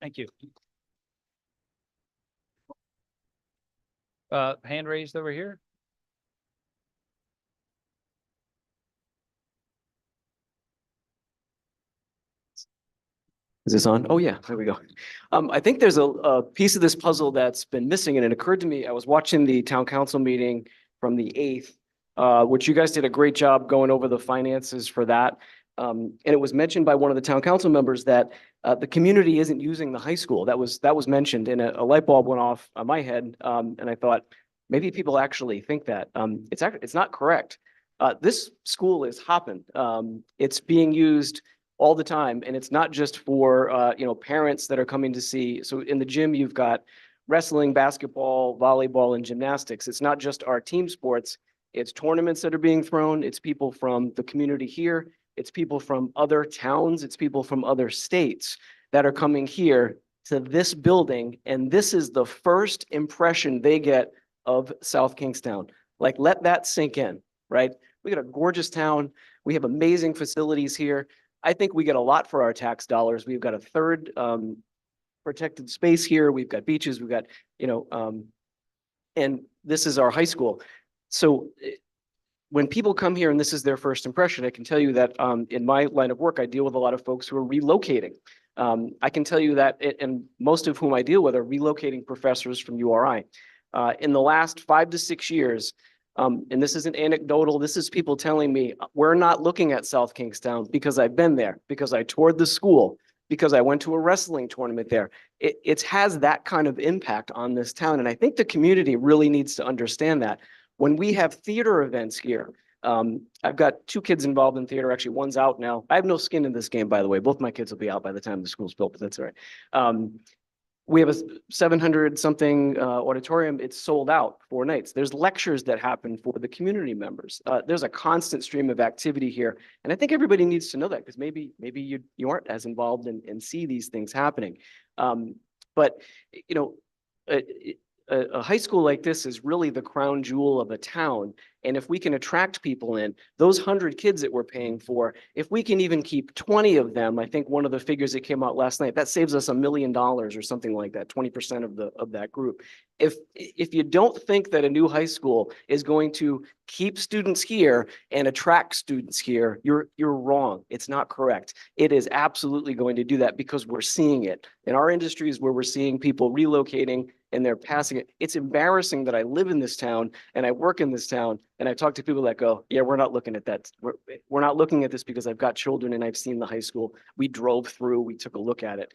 Speaker 9: Thank you. Hand raised over here.
Speaker 17: Is this on? Oh, yeah, there we go. I think there's a piece of this puzzle that's been missing, and it occurred to me, I was watching the town council meeting from the 8th, which you guys did a great job going over the finances for that. And it was mentioned by one of the town council members that the community isn't using the high school. That was mentioned, and a light bulb went off on my head. And I thought, maybe people actually think that. It's not correct. This school is hopping. It's being used all the time, and it's not just for parents that are coming to see. So in the gym, you've got wrestling, basketball, volleyball, and gymnastics. It's not just our team sports. It's tournaments that are being thrown. It's people from the community here. It's people from other towns. It's people from other states that are coming here to this building. And this is the first impression they get of South Kingstown. Like, let that sink in, right? We got a gorgeous town. We have amazing facilities here. I think we get a lot for our tax dollars. We've got a third protected space here. We've got beaches. We've got, and this is our high school. So when people come here and this is their first impression, I can tell you that in my line of work, I deal with a lot of folks who are relocating. I can tell you that, and most of whom I deal with are relocating professors from URI. In the last 5 to 6 years, and this isn't anecdotal, this is people telling me, we're not looking at South Kingstown because I've been there, because I toured the school, because I went to a wrestling tournament there. It has that kind of impact on this town. And I think the community really needs to understand that. When we have theater events here, I've got 2 kids involved in theater. Actually, one's out now. I have no skin in this game, by the way. Both my kids will be out by the time the school's built, but that's all right. We have a 700 something auditorium. It's sold out 4 nights. There's lectures that happen for the community members. There's a constant stream of activity here. And I think everybody needs to know that, because maybe you aren't as involved and see these things happening. But a high school like this is really the crown jewel of a town. And if we can attract people in, those 100 kids that we're paying for, if we can even keep 20 of them, I think one of the figures that came out last night, that saves us $1 million or something like that, 20% of that group. If you don't think that a new high school is going to keep students here and attract students here, you're wrong. It's not correct. It is absolutely going to do that, because we're seeing it in our industries where we're seeing people relocating and they're passing it. It's embarrassing that I live in this town and I work in this town, and I talk to people that go, yeah, we're not looking at that. We're not looking at this because I've got children and I've seen the high school. We drove through, we took a look at it.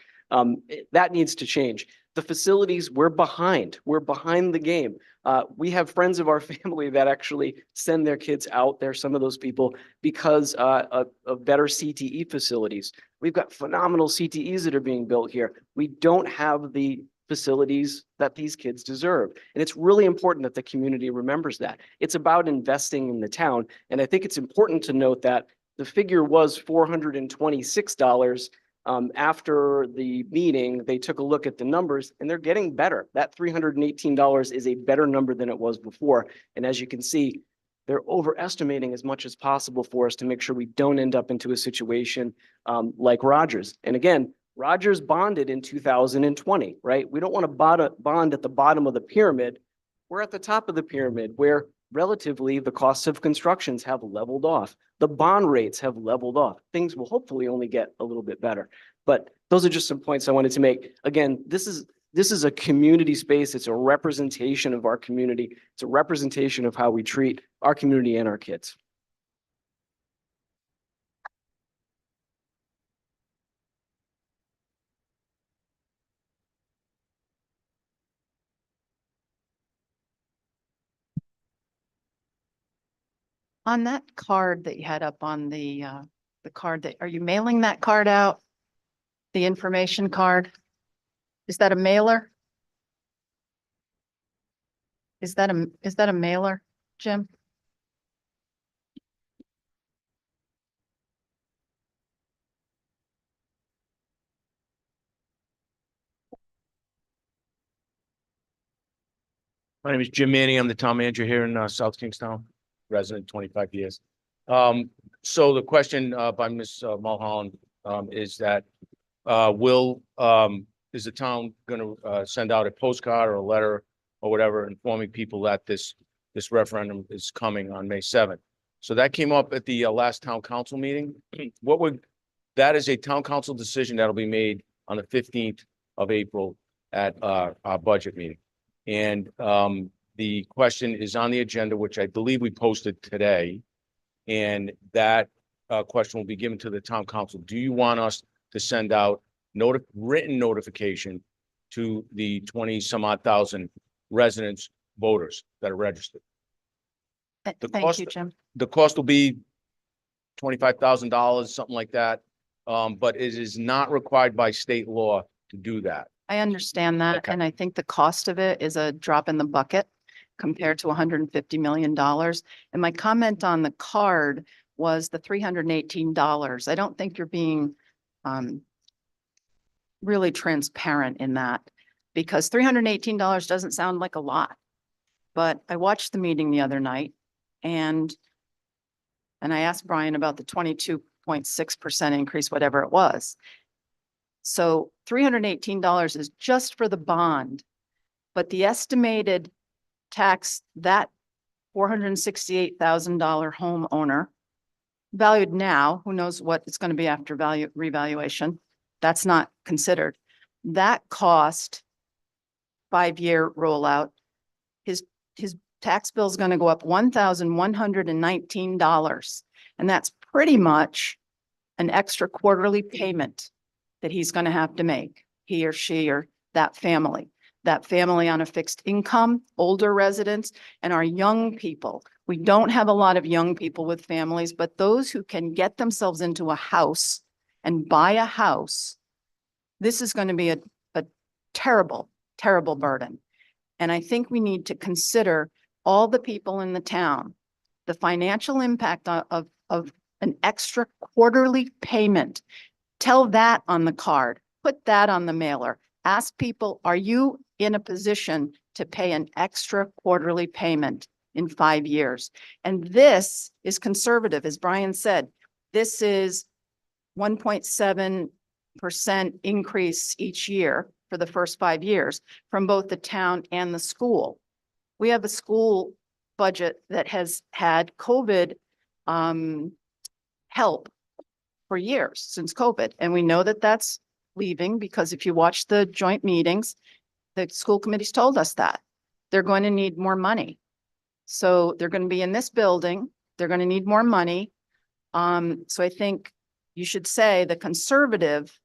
Speaker 17: That needs to change. The facilities, we're behind. We're behind the game. We have friends of our family that actually send their kids out there, some of those people, because of better CTE facilities. We've got phenomenal CTEs that are being built here. We don't have the facilities that these kids deserve. And it's really important that the community remembers that. It's about investing in the town. And I think it's important to note that the figure was $426. After the meeting, they took a look at the numbers and they're getting better. That $318 is a better number than it was before. And as you can see, they're overestimating as much as possible for us to make sure we don't end up into a situation like Rogers. And again, Rogers bonded in 2020, right? We don't want to bond at the bottom of the pyramid. We're at the top of the pyramid where relatively the costs of constructions have leveled off. The bond rates have leveled off. Things will hopefully only get a little bit better. But those are just some points I wanted to make. Again, this is a community space. It's a representation of our community. It's a representation of how we treat our community and our kids.
Speaker 11: On that card that you had up on the card, that, are you mailing that card out? The information card? Is that a mailer? Is that a mailer, Jim?
Speaker 18: My name is Jim Manning. I'm the town manager here in South Kingstown, resident 25 years. So the question by Ms. Mulholland is that is the town going to send out a postcard or a letter or whatever informing people that this referendum is coming on May 7th? So that came up at the last town council meeting. That is a town council decision that'll be made on the 15th of April at our budget meeting. And the question is on the agenda, which I believe we posted today. And that question will be given to the town council. Do you want us to send out written notification to the 20 some odd thousand residents, voters that are registered? The
Speaker 11: Thank
Speaker 18: cost-
Speaker 11: you, Jim.
Speaker 18: The cost will be $25,000, something like that. But it is not required by state law to do that.
Speaker 11: I understand that,
Speaker 18: Okay.
Speaker 11: and I think the cost of it is a drop in the bucket compared to $150 million. And my comment on the card was the $318. I don't think you're being really transparent in that, because $318 doesn't sound like a lot. But I watched the meeting the other night and I asked Brian about the 22.6% increase, whatever it was. So $318 is just for the bond, but the estimated tax that $468,000 homeowner valued now, who knows what it's going to be after value revaluation, that's not considered. That cost 5-year rollout, his tax bill is going to go up $1,119. And that's pretty much an extra quarterly payment that he's going to have to make, he or she or that family on a fixed income, older residents, and our young people. We don't have a lot of young people with families, but those who can get themselves into a house and buy a house, this is going to be a terrible, terrible burden. And I think we need to consider all the people in the town, the financial impact of an extra quarterly payment. Tell that on the card, put that on the mailer. Ask people, are you in a position to pay an extra quarterly payment in 5 years? And this is conservative, as Brian said. This is 1.7% increase each year for the first 5 years from both the town and the school. We have a school budget that has had COVID help for years since COVID. And we know that that's leaving, because if you watch the joint meetings, the school committees told us that they're going to need more money. So they're going to be in this building. They're going to need more money. So I think you should say the conservative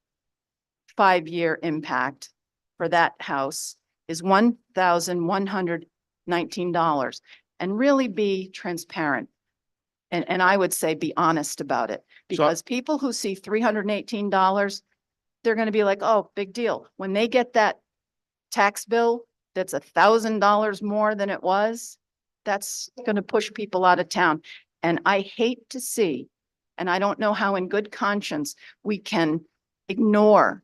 Speaker 11: 5-year impact for that house is $1,119, and really be transparent. And I would say be honest about it, because people who see $318, they're going to be like, oh, big deal. When they get that tax bill that's $1,000 more than it was, that's going to push people out of town. And I hate to see, and I don't know how in good conscience we can ignore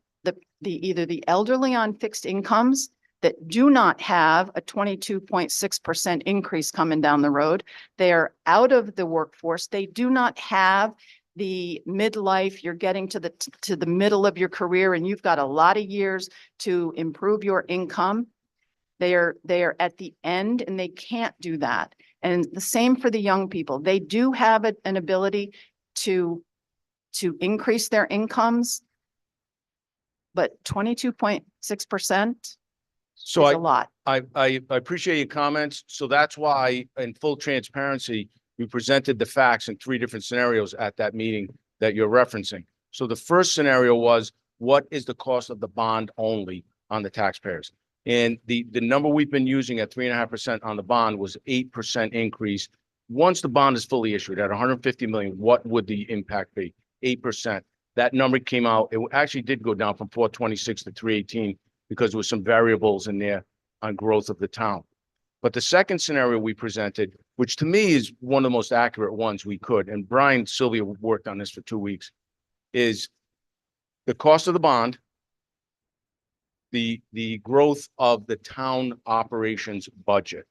Speaker 11: either the elderly on fixed incomes that do not have a 22.6% increase coming down the road. They are out of the workforce. They do not have the midlife. You're getting to the middle of your career and you've got a lot of years to improve your income. They are at the end and they can't do that. And the same for the young people. They do have an ability to increase their incomes, but 22.6% is
Speaker 18: So
Speaker 11: a lot.
Speaker 18: I appreciate your comments. So that's why, in full transparency, we presented the facts in 3 different scenarios at that meeting that you're referencing. So the first scenario was, what is the cost of the bond only on the taxpayers? And the number we've been using at 3.5% on the bond was 8% increase. Once the bond is fully issued at 150 million, what would the impact be? 8%. That number came out. It actually did go down from 426 to 318 because there was some variables in there on growth of the town. But the second scenario we presented, which to me is one of the most accurate ones we could, and Brian Sylvia worked on this for 2 weeks, is the cost of the bond, the growth of the town operations budget.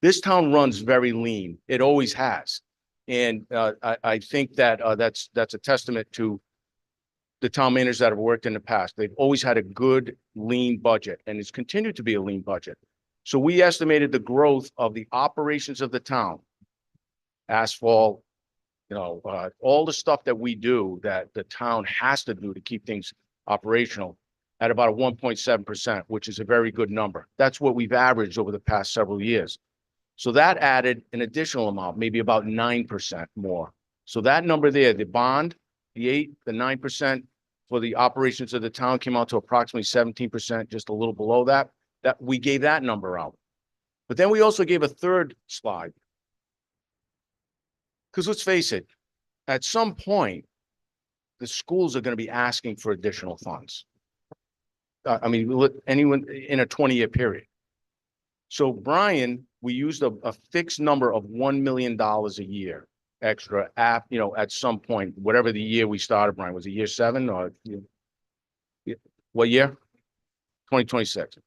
Speaker 18: This town runs very lean. It always has. And I think that that's a testament to the town managers that have worked in the past. They've always had a good lean budget, and it's continued to be a lean budget. So we estimated the growth of the operations of the town, asphalt, all the stuff that we do that the town has to do to keep things operational, at about a 1.7%, which is a very good number. That's what we've averaged over the past several years. So that added an additional amount, maybe about 9% more. So that number there, the bond, the 9% for the operations of the town came out to approximately 17%, just a little below that. That we gave that number out. But then we also gave a third slide. Because let's face it, at some point, the schools are going to be asking for additional funds. I mean, anyone in a 20-year period. So Brian, we used a fixed number of $1 million a year extra at some point, whatever the year we started, Brian, was it year 7 or what year? 2026.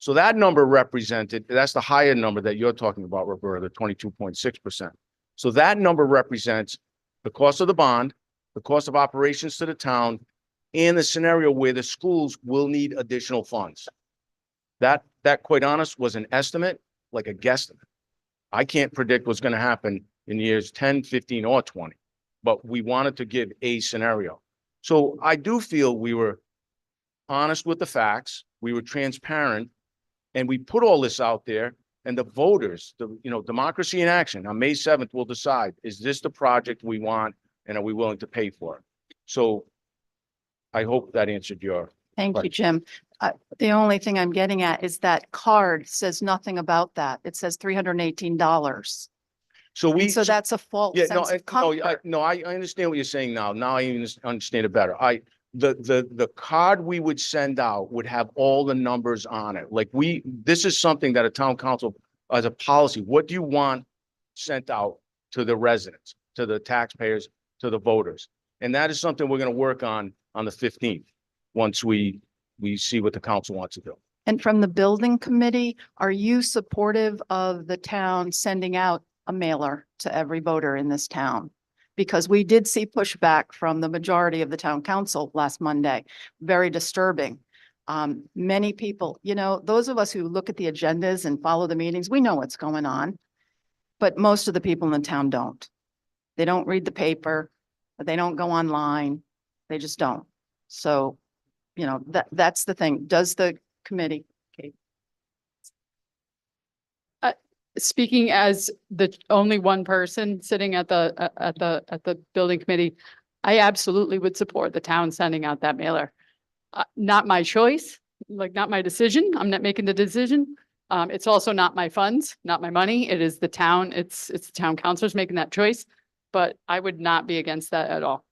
Speaker 18: So that number represented, that's the higher number that you're talking about, Roberta, 22.6%. So that number represents the cost of the bond, the cost of operations to the town, and the scenario where the schools will need additional funds. That quite honest was an estimate, like a guesstimate. I can't predict what's going to happen in years 10, 15, or 20, but we wanted to give a scenario. So I do feel we were honest with the facts, we were transparent, and we put all this out there, and the voters, democracy in action on May 7th will decide, is this the project we want, and are we willing to pay for it? So I hope that answered your
Speaker 11: Thank you,
Speaker 18: question.
Speaker 11: Jim. The only thing I'm getting at is that card says nothing about that. It says $318. So that's a false sense of comfort.
Speaker 18: I understand what you're saying now. Now I understand it better. The card we would send out would have all the numbers on it. Like this is something that a town council as a policy, what do you want sent out to the residents, to the taxpayers, to the voters? And that is something we're going to work on the 15th, once we see what the council wants to do.
Speaker 11: And from the building committee, are you supportive of the town sending out a mailer to every voter in this town? Because we did see pushback from the majority of the town council last Monday. Very disturbing. Many people, those of us who look at the agendas and follow the meetings, we know what's going on. But most of the people in the town don't. They don't read the paper. They don't go online. They just don't. So, that's the thing. Does the committee? Okay.
Speaker 3: Speaking as the only one person sitting at the building committee, I absolutely would support the town sending out that mailer. Not my choice, not my decision. I'm not making the decision. It's also not my funds, not my money. It is the town. It's the town councilors making that choice, but I would not be against that at all.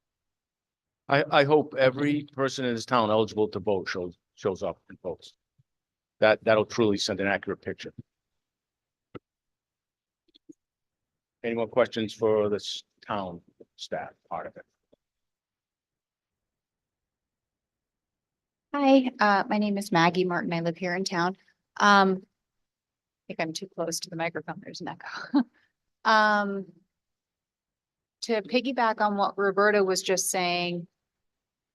Speaker 18: I hope every person in this town eligible to vote shows up and votes. That'll truly send an accurate picture. Any more questions for this town staff part of it?
Speaker 19: Hi, my name is Maggie Martin. I live here in town. I think I'm too close to the microphone. There's an echo. To piggyback on what Roberta was just saying,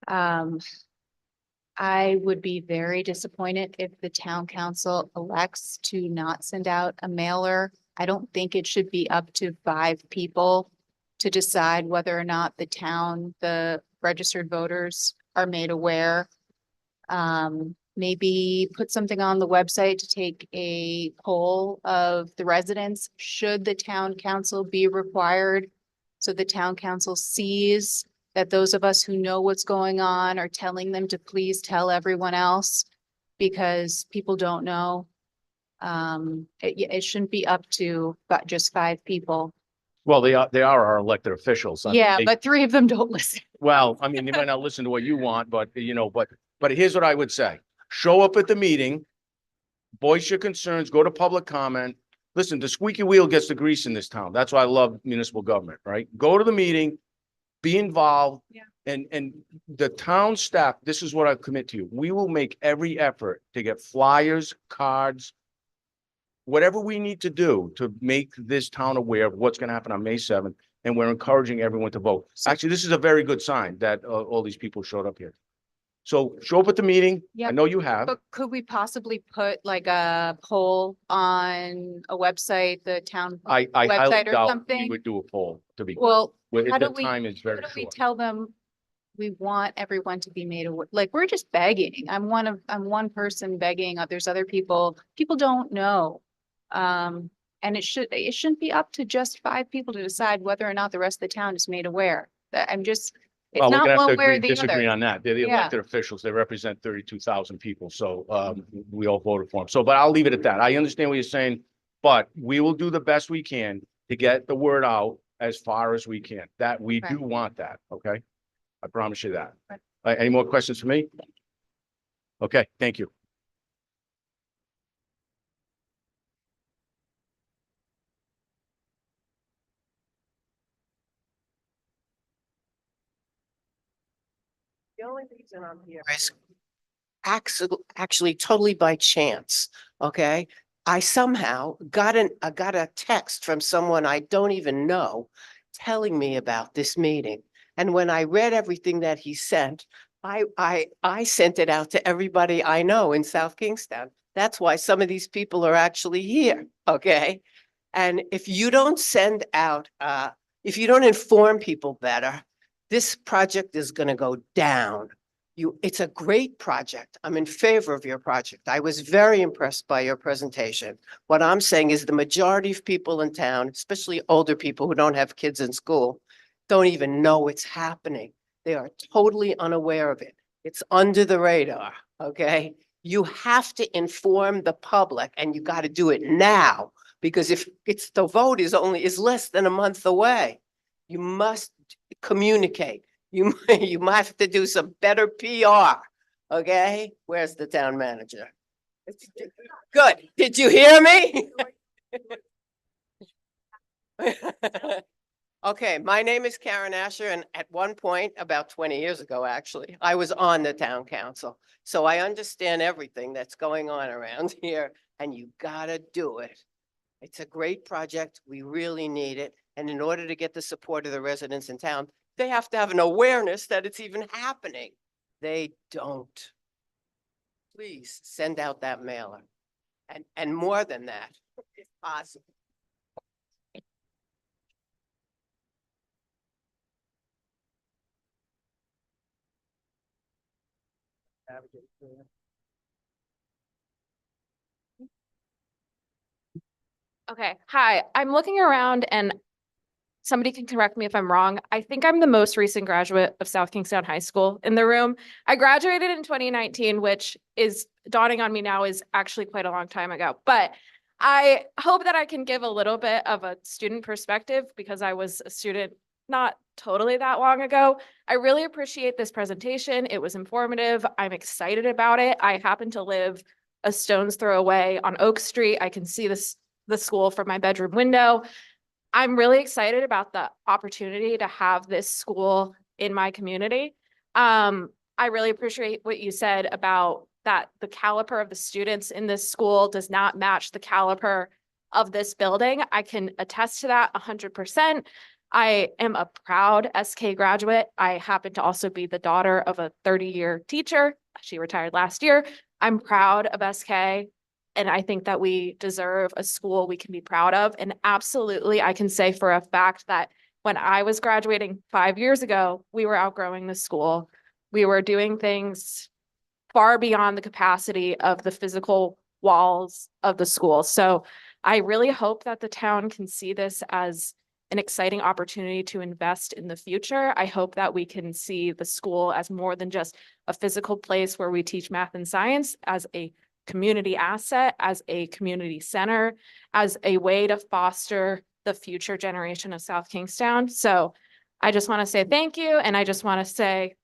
Speaker 19: I would be very disappointed if the town council elects to not send out a mailer. I don't think it should be up to 5 people to decide whether or not the registered voters are made aware. Maybe put something on the website to take a poll of the residents. Should the town council be required? So the town council sees that those of us who know what's going on are telling them to please tell everyone else, because people don't know. It shouldn't be up to just 5 people.
Speaker 18: Well, they are our elected officials.
Speaker 19: Yeah, but 3 of them don't listen.
Speaker 18: Well, I mean, they might not listen to what you want, but but here's what I would say. Show up at the meeting, voice your concerns, go to public comment. Listen, the squeaky wheel gets the grease in this town. That's why I love municipal government, right? Go to the meeting, be involved.
Speaker 19: Yeah.
Speaker 18: And the town staff, this is what I commit to you. We will make every effort to get flyers, cards, whatever we need to do to make this town aware of what's going to happen on May 7th. And we're encouraging everyone to vote. Actually, this is a very good sign that all these people showed up here. So show up at the meeting.
Speaker 19: Yeah.
Speaker 18: I know you have.
Speaker 19: But could we possibly put like a poll on a website, the town
Speaker 18: I highly
Speaker 19: website or
Speaker 18: doubt we
Speaker 19: something?
Speaker 18: would do a poll, to be.
Speaker 19: Well, how
Speaker 18: The
Speaker 19: do we,
Speaker 18: time is very
Speaker 19: how do we
Speaker 18: short.
Speaker 19: tell them we want everyone to be made aware? Like, we're just begging. I'm one person begging. There's other people. People don't know. And it shouldn't be up to just 5 people to decide whether or not the rest of the town is made aware. That I'm just, it's
Speaker 18: Well, we're
Speaker 19: not
Speaker 18: gonna have to
Speaker 19: one way or
Speaker 18: agree,
Speaker 19: the
Speaker 18: disagree
Speaker 19: other.
Speaker 18: on that. They're the
Speaker 19: Yeah.
Speaker 18: elected officials. They represent 32,000 people. So, we all voted for them. So, but I'll leave it at that. I understand what you're saying, but we will do the best we can to get the word out as far as we can. That we
Speaker 19: Okay.
Speaker 18: do want that, okay? I promise you that.
Speaker 19: Right.
Speaker 18: Any more questions for me? Okay, thank you.
Speaker 20: The only reason I'm here is actually totally by chance, okay? I somehow got a text from someone I don't even know telling me about this meeting. And when I read everything that he sent, I sent it out to everybody I know in South Kingstown. That's why some of these people are actually here, okay? And if you don't send out, if you don't inform people better, this project is gonna go down. It's a great project. I'm in favor of your project. I was very impressed by your presentation. What I'm saying is the majority of people in town, especially older people who don't have kids in school, don't even know it's happening. They are totally unaware of it. It's under the radar, okay? You have to inform the public and you got to do it now because if it's the vote is less than a month away, you must communicate. You might have to do some better PR, okay? Where's the town manager? Good. Did you hear me? Okay, my name is Karen Asher, and at one point, about 20 years ago, actually, I was on the town council. So I understand everything that's going on around here, and you gotta do it. It's a great project. We really need it. And in order to get the support of the residents in town, they have to have an awareness that it's even happening. They don't. Please send out that mailer. And more than that, if possible.
Speaker 21: Okay, hi, I'm looking around and somebody can correct me if I'm wrong. I think I'm the most recent graduate of South Kingstown High School in the room. I graduated in 2019, which is dawning on me now is actually quite a long time ago. But I hope that I can give a little bit of a student perspective because I was a student not totally that long ago. I really appreciate this presentation. It was informative. I'm excited about it. I happen to live a stone's throw away on Oak Street. I can see the school from my bedroom window. I'm really excited about the opportunity to have this school in my community. I really appreciate what you said about that the caliber of the students in this school does not match the caliber of this building. I can attest to that 100%. I am a proud SK graduate. I happen to also be the daughter of a 30-year teacher. She retired last year. I'm proud of SK. And I think that we deserve a school we can be proud of. And absolutely, I can say for a fact that when I was graduating 5 years ago, we were outgrowing the school. We were doing things far beyond the capacity of the physical walls of the school. So I really hope that the town can see this as an exciting opportunity to invest in the future. I hope that we can see the school as more than just a physical place where we teach math and science, as a community asset, as a community center, as a way to foster the future generation of South Kingstown. So I just want to say thank you. And I just want to say,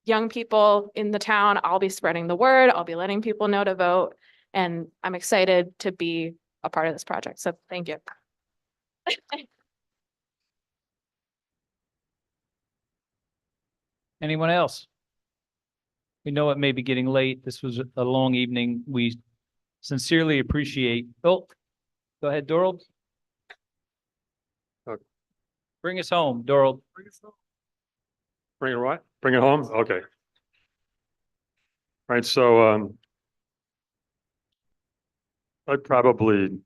Speaker 21: young people in the town, I'll be spreading the word. I'll be letting people know to vote. And I'm excited to be a part of this project. So thank you.
Speaker 9: Anyone else? We know it may be getting late. This was a long evening. We sincerely appreciate. Oh, go ahead, Doral. Bring us home, Doral.
Speaker 22: Bring it what? Bring it home? Okay. Right, so I'd probably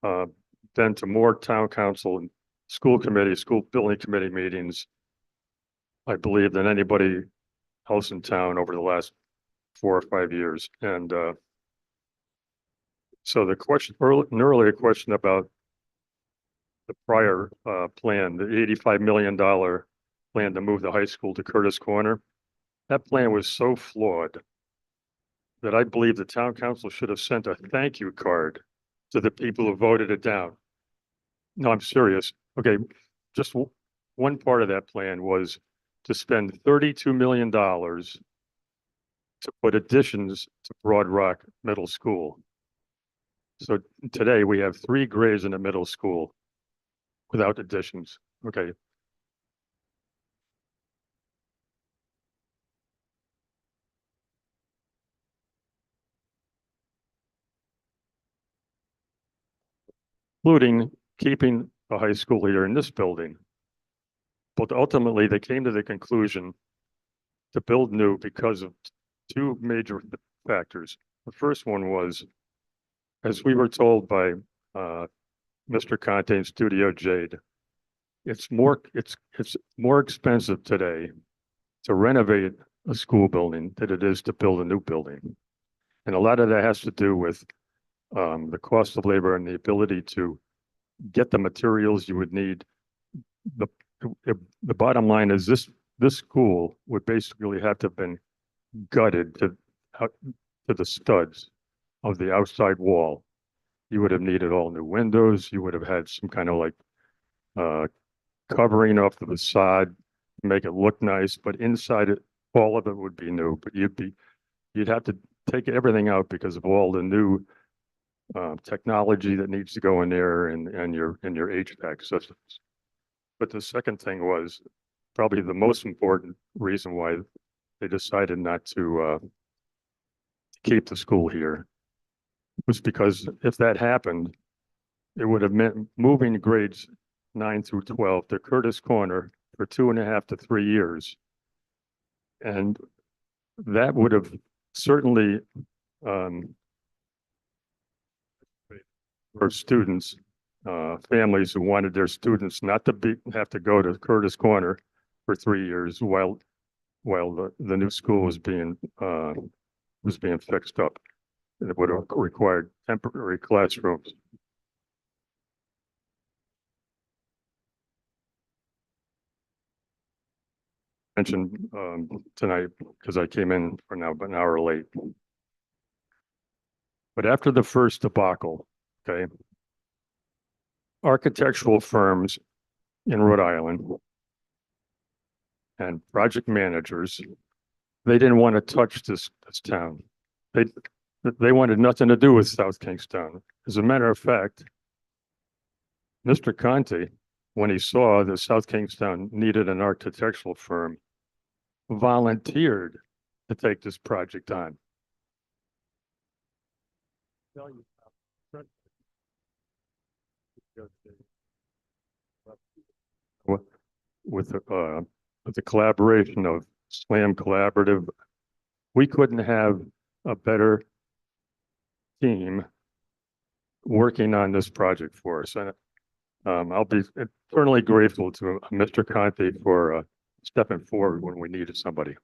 Speaker 22: been to more town council and school building committee meetings, I believe, than anybody else in town over the last 4 or 5 years. And so the question, an earlier question about the prior plan, the $85 million plan to move the high school to Curtis Corner. That plan was so flawed that I believe the town council should have sent a thank you card to the people who voted it down. No, I'm serious. Okay, just one part of that plan was to spend $32 million to put additions to Broad Rock Middle School. So today we have 3 grades in the middle school without additions. Okay. Including keeping a high school here in this building. But ultimately, they came to the conclusion to build new because of 2 major factors. The first one was, as we were told by Mr. Conte and Studio Jade, it's more expensive today to renovate a school building than it is to build a new building. And a lot of that has to do with the cost of labor and the ability to get the materials you would need. The bottom line is this school would basically have to have been gutted to the studs of the outside wall. You would have needed all new windows. You would have had some kind of like covering off the facade to make it look nice, but inside it, all of it would be new. But you'd have to take everything out because of all the new technology that needs to go in there and your HVAC systems. But the second thing was probably the most important reason why they decided not to keep the school here was because if that happened, it would have meant moving grades 9 through 12 to Curtis Corner for 2.5 to 3 years. And that would have certainly for students, families who wanted their students not to have to go to Curtis Corner for 3 years while the new school was being fixed up. And it would have required temporary classrooms. Mentioned tonight because I came in for now about an hour late. But after the first debacle, okay, architectural firms in Rhode Island and project managers, they didn't want to touch this town. They wanted nothing to do with South Kingstown. As a matter of fact, Mr. Conte, when he saw that South Kingstown needed an architectural firm, volunteered to take this project on. With the collaboration of SLAM Collaborative, we couldn't have a better team working on this project for us. And I'll be eternally grateful to Mr. Conte for stepping forward when we needed somebody.